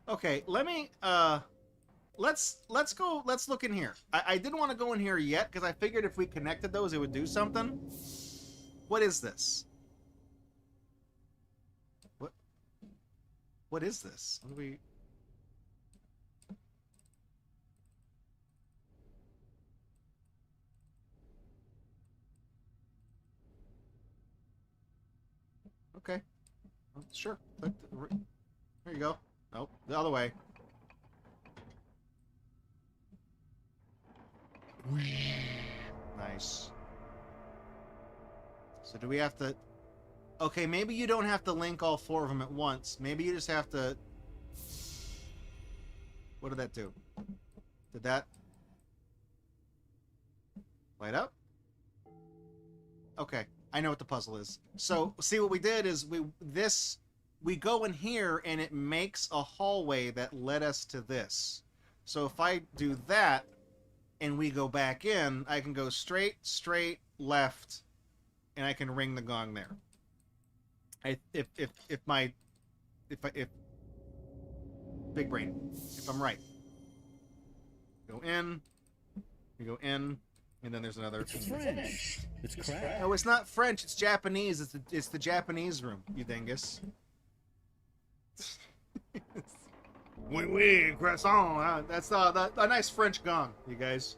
Okay, let me, let's look in here. I didn't want to go in here yet, because I figured if we connected those, it would do something. What is this? What is this? What do we... Okay. Well, sure. There you go. Nope. The other way. Nice. So do we have to... Okay, maybe you don't have to link all four of them at once. Maybe you just have to... What did that do? Did that... light up? Okay. I know what the puzzle is. So, see, what we did is we go in here and it makes a hallway that led us to this. So if I do that and we go back in, I can go straight, left, and I can ring the gong there. If big brain, if I'm right. Go in, we go in, and then there's another. It's French. It's crap. No, it's not French. It's Japanese. It's the Japanese room, you dingus. Oui, oui, croissant. That's a nice French gong, you guys.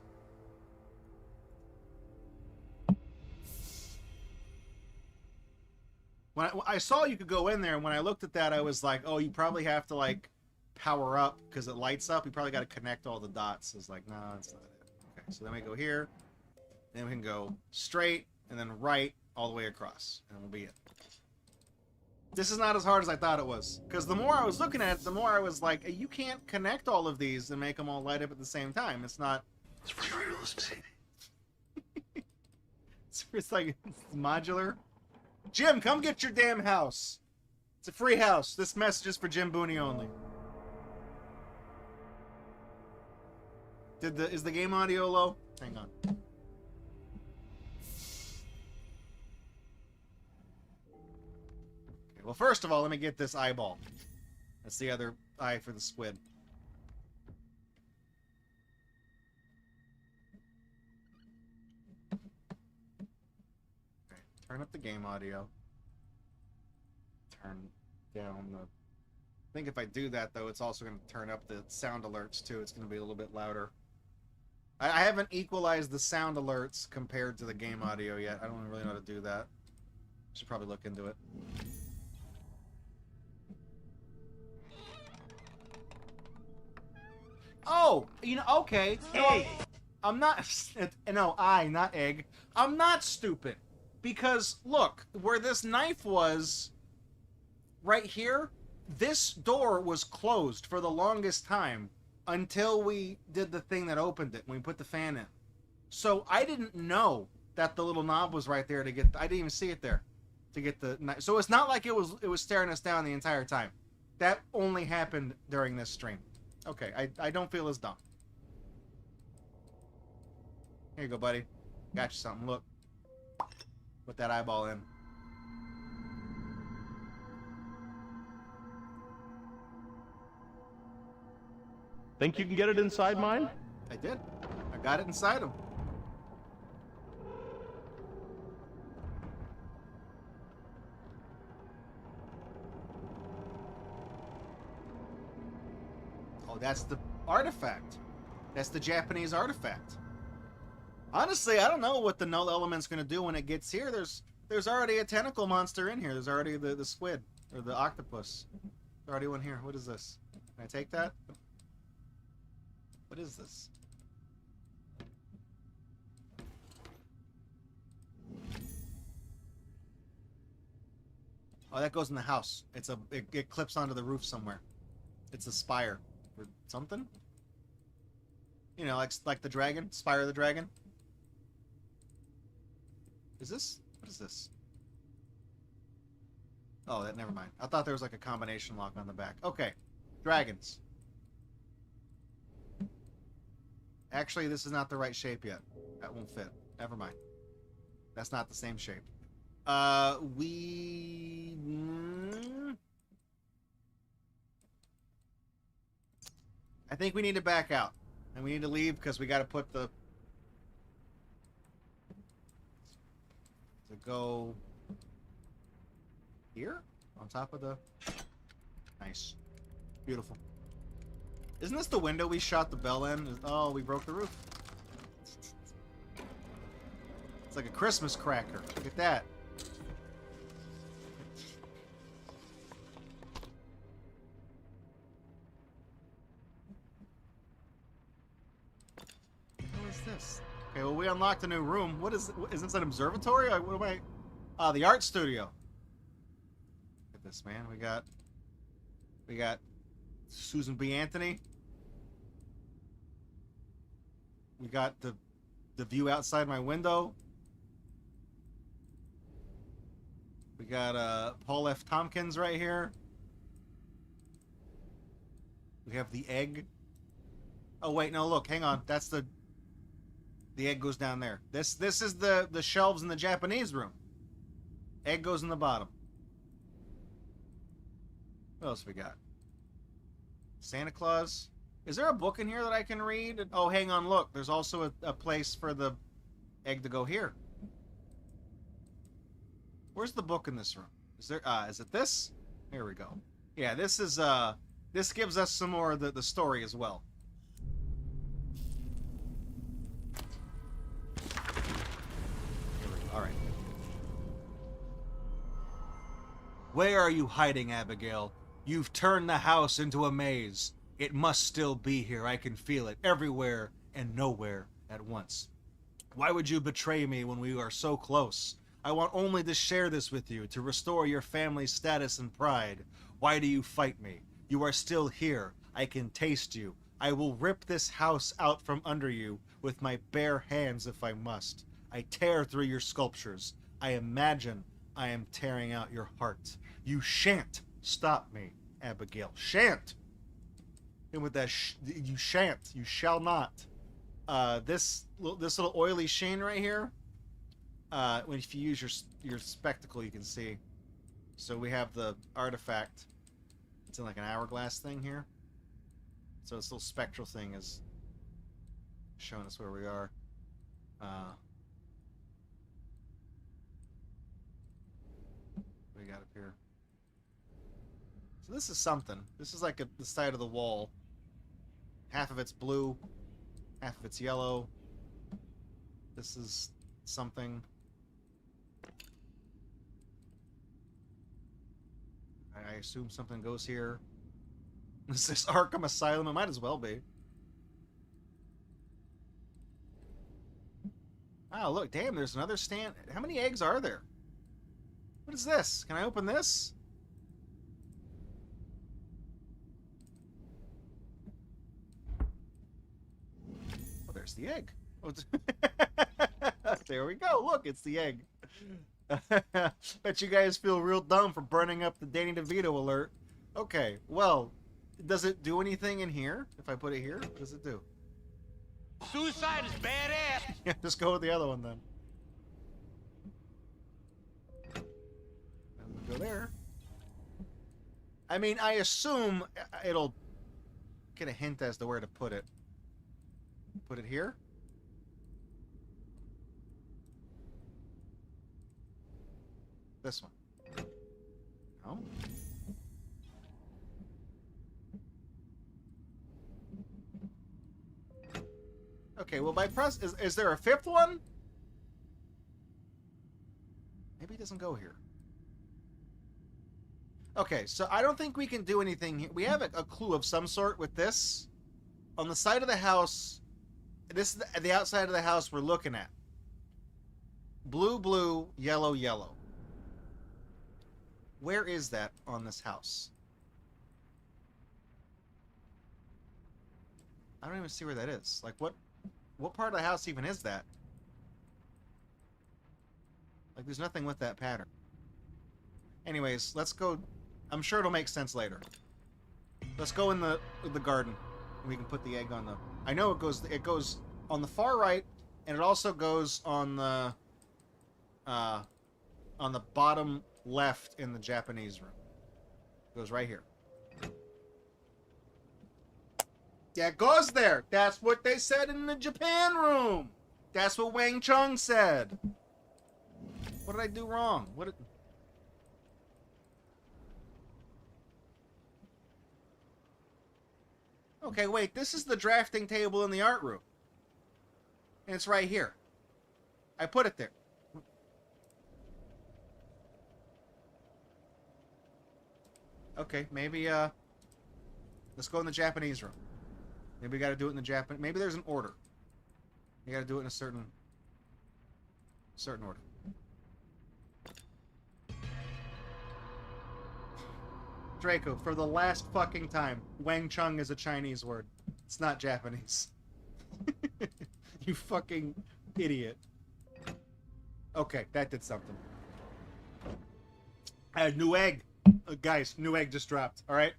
When I saw you could go in there, and when I looked at that, I was like, oh, you probably have to, like, power up, because it lights up. You probably got to connect all the dots. I was like, no, that's not it. Okay, so then we go here. Then we can go straight, and then right, all the way across. And we'll be it. This is not as hard as I thought it was. Because the more I was looking at it, the more I was like, you can't connect all of these and make them all light up at the same time. It's not... It's very realistic. It's like, it's modular. Jim, come get your damn house. It's a free house. This message is for Jim Booney only. Is the game audio low? Hang on. Okay, well, first of all, let me get this eyeball. That's the other eye for the squid. Turn up the game audio. Turn down the... I think if I do that, though, it's also going to turn up the sound alerts, too. It's going to be a little bit louder. I haven't equalized the sound alerts compared to the game audio yet. I don't really know how to do that. Should probably look into it. Oh! You know, okay. Egg. I'm not... No, not egg. I'm not stupid. Because, look, where this knife was, right here, this door was closed for the longest time until we did the thing that opened it, when we put the fan in. So I didn't know that the little knob was right there to get... I didn't even see it there to get the knife. So it's not like it was staring us down the entire time. That only happened during this stream. Okay, I don't feel as dumb. Here you go, buddy. Got you something. Look. Put that eyeball in. Think you can get it inside mine? I did. I got it inside him. Oh, that's the artifact. That's the Japanese artifact. Honestly, I don't know what the null element's gonna do when it gets here. There's already a tentacle monster in here. There's already the squid or the octopus. There's already one here. What is this? Can I take that? What is this? Oh, that goes in the house. It clips onto the roof somewhere. It's a spire or something. You know, like the dragon, Spire of the Dragon. Is this? What is this? Oh, that never mind. I thought there was like a combination lock on the back. Okay, dragons. Actually, this is not the right shape yet. That won't fit. Never mind. That's not the same shape. I think we need to back out. And we need to leave because we got to put the... To go... Here? On top of the... Nice. Beautiful. Isn't this the window we shot the bell in? Oh, we broke the roof. It's like a Christmas cracker. Look at that. What is this? Okay, well, we unlocked a new room. What is this an observatory? What am I... Ah, the art studio. Look at this, man. We got Susan B. Anthony. We got the view outside my window. We got Paul F. Tompkins right here. We have the egg. Oh wait, no, look, hang on. That's the egg goes down there. This is the shelves in the Japanese room. Egg goes in the bottom. What else we got? Santa Claus. Is there a book in here that I can read? Oh, hang on, look. There's also a place for the egg to go here. Where's the book in this room? Is there is it this? Here we go. Yeah, this is this gives us some more of the story as well. Here we go. All right. Where are you hiding, Abigail? You've turned the house into a maze. It must still be here. I can feel it everywhere and nowhere at once. Why would you betray me when we are so close? I want only to share this with you, to restore your family's status and pride. Why do you fight me? You are still here. I can taste you. I will rip this house out from under you with my bare hands if I must. I tear through your sculptures. I imagine I am tearing out your heart. You shan't stop me, Abigail. Shan't. And with that, you shan't. You shall not. This little oily sheen right here. If you use your spectacle, you can see. So we have the artifact. It's in like an hourglass thing here. So this little spectral thing is showing us where we are. What do we got up here? So this is something. This is like the side of the wall. Half of it's blue, half of it's yellow. This is something. I assume something goes here. This is Arkham Asylum. It might as well be. Oh, look. Damn, there's another stand. How many eggs are there? What is this? Can I open this? Oh, there's the egg. Oh, there we go. Look, it's the egg. Bet you guys feel real dumb for burning up the Danny DeVito alert. Okay, well, does it do anything in here? If I put it here, what does it do? Suicide is badass. Yeah, just go with the other one then. And go there. I mean, I assume it'll get a hint as to where to put it. Put it here? This one. No? Okay, well, by press... Is there a fifth one? Maybe it doesn't go here. Okay, so I don't think we can do anything here. We have a clue of some sort with this. On the side of the house... This is the outside of the house we're looking at. Blue, blue, yellow, yellow. Where is that on this house? I don't even see where that is. Like, what part of the house even is that? Like, there's nothing with that pattern. Anyways, let's go. I'm sure it'll make sense later. Let's go in the garden. And we can put the egg on the... I know it goes on the far right, and it also goes on the bottom left in the Japanese room. It goes right here. Yeah, it goes there. That's what they said in the Japan room. That's what Wang Chung said. What did I do wrong? What did... Okay, wait. This is the drafting table in the art room. And it's right here. I put it there. Okay, maybe, let's go in the Japanese room. Maybe we gotta do it in the Japan... Maybe there's an order. You gotta do it in a certain order. Draco, for the last fucking time, Wang Chung is a Chinese word. It's not Japanese. You fucking idiot. Okay, that did something. New egg. Guys, new egg just dropped, alright?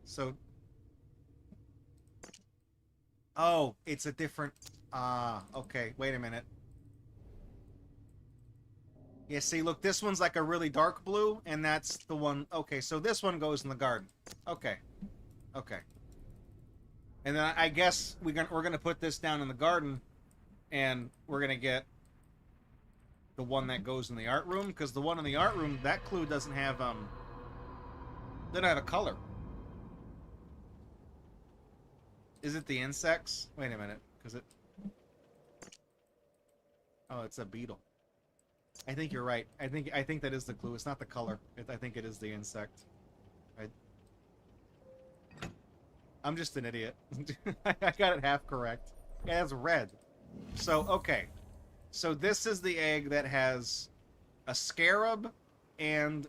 So... Oh, it's a different... okay, wait a minute. Yeah, see, look, this one's like a really dark blue, and that's the one... Okay, so this one goes in the garden. Okay. Okay. And then I guess we're gonna put this down in the garden, and we're gonna get the one that goes in the art room, because the one in the art room, that clue doesn't have, doesn't have a color. Is it the insects? Wait a minute, because it... Oh, it's a beetle. I think you're right. I think that is the clue. It's not the color. I think it is the insect. I'm just an idiot. I got it half correct. Yeah, it's red. So, okay. So this is the egg that has a scarab and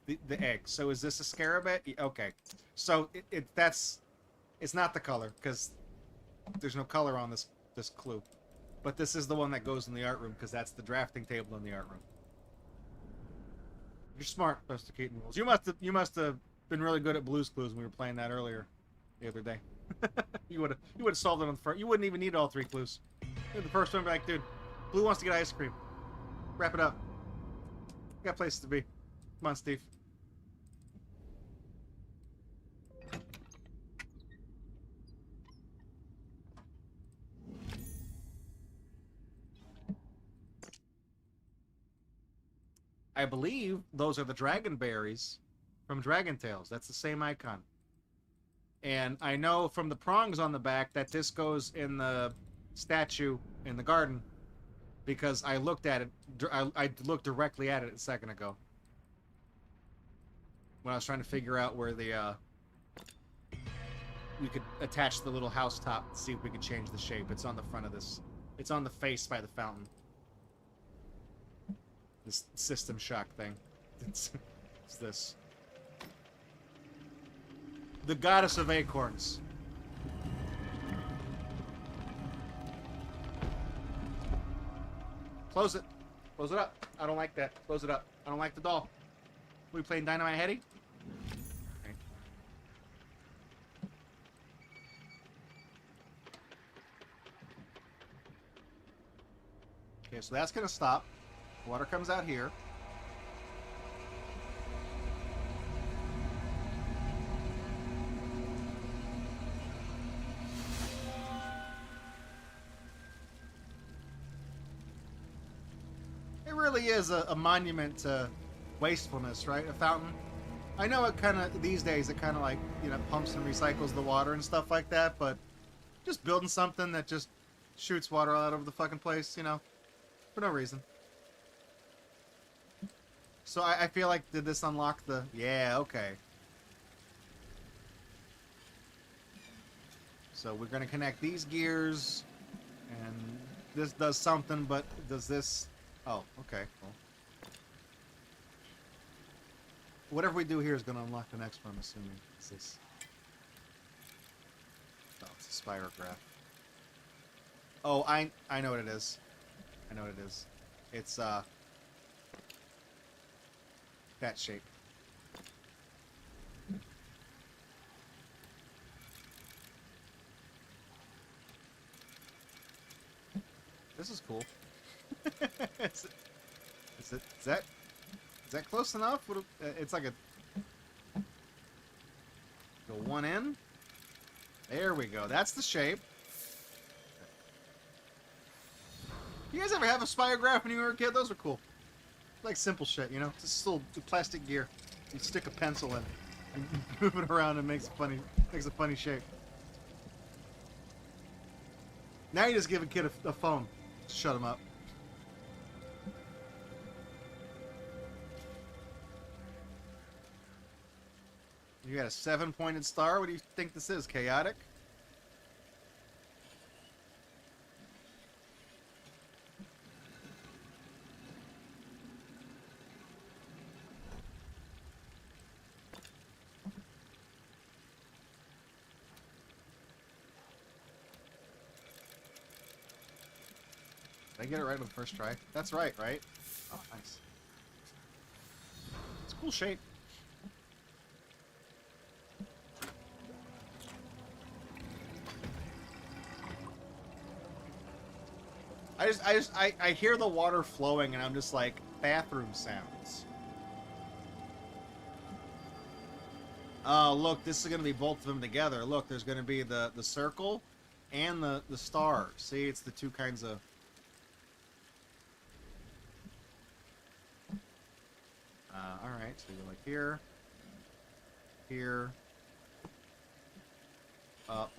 the egg. So is this a scarab egg? Okay. So it's not the color, because there's no color on this clue. But this is the one that goes in the art room, because that's the drafting table in the art room. You're smart, domesticating rules. You must have been really good at Blue's Clues when we were playing that earlier the other day. you would have solved it on the first. You wouldn't even need all three clues. The first one would be like, dude, Blue wants to get ice cream. Wrap it up. Got places to be. Come on, Steve. I believe those are the dragon berries from Dragon Tales. That's the same icon. And I know from the prongs on the back that this goes in the statue in the garden, because I looked at it. I looked directly at it a second ago when I was trying to figure out where the we could attach the little house top to see if we could change the shape. It's on the front of this. It's on the face by the fountain. This System Shock thing. It's this. The Goddess of Acorns. Close it. Close it up. I don't like that. Close it up. I don't like the doll. We playing Dynamite Heady? Okay. Okay, so that's gonna stop. Water comes out here. really is a monument to wastefulness, right? A fountain. I know it kind of, these days, it kind of like, you know, pumps and recycles the water and stuff like that, but just building something that just shoots water all over the fucking place, you know, for no reason. So I feel like, did this unlock the... Yeah, okay. So we're going to connect these gears, and this does something, but does this... Oh, okay, cool. Whatever we do here is going to unlock the next one, I'm assuming. Is this... Oh, it's a spirograph. Oh, I know what it is. I know what it is. It's, that shape. This is cool. is that close enough? It's like a... Go one in. There we go. That's the shape. You guys ever have a spirograph when you were a kid? Those are cool. Like simple shit, you know? Just a little plastic gear. You stick a pencil in and move it around and makes a funny shape. Now you just give a kid a phone to shut him up. You got a 7-pointed star? What do you think this is? Chaotic? Did I get it right on the first try? That's right, right? Oh, nice. It's a cool shape. I hear the water flowing and I'm just like, bathroom sounds. Oh, look, this is going to be both of them together. Look, there's going to be the circle and the star. See, it's the two kinds of... Alright, so you go like here, here, up.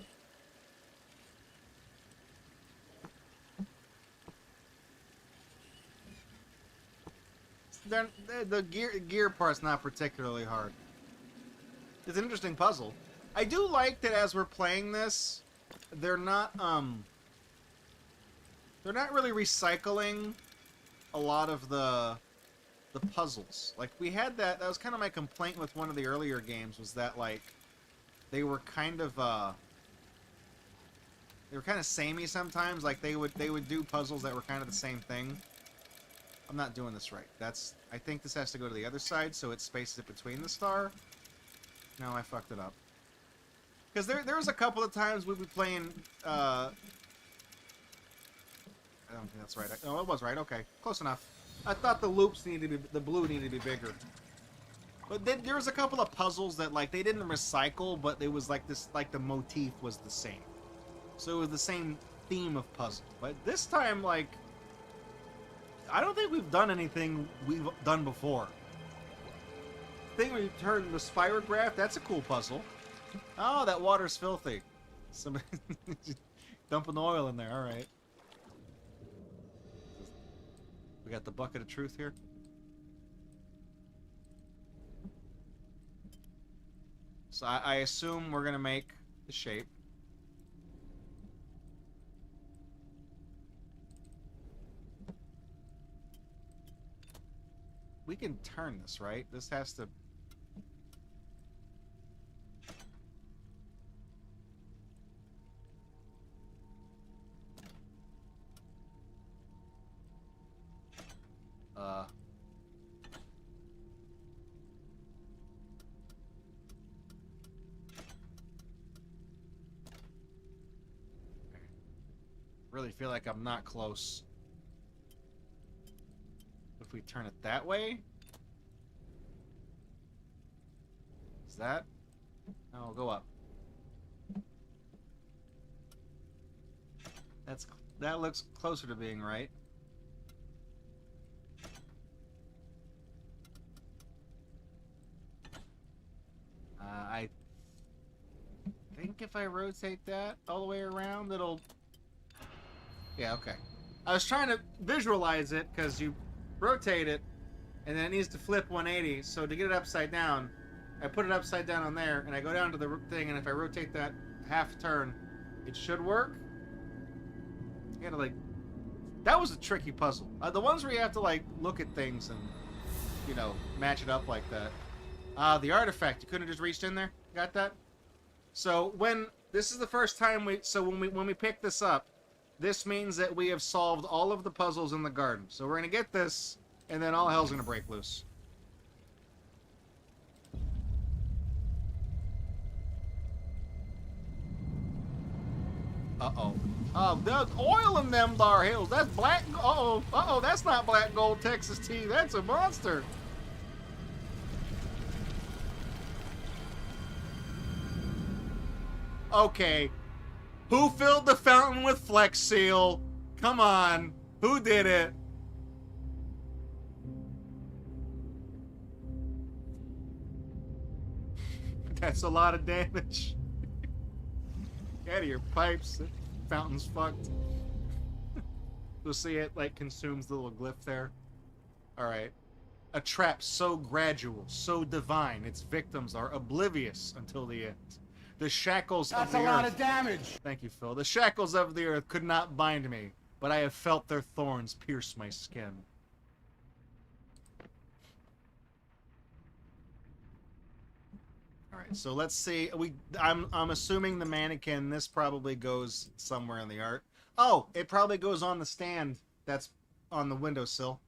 The gear part's not particularly hard. It's an interesting puzzle. I do like that as we're playing this, they're not really recycling a lot of the puzzles. Like, we had that was kind of my complaint with one of the earlier games, was that, like, they were kind of samey sometimes. Like, they would do puzzles that were kind of the same thing. I'm not doing this right. I think this has to go to the other side, so it spaces it between the star. No, I fucked it up. Because there was a couple of times we'd be playing, I don't think that's right. No, it was right. Okay, close enough. I thought the loops the blue needed to be bigger. But then there was a couple of puzzles that, like, they didn't recycle, but it was like this, like, the motif was the same. So it was the same theme of puzzle. But this time, like, I don't think we've done anything we've done before. The thing where you turn the spirograph, that's a cool puzzle. Oh, that water's filthy. Somebody dumping the oil in there, alright. We got the bucket of truth here. So I assume we're gonna make the shape. We can turn this, right? This has to... Really feel like I'm not close. If we turn it that way? Is that? No, go up. That looks closer to being right. if I rotate that all the way around, it'll... Yeah, okay. I was trying to visualize it, because you rotate it, and then it needs to flip 180, so to get it upside down, I put it upside down on there, and I go down to the thing, and if I rotate that half turn, it should work. You gotta, like... That was a tricky puzzle. The ones where you have to, like, look at things and, you know, match it up like that. The artifact. You couldn't have just reached in there? Got that? So, when... This is the first time we... So, when we pick this up, this means that we have solved all of the puzzles in the garden. So, we're gonna get this, and then all hell's gonna break loose. Uh-oh. There's oil in them dar hills. That's black... Uh-oh. Uh-oh, that's not black gold Texas tea. That's a monster. Okay. Who filled the fountain with Flex Seal? Come on. Who did it? That's a lot of damage. Get out of your pipes. The fountain's fucked. You'll see it, like, consumes the little glyph there. Alright. A trap so gradual, so divine, its victims are oblivious until the end. The shackles of the earth... That's a lot of damage! Thank you, Phil. The shackles of the earth could not bind me, but I have felt their thorns pierce my skin. Alright, so let's see. I'm assuming the mannequin, this probably goes somewhere in the art. Oh, it probably goes on the stand that's on the windowsill.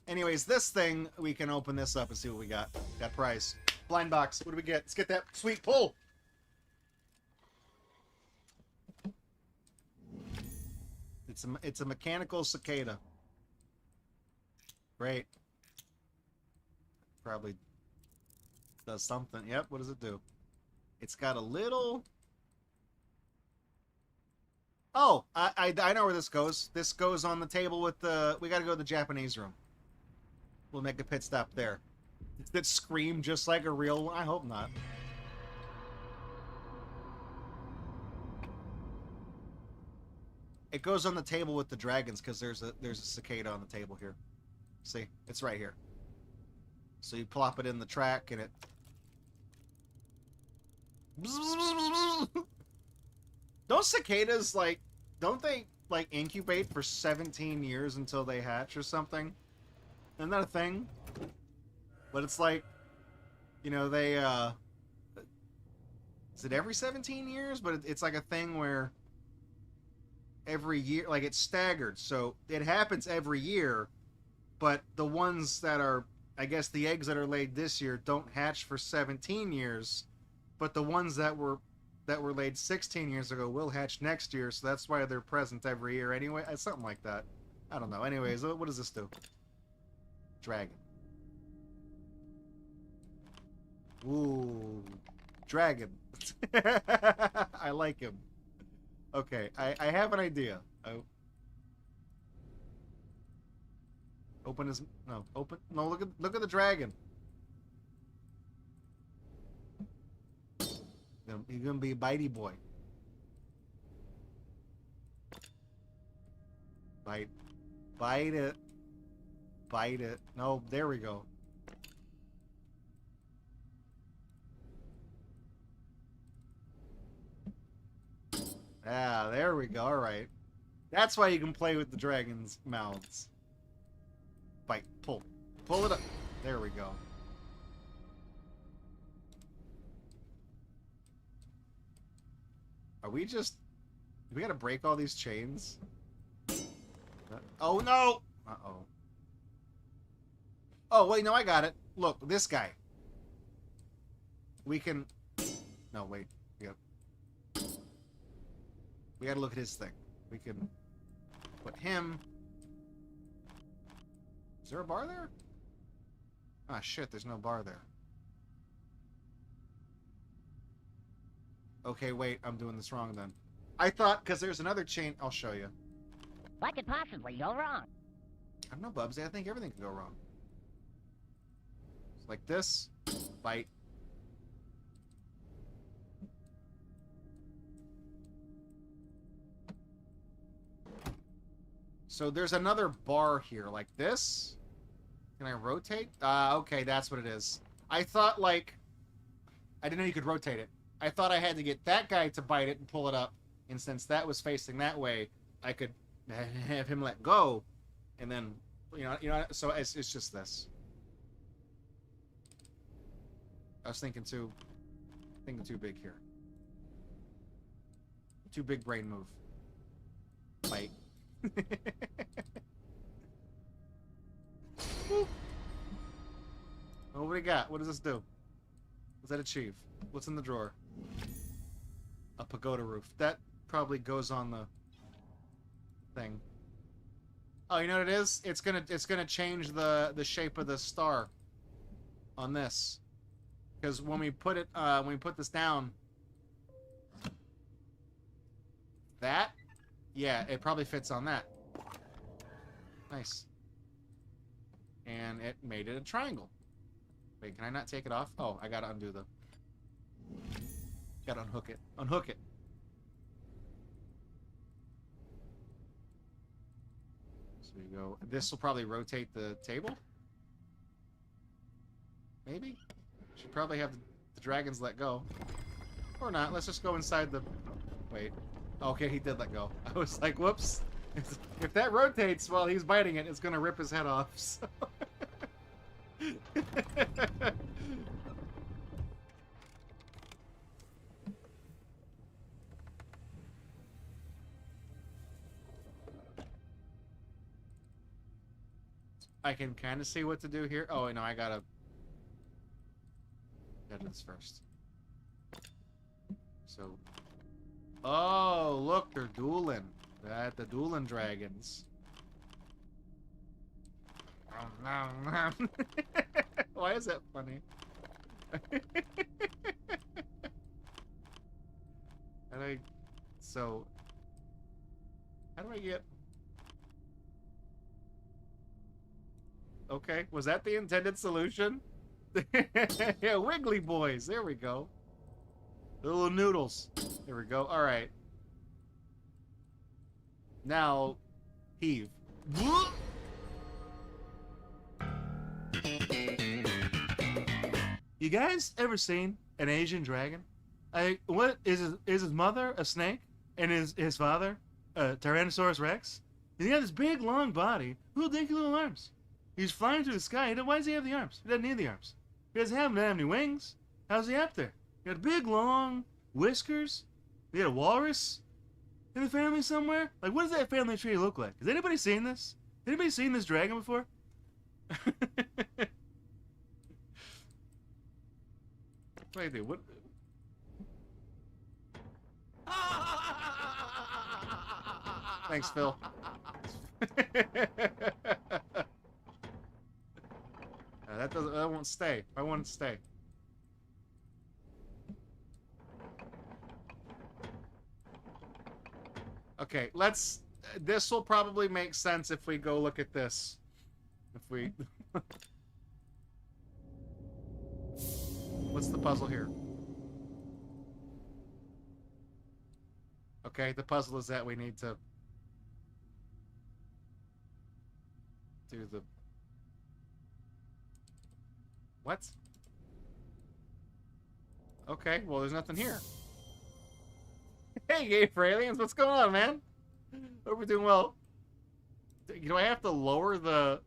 Anyways, this thing, we can open this up and see what we got. That prize. Blind box. What do we get? Let's get that sweet pull. It's a mechanical cicada. Great. Probably does something. Yep, what does it do? It's got a little... Oh, I know where this goes. This goes on the table with the... We gotta go to the Japanese room. We'll make a pit stop there. Does it scream just like a real one? I hope not. It goes on the table with the dragons because there's a cicada on the table here. See? It's right here. So you plop it in the track and it... Don't cicadas, like... Don't they, like, incubate for 17 years until they hatch or something? Isn't that a thing? But it's like... You know, they, Is it every 17 years? But it's like a thing where... Every year... Like, it's staggered. So, it happens every year. But the ones that are... I guess the eggs that are laid this year don't hatch for 17 years. But the ones that were laid 16 years ago will hatch next year, so that's why they're present every year anyway. Something like that. I don't know. Anyways, what does this do? Dragon. Ooh. Dragon. I like him. Okay, I have an idea. Open his... No, open... No, look at the dragon. He's gonna be a bitey boy. Bite. Bite it. Bite it. No, there we go. Ah, there we go. Alright. That's why you can play with the dragon's mouths. Bite. Pull. Pull it up. There we go. Are we just... Do we gotta break all these chains? Oh, no! Uh-oh. Oh, wait, no, I got it. Look, this guy. We can... No, wait. We gotta look at his thing. We can put him... Is there a bar there? Ah, shit, there's no bar there. Okay, wait, I'm doing this wrong then. I thought, because there's another chain... I'll show you. What could possibly go wrong? I don't know, Bubsy. I think everything could go wrong. It's like this. Bite. So there's another bar here, like this. Can I rotate? Okay, that's what it is. I thought, like... I didn't know you could rotate it. I thought I had to get that guy to bite it and pull it up. And since that was facing that way, I could have him let go. And then, so it's just this. I was thinking too big here. Too big brain move. Bite. Oh, what do we got? What does this do? What does that achieve? What's in the drawer? A pagoda roof. That probably goes on the thing. Oh, you know what it is? It's gonna change the shape of the star on this. Because when we put this down, that, yeah, it probably fits on that. Nice. And it made it a triangle. Wait, can I not take it off? Oh, I gotta undo the... Gotta unhook it. Unhook it! So you go... This will probably rotate the table? Maybe? Should probably have the dragons let go. Or not. Let's just go inside the... Wait. Okay, he did let go. I was like, whoops. If that rotates while he's biting it, it's gonna rip his head off. So. I can kind of see what to do here. Oh, no, I gotta do this first. So, oh, look, they're dueling. The dueling dragons. Why is that funny? So, how do I get... Okay, was that the intended solution? Yeah, Wiggly boys. There we go. The little noodles. There we go. All right. Now, heave. You guys ever seen an Asian dragon? What is his mother a snake and his father a Tyrannosaurus Rex? And he has this big long body, little dinky little arms. He's flying through the sky. Why does he have the arms? He doesn't need the arms. He doesn't have any wings. How's he up there? He got big long whiskers. He had a walrus in the family somewhere. Like, what does that family tree look like? Has anybody seen this? Anybody seen this dragon before? Wait, dude, what? Thanks, Phil. That won't stay. I want it to stay. Okay, let's... This will probably make sense if we go look at this. If we... What's the puzzle here? Okay, the puzzle is that we need to... do the... What? Okay, well, there's nothing here. Hey, Gay for Aliens, what's going on, man? Hope we're doing well. Do I have to lower the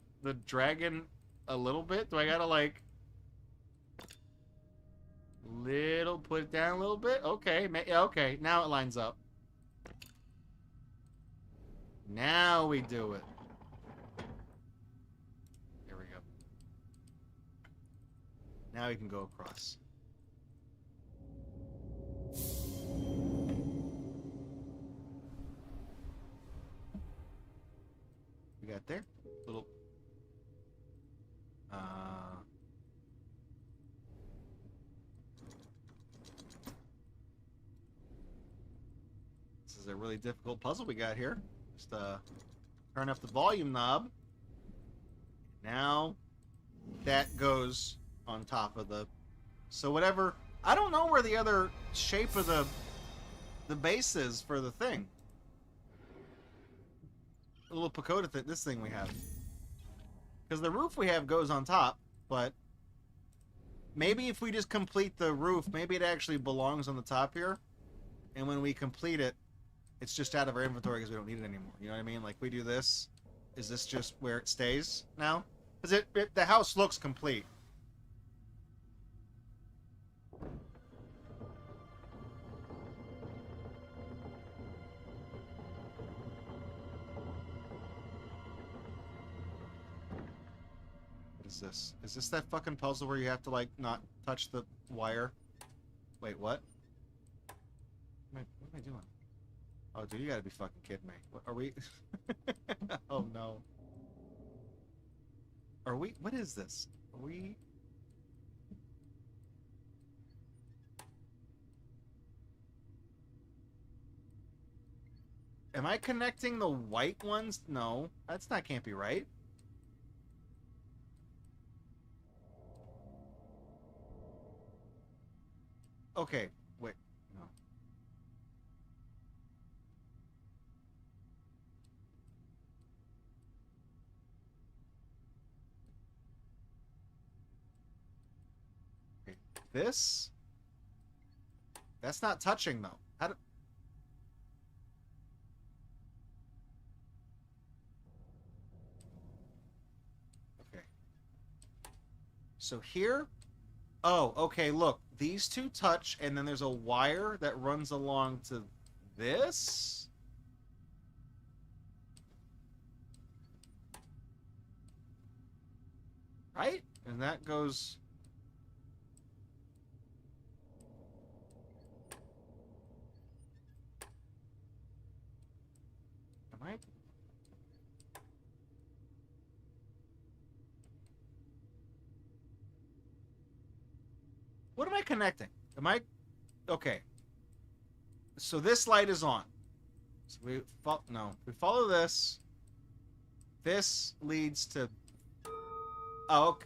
dragon a little bit? Do I gotta, like... put it down a little bit? Okay, okay, now it lines up. Now we do it. There we go. Now we can go across. We got there. Little... This is a really difficult puzzle we got here. Just turn up the volume knob. Now that goes on top of the... So whatever... I don't know where the other shape of the base is for the thing. little pagoda this thing we have. Because the roof we have goes on top, but maybe if we just complete the roof, maybe it actually belongs on the top here. And when we complete it, it's just out of our inventory because we don't need it anymore. You know what I mean? Like, we do this. Is this just where it stays now? Because the house looks complete. What is this? Is this that fucking puzzle where you have to, like, not touch the wire? Wait, what? What am I doing? Oh, dude, you gotta be fucking kidding me. What, are we... Oh, no. Are we... What is this? Are we... Am I connecting the white ones? No. Can't be right. Okay, wait. No. Okay, this? That's not touching, though. How do... Okay. So here... Oh, okay, look. These two touch, and then there's a wire that runs along to this? Right? And that goes... Am I... What am I connecting? Am I... Okay. So this light is on. So we follow this. This leads to... Oh, okay.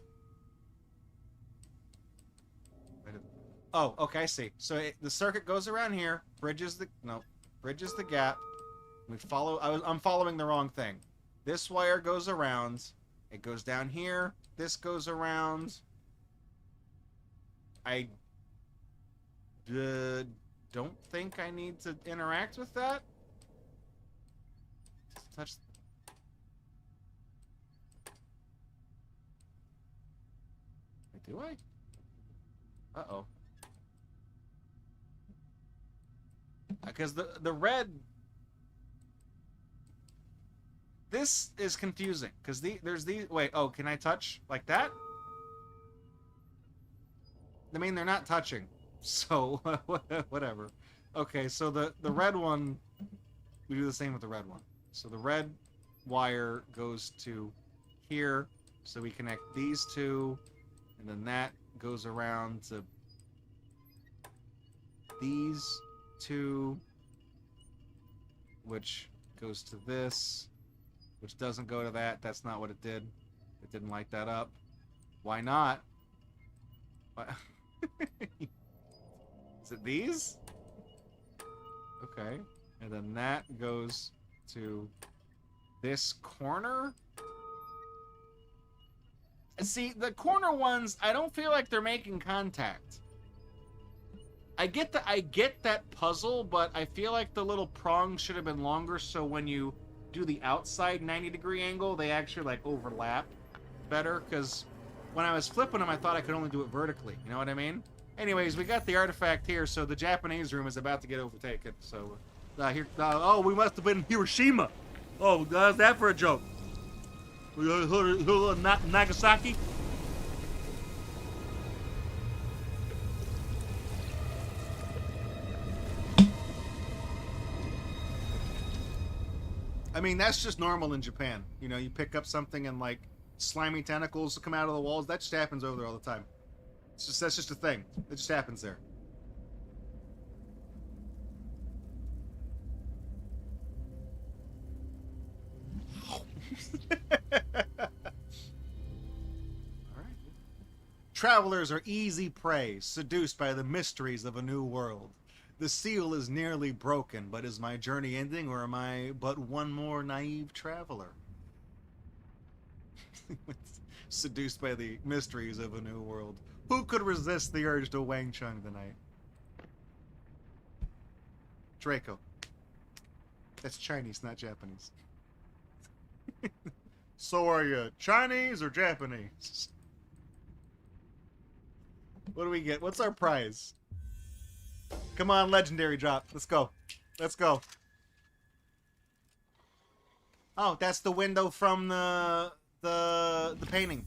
Oh, okay, I see. So the circuit goes around here, bridges the... No. Bridges the gap. We follow... I'm following the wrong thing. This wire goes around. It goes down here. This goes around. I don't think I need to interact with that. Just touch. Wait, do I? Uh-oh. Because the red... This is confusing. Because there's these... Wait, oh, can I touch like that? I mean, they're not touching, so whatever. Okay, so the red one, we do the same with the red one. So the red wire goes to here, so we connect these two, and then that goes around to these two, which goes to this, which doesn't go to that. That's not what it did. It didn't light that up. Why not? Why? Is it these? Okay. And then that goes to this corner. See, the corner ones, I don't feel like they're making contact. I get that puzzle, but I feel like the little prongs should have been longer, so when you do the outside 90-degree angle, they actually like overlap better, because when I was flipping them, I thought I could only do it vertically. You know what I mean? Anyways, we got the artifact here, so the Japanese room is about to get overtaken. So, here... oh, we must have been in Hiroshima. Oh, how's that for a joke? Nagasaki? I mean, that's just normal in Japan. You know, you pick up something and, like, slimy tentacles come out of the walls. That just happens over there all the time. That's just a thing. It just happens there. Alright. Travelers are easy prey, seduced by the mysteries of a new world. The seal is nearly broken, but is my journey ending, or am I but one more naive traveler? Seduced by the mysteries of a new world. Who could resist the urge to Wang Chung tonight? Draco. That's Chinese, not Japanese. So are you Chinese or Japanese? What do we get? What's our prize? Come on, legendary drop. Let's go. Let's go. Oh, that's the window from the painting.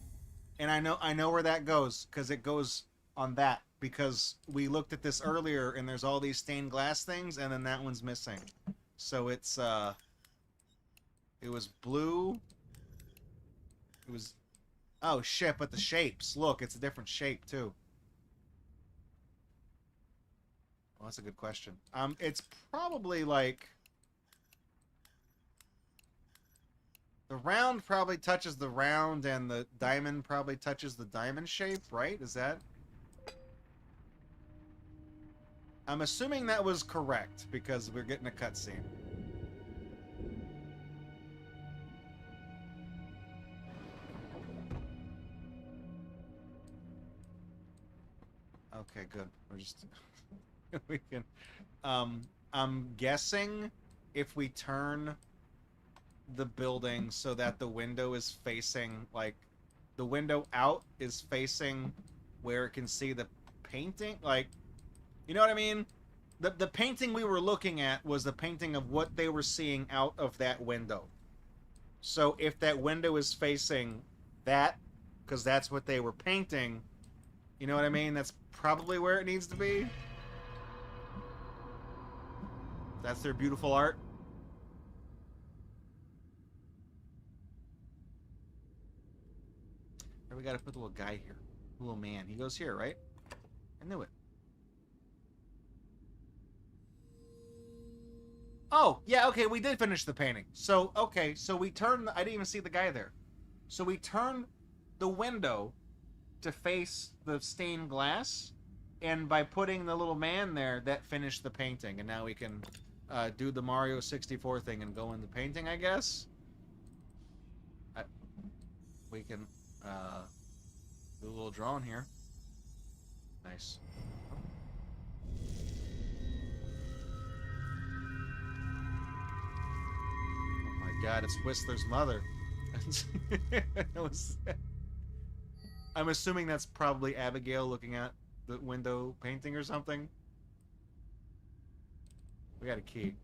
And I know where that goes, because it goes on that. Because we looked at this earlier and there's all these stained glass things, and then that one's missing. So it's it was blue. It was, oh shit, but the shapes. Look, it's a different shape too. Well, that's a good question. It's probably like the round probably touches the round, and the diamond probably touches the diamond shape, right? Is that? I'm assuming that was correct because we're getting a cutscene. Okay, good. We're just we can. I'm guessing if we turn the building so that the window is facing, like, the window out is facing where it can see the painting, like, you know what I mean? The painting we were looking at was the painting of what they were seeing out of that window. So if that window is facing that, because that's what they were painting, you know what I mean? That's probably where it needs to be. That's their beautiful art. Or we gotta put the little guy here. The little man. He goes here, right? I knew it. Oh, yeah, okay, we did finish the painting. So, okay, so we turned... I didn't even see the guy there. So we turned the window to face the stained glass, and by putting the little man there, that finished the painting, and now we can do the Mario 64 thing and go in the painting, I guess. We can do a little drawing here. Nice. Oh my god, it's Whistler's mother. I'm assuming that's probably Abigail looking at the window painting or something. We got a key.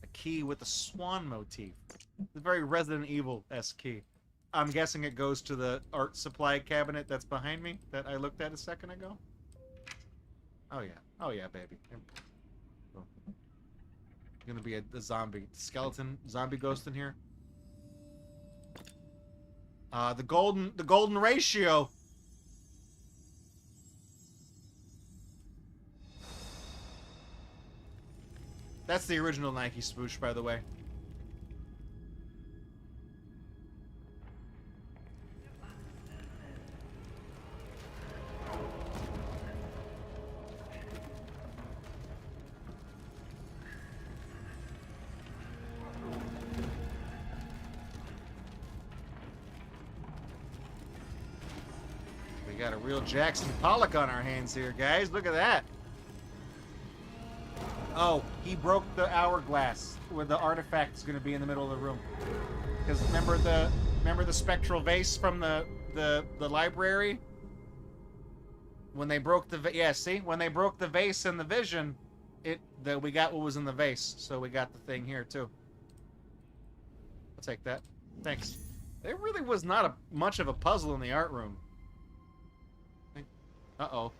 A key with a swan motif. It's a very Resident Evil-esque key. I'm guessing it goes to the art supply cabinet that's behind me that I looked at a second ago. Oh yeah. Oh yeah, baby. Oh. Gonna be a zombie. Skeleton zombie ghost in here. The golden ratio. That's the original Nike swoosh, by the way. We got a real Jackson Pollock on our hands here, guys. Look at that. Oh, he broke the hourglass where the artifact is going to be in the middle of the room. Because remember the spectral vase from the library? When they broke the when they broke the vase in the vision, we got what was in the vase, so we got the thing here too. I'll take that. Thanks. There really was not much of a puzzle in the art room. Uh-oh.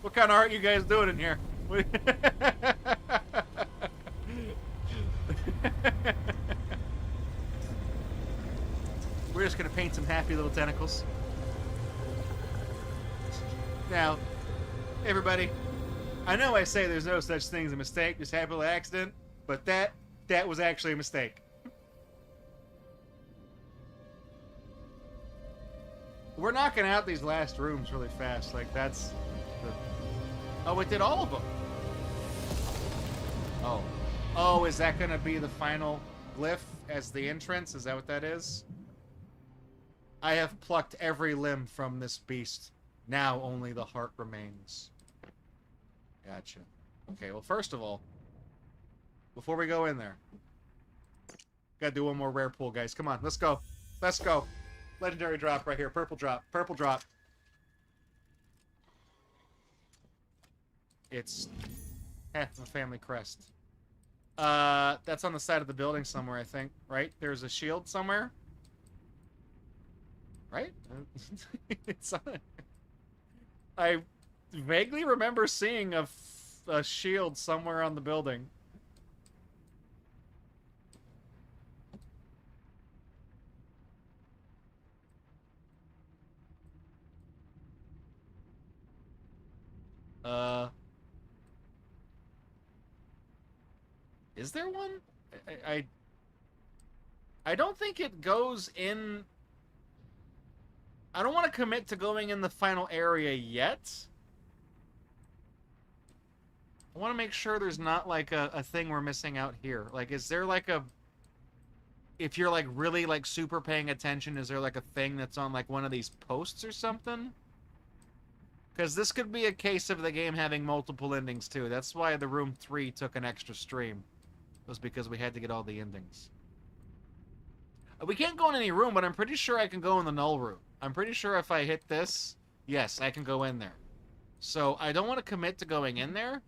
What kind of art you guys doing in here? We're just gonna paint some happy little tentacles. Now, everybody, I know I say there's no such thing as a mistake, just happy little accident, but that was actually a mistake. We're knocking out these last rooms really fast. Like, that's Oh, it did all of them. Oh. Oh, is that going to be the final glyph as the entrance? Is that what that is? I have plucked every limb from this beast. Now only the heart remains. Gotcha. Okay, well, first of all, before we go in there, gotta do one more rare pull, guys. Come on, let's go. Let's go. Legendary drop right here. Purple drop. Purple drop. It's half of a family crest. That's on the side of the building somewhere, I think. Right? There's a shield somewhere. Right? It's on it. I vaguely remember seeing a shield somewhere on the building. Is there one? I don't think it goes in. I don't want to commit to going in the final area yet. I want to make sure there's not like a thing we're missing out here. Like, is there like a... If you're like really like super paying attention, is there like a thing that's on like one of these posts or something? Because this could be a case of the game having multiple endings too. That's why the Room 3 took an extra stream. It was because we had to get all the endings. We can't go in any room, but I'm pretty sure I can go in the null room. I'm pretty sure if I hit this, yes, I can go in there. So I don't want to commit to going in there.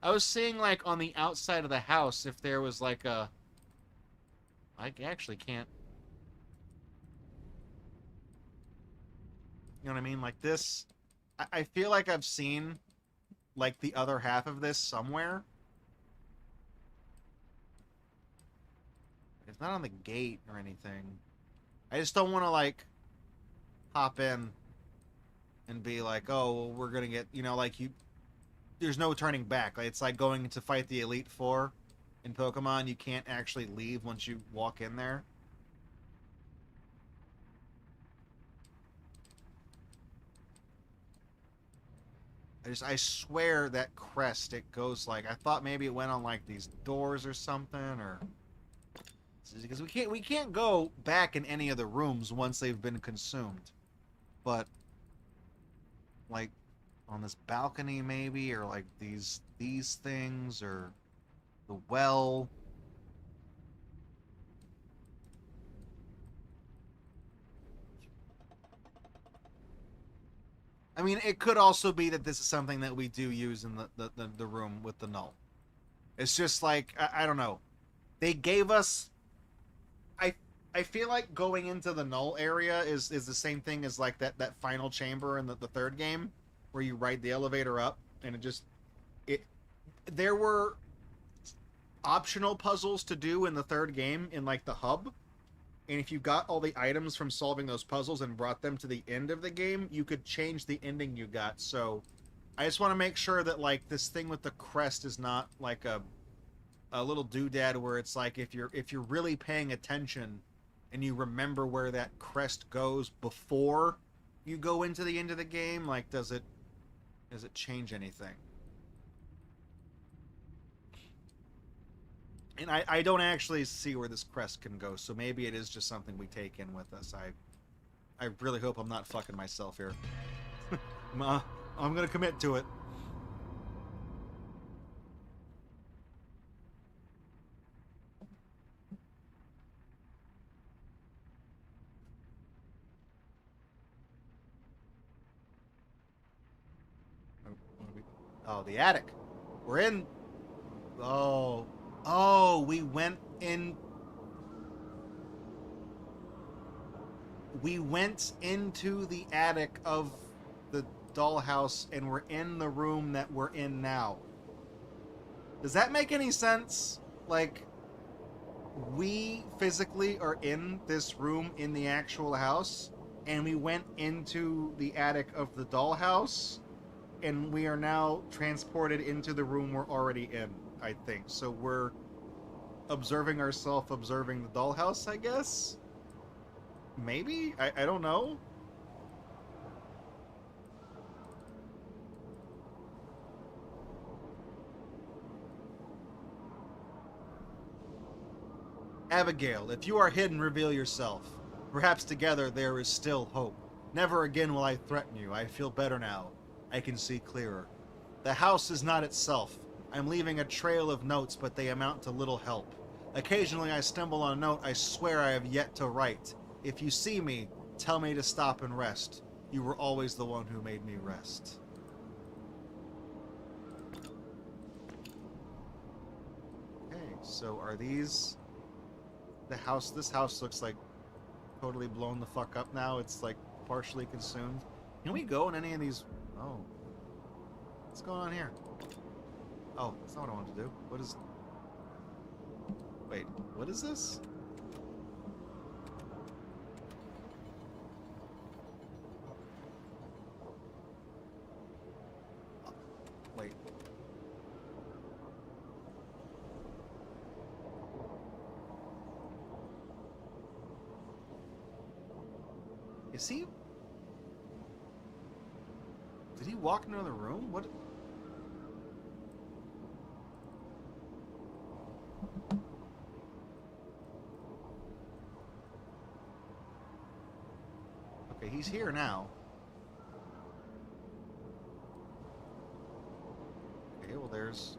I was seeing like on the outside of the house if there was like a... I actually can't... You know what I mean? Like this... I feel like I've seen like the other half of this somewhere. It's not on the gate or anything. I just don't want to like hop in and be like, oh, well, we're gonna get, you know, like you. There's no turning back. Like, it's like going to fight the Elite Four in Pokemon. You can't actually leave once you walk in there. I swear that crest, it goes like, I thought maybe it went on like these doors or something, or because we can't go back in any of the rooms once they've been consumed, but like on this balcony maybe, or like these things, or the well. I mean, it could also be that this is something that we do use in the room with the null. It's just like, I don't know. They gave us... I feel like going into the null area is the same thing as like that final chamber in the third game, where you ride the elevator up, and there were optional puzzles to do in the third game in like the hub. And if you got all the items from solving those puzzles and brought them to the end of the game, you could change the ending you got. So I just want to make sure that like this thing with the crest is not like a little doodad where it's like if you're really paying attention and you remember where that crest goes before you go into the end of the game, like does it change anything? And I don't actually see where this crest can go, so maybe it is just something we take in with us. I really hope I'm not fucking myself here. I'm gonna commit to it. Oh, the attic. We're in... Oh, we went in... We went into the attic of the dollhouse, and we're in the room that we're in now. Does that make any sense? Like, we physically are in this room in the actual house, and we went into the attic of the dollhouse, and we are now transported into the room we're already in, I think. So we're observing ourselves observing the dollhouse, I guess? Maybe? I don't know. Abigail, if you are hidden, reveal yourself. Perhaps together there is still hope. Never again will I threaten you. I feel better now. I can see clearer. The house is not itself. I'm leaving a trail of notes, but they amount to little help. Occasionally I stumble on a note I swear I have yet to write. If you see me, tell me to stop and rest. You were always the one who made me rest. Okay, so are these... the house... this house looks like totally blown the fuck up now. It's like partially consumed. Can we go in any of these... oh. What's going on here? Oh, that's not what I wanted to do. What is... wait, what is this? Wait. Is he... did he walk into the room? What... okay, he's here now. Okay, well there's...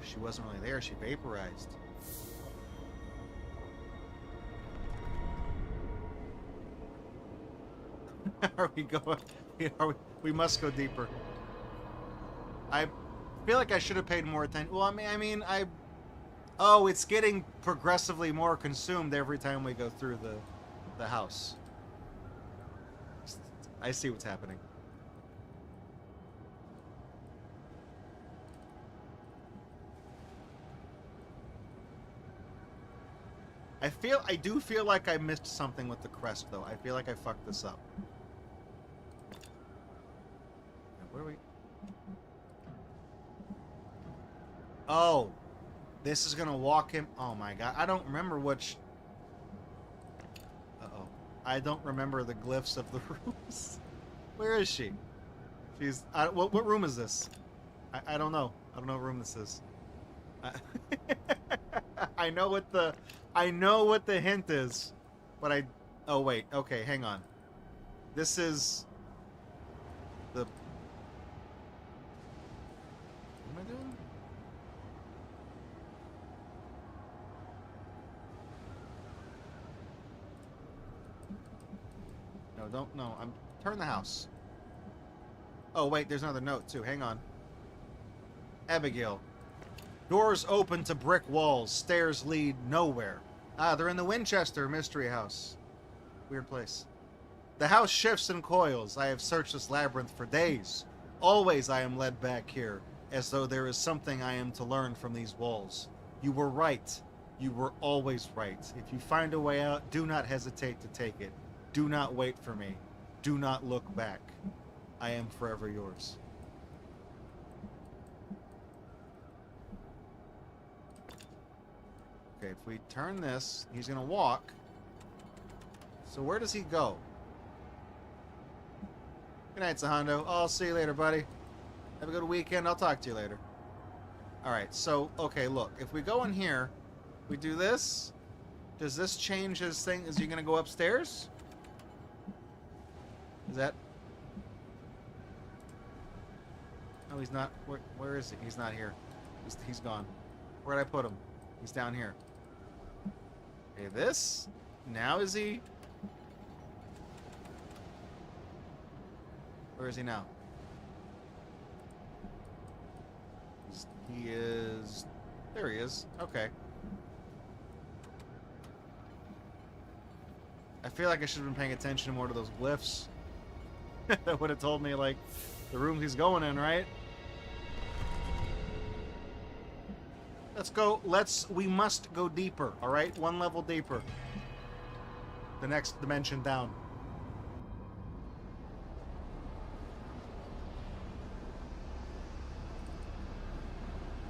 she wasn't really there, she vaporized. Are we going? We must go deeper. I feel like I should have paid more attention. Well, oh, it's getting progressively more consumed every time we go through the house. I see what's happening. I do feel like I missed something with the crest, though. I feel like I fucked this up. Where are we? Oh, this is gonna walk him. Oh my god, I don't remember which. Uh-oh, I don't remember the glyphs of the rooms. Where is she? She's. What room is this? I don't know. I don't know what room this is. I know what the hint is, but I... oh, wait. Okay, hang on. This is... the... what am I doing? No, don't... no, I'm... turn the house. Oh, wait, there's another note, too. Hang on. Abigail. Doors open to brick walls. Stairs lead nowhere. Ah, they're in the Winchester Mystery House. Weird place. The house shifts and coils. I have searched this labyrinth for days. Always I am led back here, as though there is something I am to learn from these walls. You were right. You were always right. If you find a way out, do not hesitate to take it. Do not wait for me. Do not look back. I am forever yours. Okay, if we turn this, he's gonna walk. So where does he go? Good night, Sahondo. Oh, I'll see you later, buddy. Have a good weekend. I'll talk to you later. Alright, so, okay, look. If we go in here, we do this. Does this change his thing? Is he gonna go upstairs? Is that... no, he's not. Where is he? He's not here. He's gone. Where'd I put him? He's down here. Okay, this? Now is he... where is he now? He is... there he is. Okay. I feel like I should have been paying attention more to those glyphs. That would have told me, like, the room he's going in, right? Let's go. We must go deeper, alright? One level deeper. The next dimension down.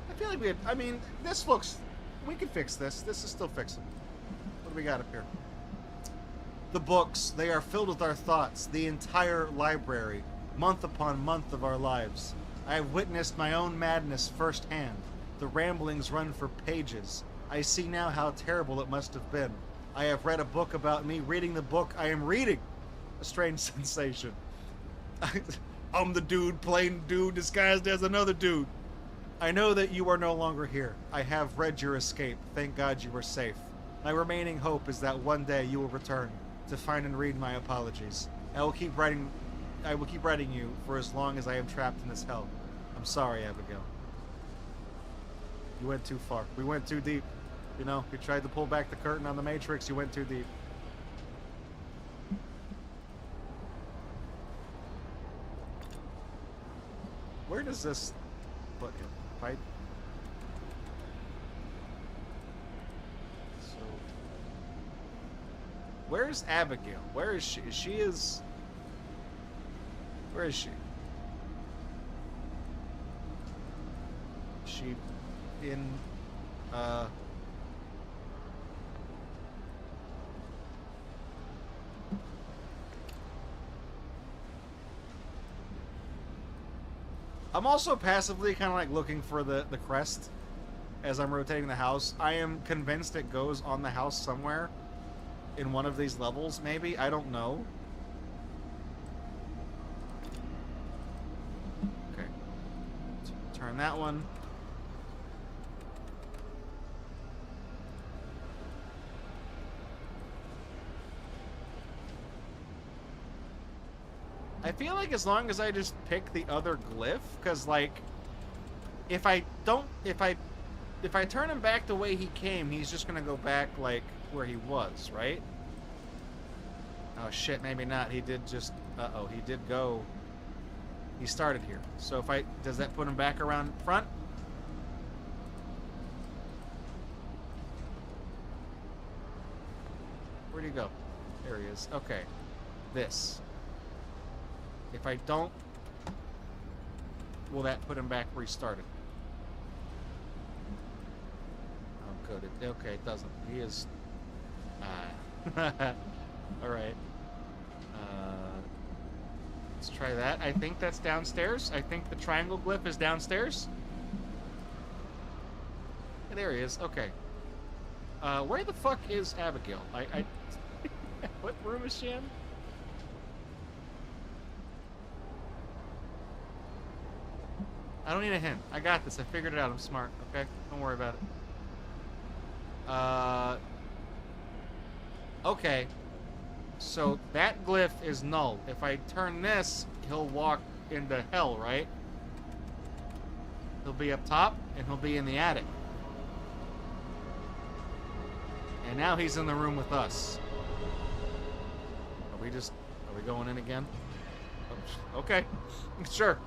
I feel like we had... I mean, this looks... we can fix this. This is still fixable. What do we got up here? The books. They are filled with our thoughts. The entire library. Month upon month of our lives. I have witnessed my own madness firsthand. The ramblings run for pages. I see now how terrible it must have been. I have read a book about me reading the book I am reading. A strange sensation. I'm the dude, plain dude, disguised as another dude. I know that you are no longer here. I have read your escape. Thank God you were safe. My remaining hope is that one day you will return to find and read my apologies. I will keep writing you for as long as I am trapped in this hell. I'm sorry, Abigail. You went too far. We went too deep. You know, you tried to pull back the curtain on the Matrix, you went too deep. Where does this put him? Right? So, where's Abigail? Where is she? Where is she? Is she in, I'm also passively kind of like looking for the crest as I'm rotating the house. I am convinced it goes on the house somewhere in one of these levels, maybe. I don't know. Okay. Turn that one. I feel like as long as I just pick the other glyph, because like, if I turn him back the way he came, he's just gonna go back like where he was, right? Oh shit, maybe not. He did just, uh-oh, he did go, he started here. So if does that put him back around front? Where'd he go? There he is. Okay. This. If I don't, will that put him back where he started? Oh, good. Okay, it doesn't. He is... Alright. Let's try that. I think that's downstairs. I think the triangle glyph is downstairs. And there he is. Okay. Where the fuck is Abigail? What room is she in? I don't need a hint. I got this. I figured it out. I'm smart. Okay? Don't worry about it. Okay. So that glyph is null. If I turn this, he'll walk into hell, right? He'll be up top, and he'll be in the attic. And now he's in the room with us. Are we going in again? Okay, sure.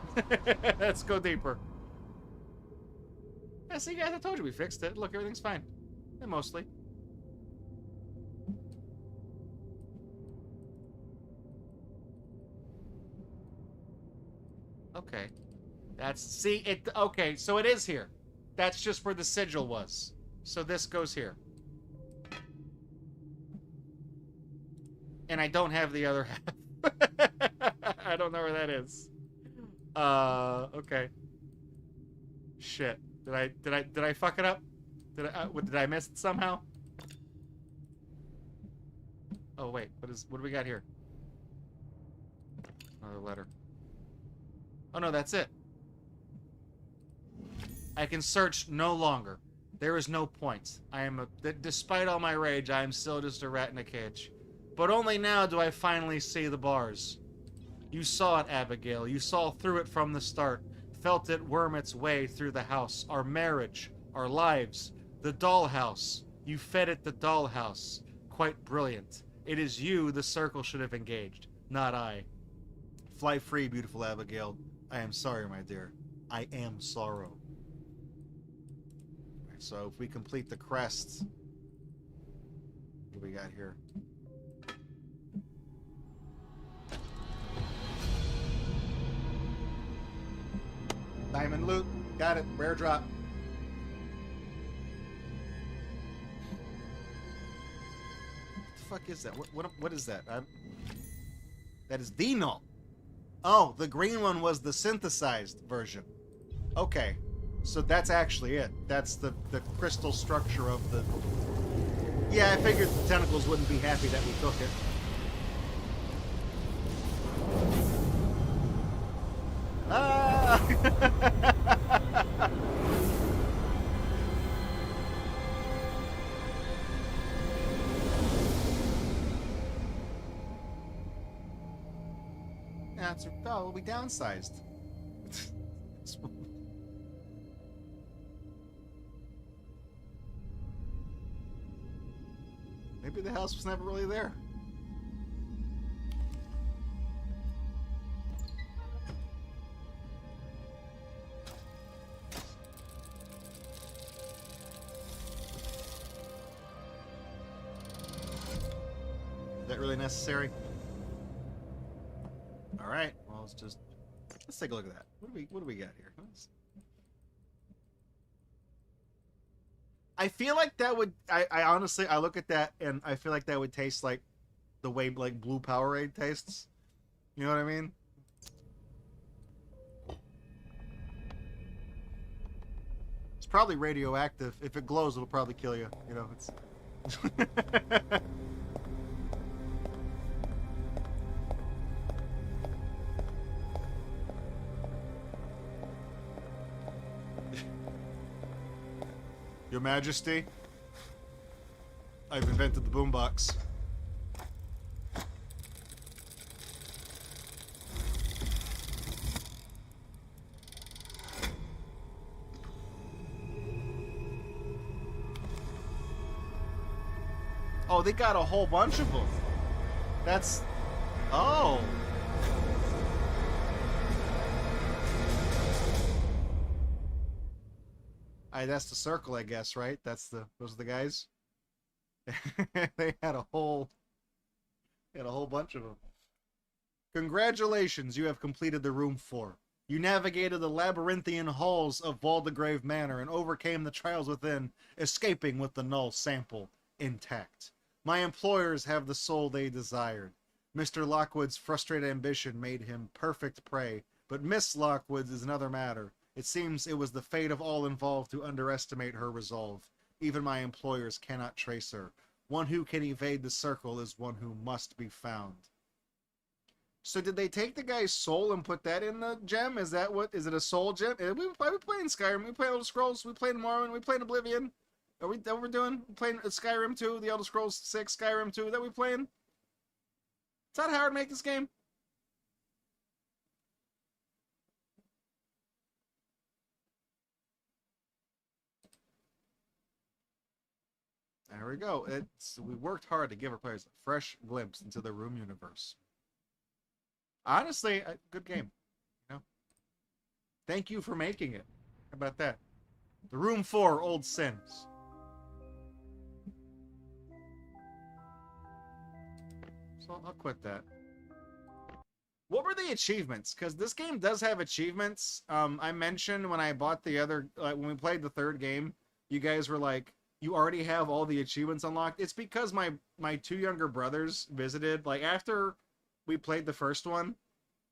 Let's go deeper. Yeah, see, guys, I told you we fixed it. Look, everything's fine. Yeah, mostly. Okay. Okay, so it is here. That's just where the sigil was. So this goes here. And I don't have the other half. I don't know where that is. Okay. Shit. Did I fuck it up? Did I miss it somehow? Oh wait, what do we got here? Another letter. Oh no, that's it. I can search no longer. There is no point. Despite all my rage, I am still just a rat in a cage. But only now do I finally see the bars. You saw it, Abigail. You saw through it from the start. Felt it worm its way through the house. Our marriage. Our lives. The dollhouse. You fed it the dollhouse. Quite brilliant. It is you the circle should have engaged, not I. Fly free, beautiful Abigail. I am sorry, my dear. I am sorrow. So if we complete the crest, what do we got here? Diamond loot. Got it. Rare drop. What the fuck is that? What is that? That is the null. Oh, the green one was the synthesized version. Okay. So that's actually it. That's the crystal structure of the... Yeah, I figured the tentacles wouldn't be happy that we took it. Ah! That's... Oh, we downsized. Maybe the house was never really there. Is that really necessary? All right. Well, let's take a look at that. What do we got here? I feel like that would... I honestly, I look at that and I feel like that would taste like the way like blue Powerade tastes. You know what I mean? It's probably radioactive. If it glows, it'll probably kill you. You know, it's... Your Majesty, I've invented the boombox. Oh, they got a whole bunch of them. That's... Oh. That's the circle, I guess, right? Those are the guys. They had a whole bunch of them. Congratulations, you have completed the room 4. You navigated the labyrinthian halls of Valdegrave Manor and overcame the trials within, escaping with the null sample intact. My employers have the soul they desired. Mr. Lockwood's frustrated ambition made him perfect prey, but Miss Lockwood's is another matter. It seems it was the fate of all involved to underestimate her resolve. Even my employers cannot trace her. One who can evade the circle is one who must be found. So did they take the guy's soul and put that in the gem? Is that what? Is it a soul gem? Are we playing Skyrim? We playing Elder Scrolls? We playing Morrowind? We playing Oblivion? Are we that what we're doing? We playing Skyrim 2, the Elder Scrolls 6, Skyrim 2? That we playing? Is that hard to make this game? There we go. We worked hard to give our players a fresh glimpse into the Room universe. Honestly, a good game. You know, thank you for making it. How about that? The Room 4 Old Sins. So I'll quit that. What were the achievements? Because this game does have achievements. I mentioned when I bought the other, when we played the third game, you guys were like, you already have all the achievements unlocked. It's because my 2 younger brothers visited. Like, after we played the first one,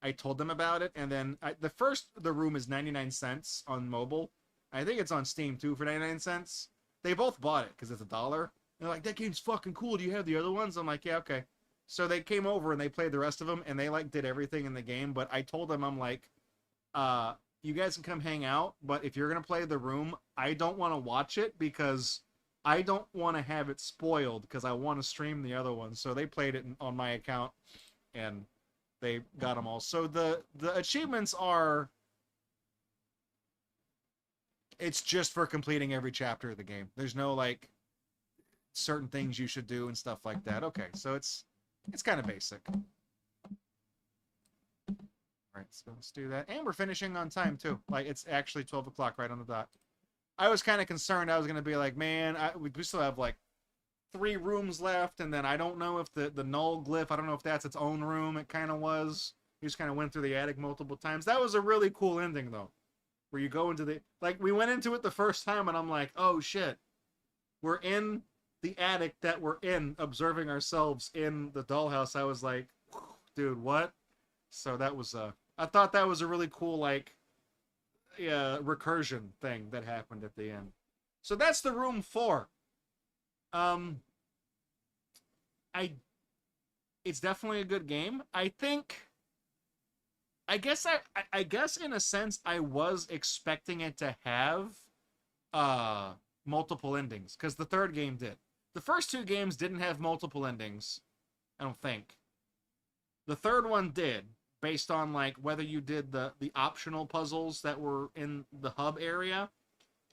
I told them about it, and then the room is 99 cents on mobile. I think it's on Steam too for 99 cents. They both bought it because it's $1. They're like, that game's fucking cool. Do you have the other ones? I'm like, yeah, okay. So they came over and they played the rest of them, and they like did everything in the game. But I told them, I'm like, you guys can come hang out, but if you're gonna play the room, I don't want to watch it because I don't want to have it spoiled because I want to stream the other one. So they played it on my account, and they got them all. So the achievements are... It's just for completing every chapter of the game. There's no, like, certain things you should do and stuff like that. Okay, so it's kind of basic. Alright, so let's do that. And we're finishing on time, too. Like, it's actually 12 o'clock right on the dot. I was kind of concerned. I was going to be like, man, we still have, like, 3 rooms left, and then I don't know if the null glyph, I don't know if that's its own room. It kind of was. You just kind of went through the attic multiple times. That was a really cool ending, though. Where you go into the... Like, we went into it the first time, and I'm like, oh, shit. We're in the attic that we're in, observing ourselves in the dollhouse. I was like, dude, what? So that was I thought that was a really cool like recursion thing that happened at the end. So that's the room 4. Um, I it's definitely a good game. I think. I guess in a sense I was expecting it to have multiple endings because the third game did. The first 2 games didn't have multiple endings, I don't think. The third one did, based on like whether you did the optional puzzles that were in the hub area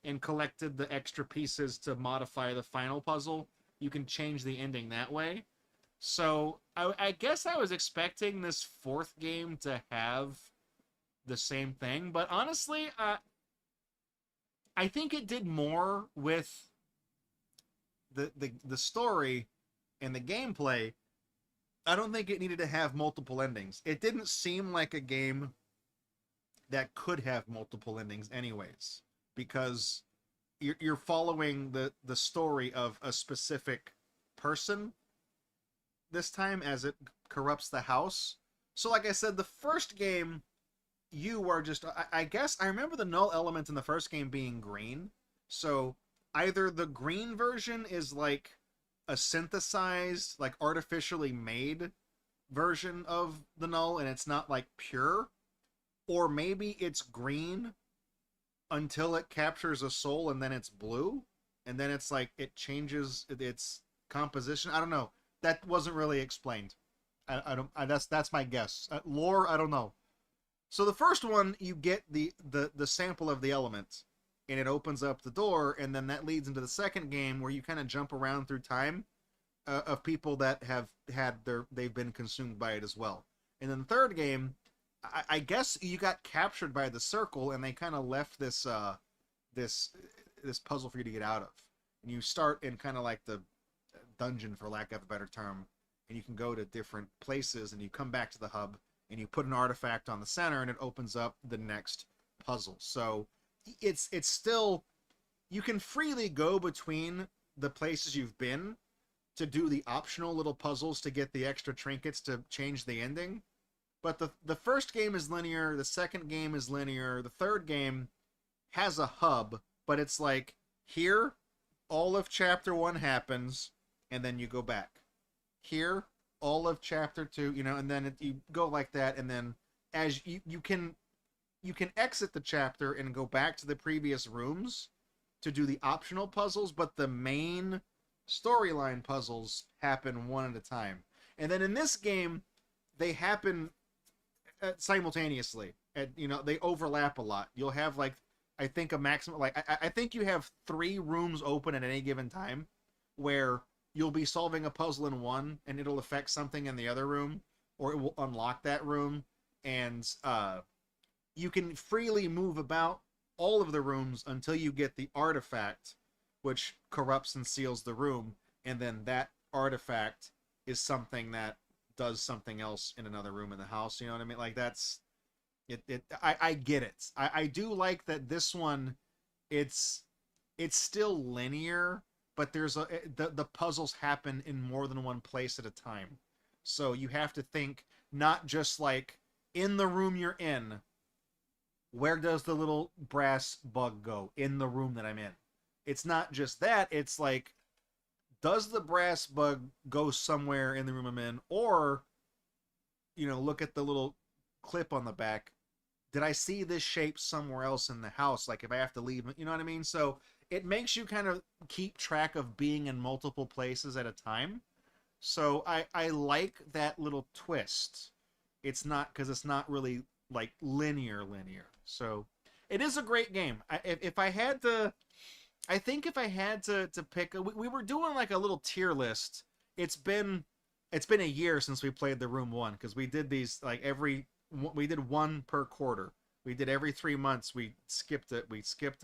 and collected the extra pieces to modify the final puzzle. You can change the ending that way. So I guess I was expecting this 4th game to have the same thing, but honestly, I think it did more with the story and the gameplay. I don't think it needed to have multiple endings. It didn't seem like a game that could have multiple endings anyways, because you're following the story of a specific person this time as it corrupts the house. So like I said, the first game, you are just, I guess, I remember the null element in the first game being green. So either the green version is like a synthesized, like artificially made version of the null and it's not like pure, or maybe it's green until it captures a soul and then it's blue, and then it's like it changes its composition. I don't know. That wasn't really explained. I don't. That's my guess. Lore, I don't know. So the first one, you get the sample of the element, and it opens up the door, and then that leads into the second game where you kind of jump around through time of people that have they've been consumed by it as well. And then the third game, I guess you got captured by the circle, and they kind of left this this puzzle for you to get out of. And you start in kind of like the dungeon, for lack of a better term, and you can go to different places, and you come back to the hub, and you put an artifact on the center, and it opens up the next puzzle. So it's still, you can freely go between the places you've been to do the optional little puzzles to get the extra trinkets to change the ending. But the first game is linear, the second game is linear, the third game has a hub, but it's like, here, all of chapter 1 happens, and then you go back. Here, all of chapter 2, and then you go like that, and then as you can exit the chapter and go back to the previous rooms to do the optional puzzles, but the main storyline puzzles happen one at a time. And then in this game, they happen simultaneously. And, they overlap a lot. You'll have, like, I think a maximum, like, I think you have 3 rooms open at any given time where you'll be solving a puzzle in one and it'll affect something in the other room, or it will unlock that room. And you can freely move about all of the rooms until you get the artifact, which corrupts and seals the room. And then that artifact is something that does something else in another room in the house. You know what I mean? Like, that's it. I get it. I do like that this one, it's still linear, but there's the puzzles happen in more than one place at a time. So you have to think not just like in the room you're in, where does the little brass bug go in the room that I'm in? It's not just that. It's like, does the brass bug go somewhere in the room I'm in? Or, look at the little clip on the back. Did I see this shape somewhere else in the house? Like if I have to leave, you know what I mean? So it makes you kind of keep track of being in multiple places at a time. So I like that little twist. It's not, because it's not really like linear. So it is a great game. If I had to pick, we were doing like a little tier list. It's been a year since we played the Room 1, because we did these like we did one per quarter. We did every 3 months. We skipped a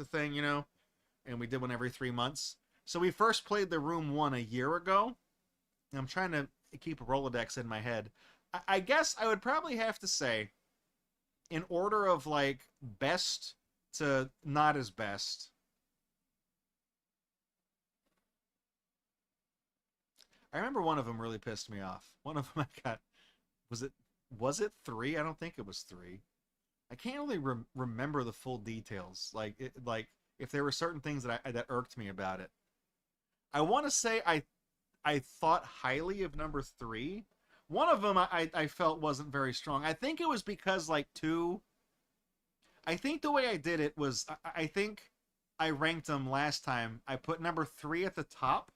thing, and we did one every 3 months. So we first played the Room 1 a year ago. I'm trying to keep a Rolodex in my head. I guess I would probably have to say, in order of like best to not as best, I remember one of them really pissed me off. One of them was it Was it 3? I don't think it was 3. I can't really remember the full details. Like if there were certain things that irked me about it. I want to say I thought highly of number 3. One of them I felt wasn't very strong. I think it was because like 2. I think the way I did it was I think I ranked them last time. I put number 3 at the top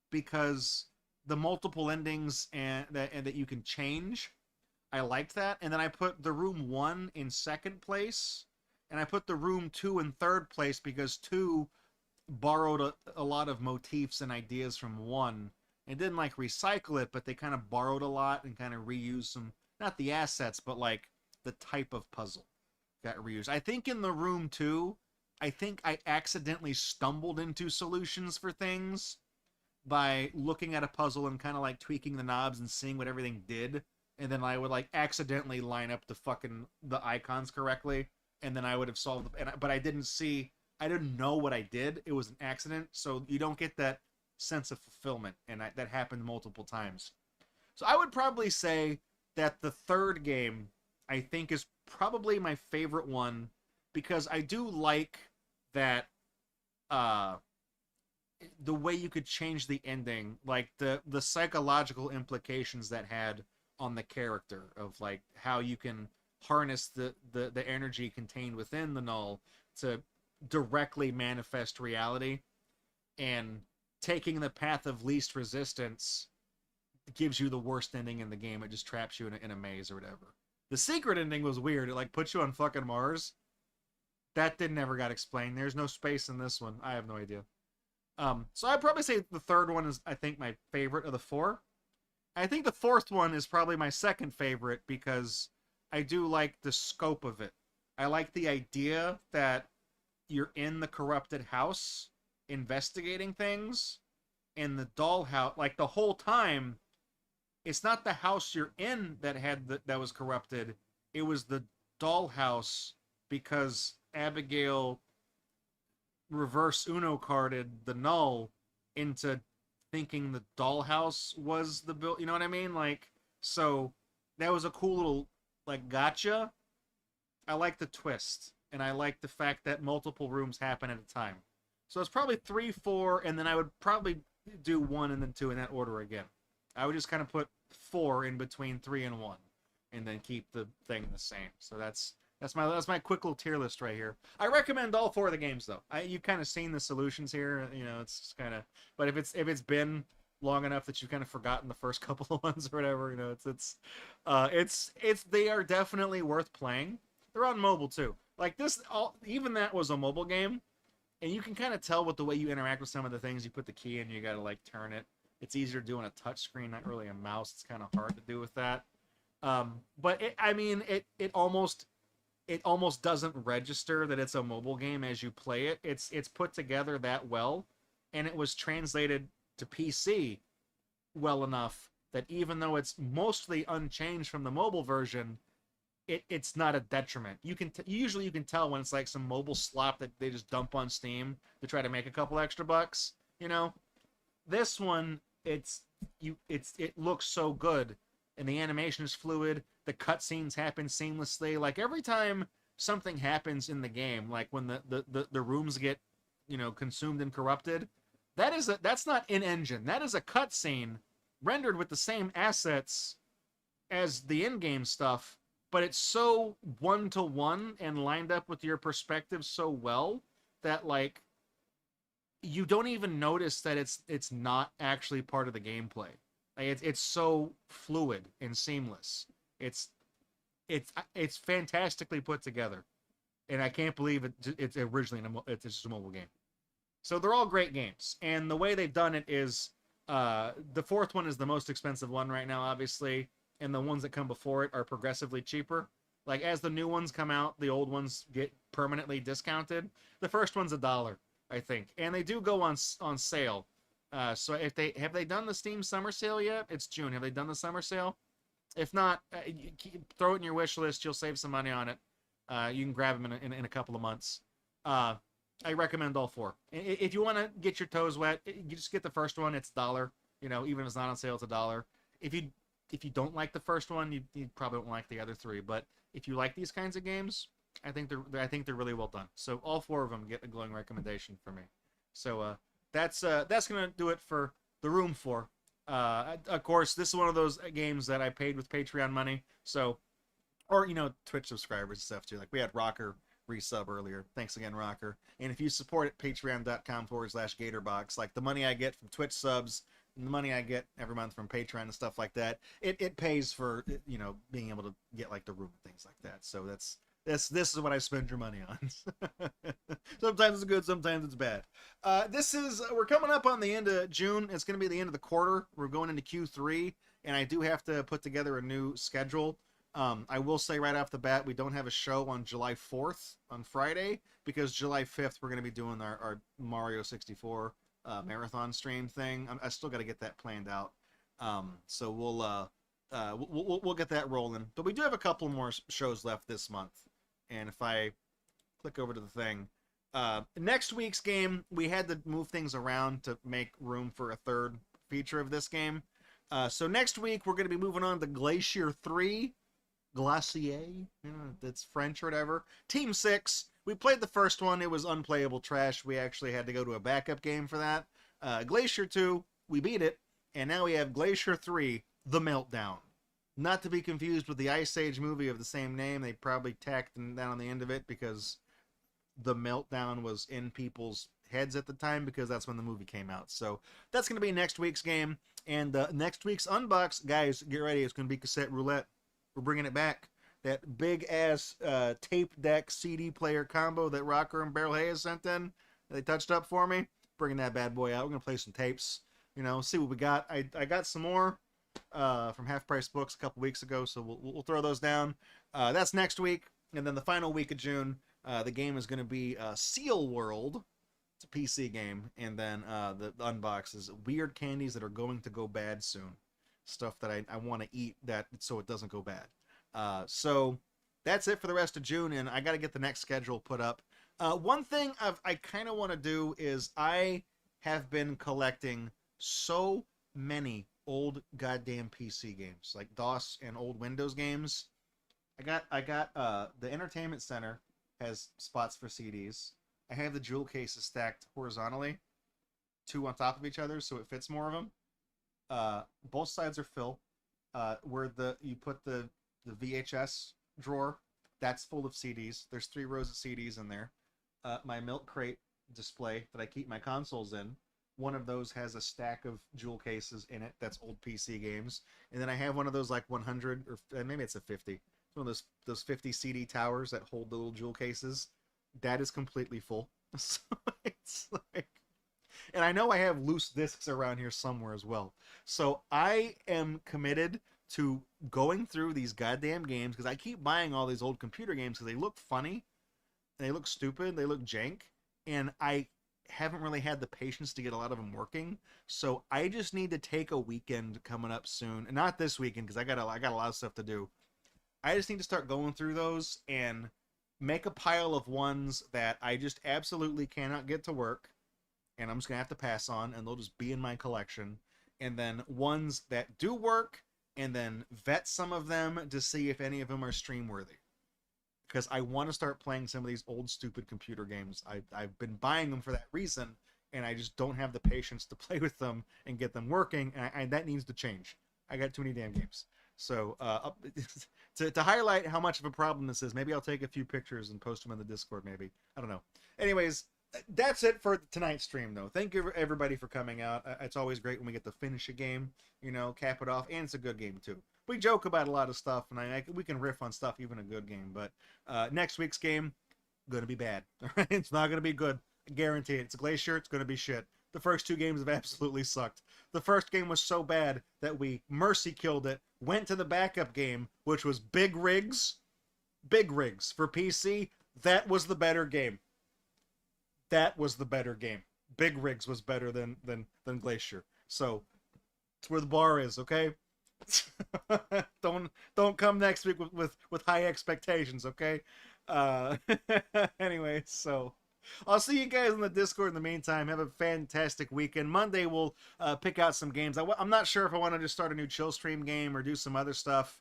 because the multiple endings and that you can change. I liked that. And then I put the room 1 in second place. And I put the room 2 in third place because 2 borrowed a lot of motifs and ideas from 1. And didn't like recycle it, but they kind of borrowed a lot and kind of reused some, not the assets, but like the type of puzzle got reused. I think in the room 2, I think I accidentally stumbled into solutions for things by looking at a puzzle and kind of like tweaking the knobs and seeing what everything did. And then I would like accidentally line up the icons correctly. And then I would have solved it. But I didn't know what I did. It was an accident. So you don't get that sense of fulfillment. And that happened multiple times. So I would probably say that the third game, I think, is probably my favorite one because I do like that the way you could change the ending, like the psychological implications that had on the character of like how you can harness the energy contained within the null to directly manifest reality, and taking the path of least resistance gives you the worst ending in the game. It just traps you in a maze or whatever. The secret ending was weird. It like puts you on fucking Mars. That never got explained. There's no space in this one. I have no idea. So I'd probably say the third one is, I think, my favorite of the 4. I think the fourth one is probably my second favorite because I do like the scope of it. I like the idea that you're in the corrupted house investigating things, and the dollhouse, like the whole time, it's not the house you're in that was corrupted. It was the dollhouse because Abigail reverse Uno carded the null into thinking the dollhouse was the build. You know what I mean? Like, so that was a cool little like gotcha. I like the twist, and I like the fact that multiple rooms happen at a time. So it's probably 3, 4, and then I would probably do 1 and then 2 in that order again. I would just kind of put 4 in between 3 and 1, and then keep the thing the same. So that's my quick little tier list right here. I recommend all 4 of the games though. You've kind of seen the solutions here. You know, it's kind of. But if it's been long enough that you've kind of forgotten the first couple of ones or whatever, you know, they are definitely worth playing. They're on mobile too. Like this, even that was a mobile game, and you can kind of tell with the way you interact with some of the things. You put the key in, you got to like turn it. It's easier to do on a touch screen, not really a mouse. It's kind of hard to do with that. But it almost doesn't register that it's a mobile game as you play it. It's put together that well, and it was translated to PC well enough that even though it's mostly unchanged from the mobile version, it's not a detriment. Usually you can tell when it's like some mobile slop that they just dump on Steam to try to make a couple extra bucks. You know, this one it looks so good, and the animation is fluid. The cutscenes happen seamlessly. Like every time something happens in the game, like when the rooms get, you know, consumed and corrupted, that's not in engine. That is a cutscene rendered with the same assets as the in-game stuff, but it's so one-to-one and lined up with your perspective so well that like you don't even notice that it's not actually part of the gameplay. Like it's so fluid and seamless. It's fantastically put together, and I can't believe it's originally it's just a mobile game. So they're all great games, and the way they've done it is the fourth one is the most expensive one right now, obviously, and the ones that come before it are progressively cheaper. Like as the new ones come out, the old ones get permanently discounted. The first one's $1, I think, and they do go on sale. So if have they done the Steam Summer Sale yet? It's June. Have they done the Summer Sale? If not, throw it in your wish list. You'll save some money on it. You can grab them in a couple of months. I recommend all 4. If you want to get your toes wet, you just get the first one. It's $1. You know, even if it's not on sale, it's $1. If you if you don't like the first one, you probably won't like the other three. But if you like these kinds of games, I think they're really well done. So all 4 of them get a glowing recommendation from me. So that's gonna do it for the Room 4. Of course, this is one of those games that I paid with Patreon money. So, or Twitch subscribers and stuff too. Like we had Rocker resub earlier. Thanks again, Rocker. And if you support at patreon.com/GatorBox, like the money I get from Twitch subs, and the money I get every month from Patreon and stuff like that, it pays for being able to get like the Room and things like that. So this is what I spend your money on. Sometimes it's good, sometimes it's bad. We're coming up on the end of June. It's going to be the end of the quarter. We're going into Q3, and I do have to put together a new schedule. I will say right off the bat, we don't have a show on July 4th on Friday, because July 5th we're going to be doing our Mario 64 marathon stream thing. I still got to get that planned out. So we'll get that rolling. But we do have a couple more shows left this month. And if I click over to the thing, next week's game, we had to move things around to make room for a third feature of this game. So next week, we're going to be moving on to Glacier 3. Glacier? That's French or whatever. Team 6. We played the first one. It was unplayable trash. We actually had to go to a backup game for that. Glacier 2, we beat it. And now we have Glacier 3, The Meltdown. Not to be confused with the Ice Age movie of the same name. They probably tacked that on the end of it because the meltdown was in people's heads at the time, because that's when the movie came out. So that's going to be next week's game. And next week's unbox, guys, get ready. It's going to be cassette roulette. We're bringing it back. That big-ass tape deck CD player combo that Rocker and Barrel Hayes sent in, they touched up for me. Bringing that bad boy out. We're going to play some tapes. See what we got. I got some more from Half Price Books a couple weeks ago, so we'll throw those down. That's next week, and then the final week of June, the game is going to be Seal World. It's a PC game, and then the unbox is weird candies that are going to go bad soon. Stuff that I want to eat so it doesn't go bad. So that's it for the rest of June, and I got to get the next schedule put up. One thing I kind of want to do is I have been collecting so many old goddamn PC games, like DOS and old Windows games. I got the Entertainment Center has spots for CDs. I have the jewel cases stacked horizontally, 2 on top of each other, so it fits more of them. Both sides are fill. Where you put the VHS drawer, that's full of CDs. There's 3 rows of CDs in there. My milk crate display that I keep my consoles in, one of those has a stack of jewel cases in it. That's old PC games. And then I have one of those like 100, or maybe it's a 50. It's one of those 50 CD towers that hold the little jewel cases. That is completely full. So it's like, and I know I have loose discs around here somewhere as well. So I am committed to going through these goddamn games, because I keep buying all these old computer games because they look funny, they look stupid, they look jank, and I haven't really had the patience to get a lot of them working. So I just need to take a weekend coming up soon, and not this weekend because I got a lot of stuff to do. I just need to start going through those and make a pile of ones that I just absolutely cannot get to work, and I'm just gonna have to pass on, and they'll just be in my collection. And then ones that do work, and then vet some of them to see if any of them are stream worthy. Because I want to start playing some of these old stupid computer games. I've been buying them for that reason, and I just don't have the patience to play with them and get them working, and that needs to change. I got too many damn games. So to highlight how much of a problem this is, maybe I'll take a few pictures and post them in the Discord, maybe. I don't know. Anyways, that's it for tonight's stream, though. Thank you everybody for coming out. It's always great when we get to finish a game, cap it off, and it's a good game too. We joke about a lot of stuff, and we can riff on stuff, even a good game. But next week's game, gonna be bad. All right, it's not gonna be good. I guarantee it. It's a Glacier. It's gonna be shit. The first 2 games have absolutely sucked. The first game was so bad that we mercy killed it. Went to the backup game, which was Big Rigs. Big Rigs for PC. That was the better game. That was the better game. Big Rigs was better than Glacier. So it's where the bar is, okay? don't come next week with high expectations, okay? Anyway, so I'll see you guys in the Discord in the meantime. Have a fantastic weekend. Monday, we'll pick out some games. I'm not sure if I want to just start a new chill stream game or do some other stuff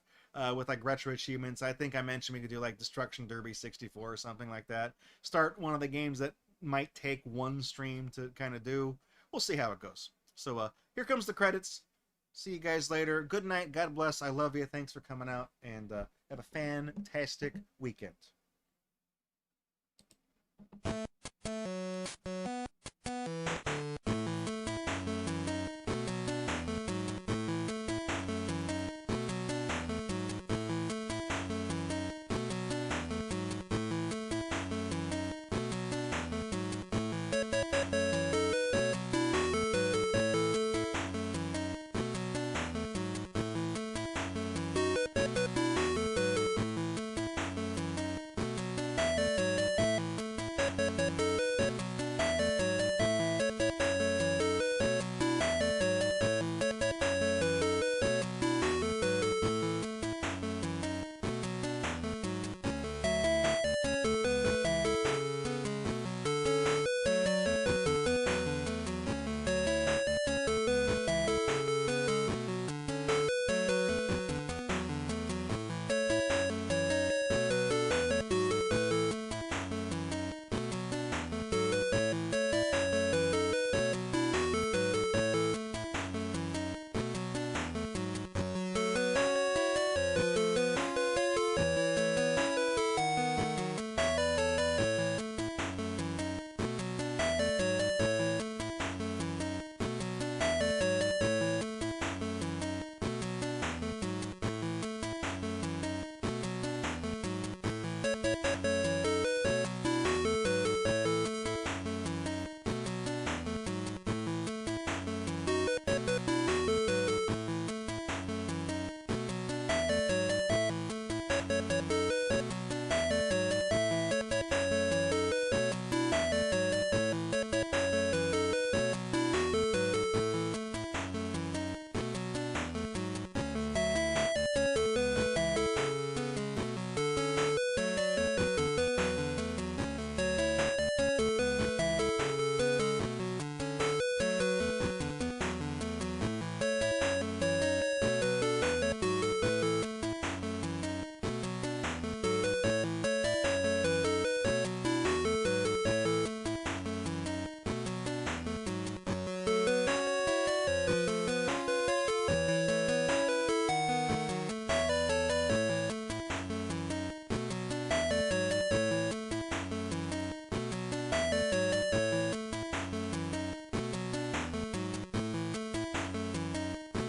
with like retro achievements. I think I mentioned we could do like Destruction Derby 64 or something like that. Start one of the games that might take one stream to kind of do. We'll see how it goes. So here comes the credits. See you guys later. Good night. God bless. I love you. Thanks for coming out. And have a fantastic weekend.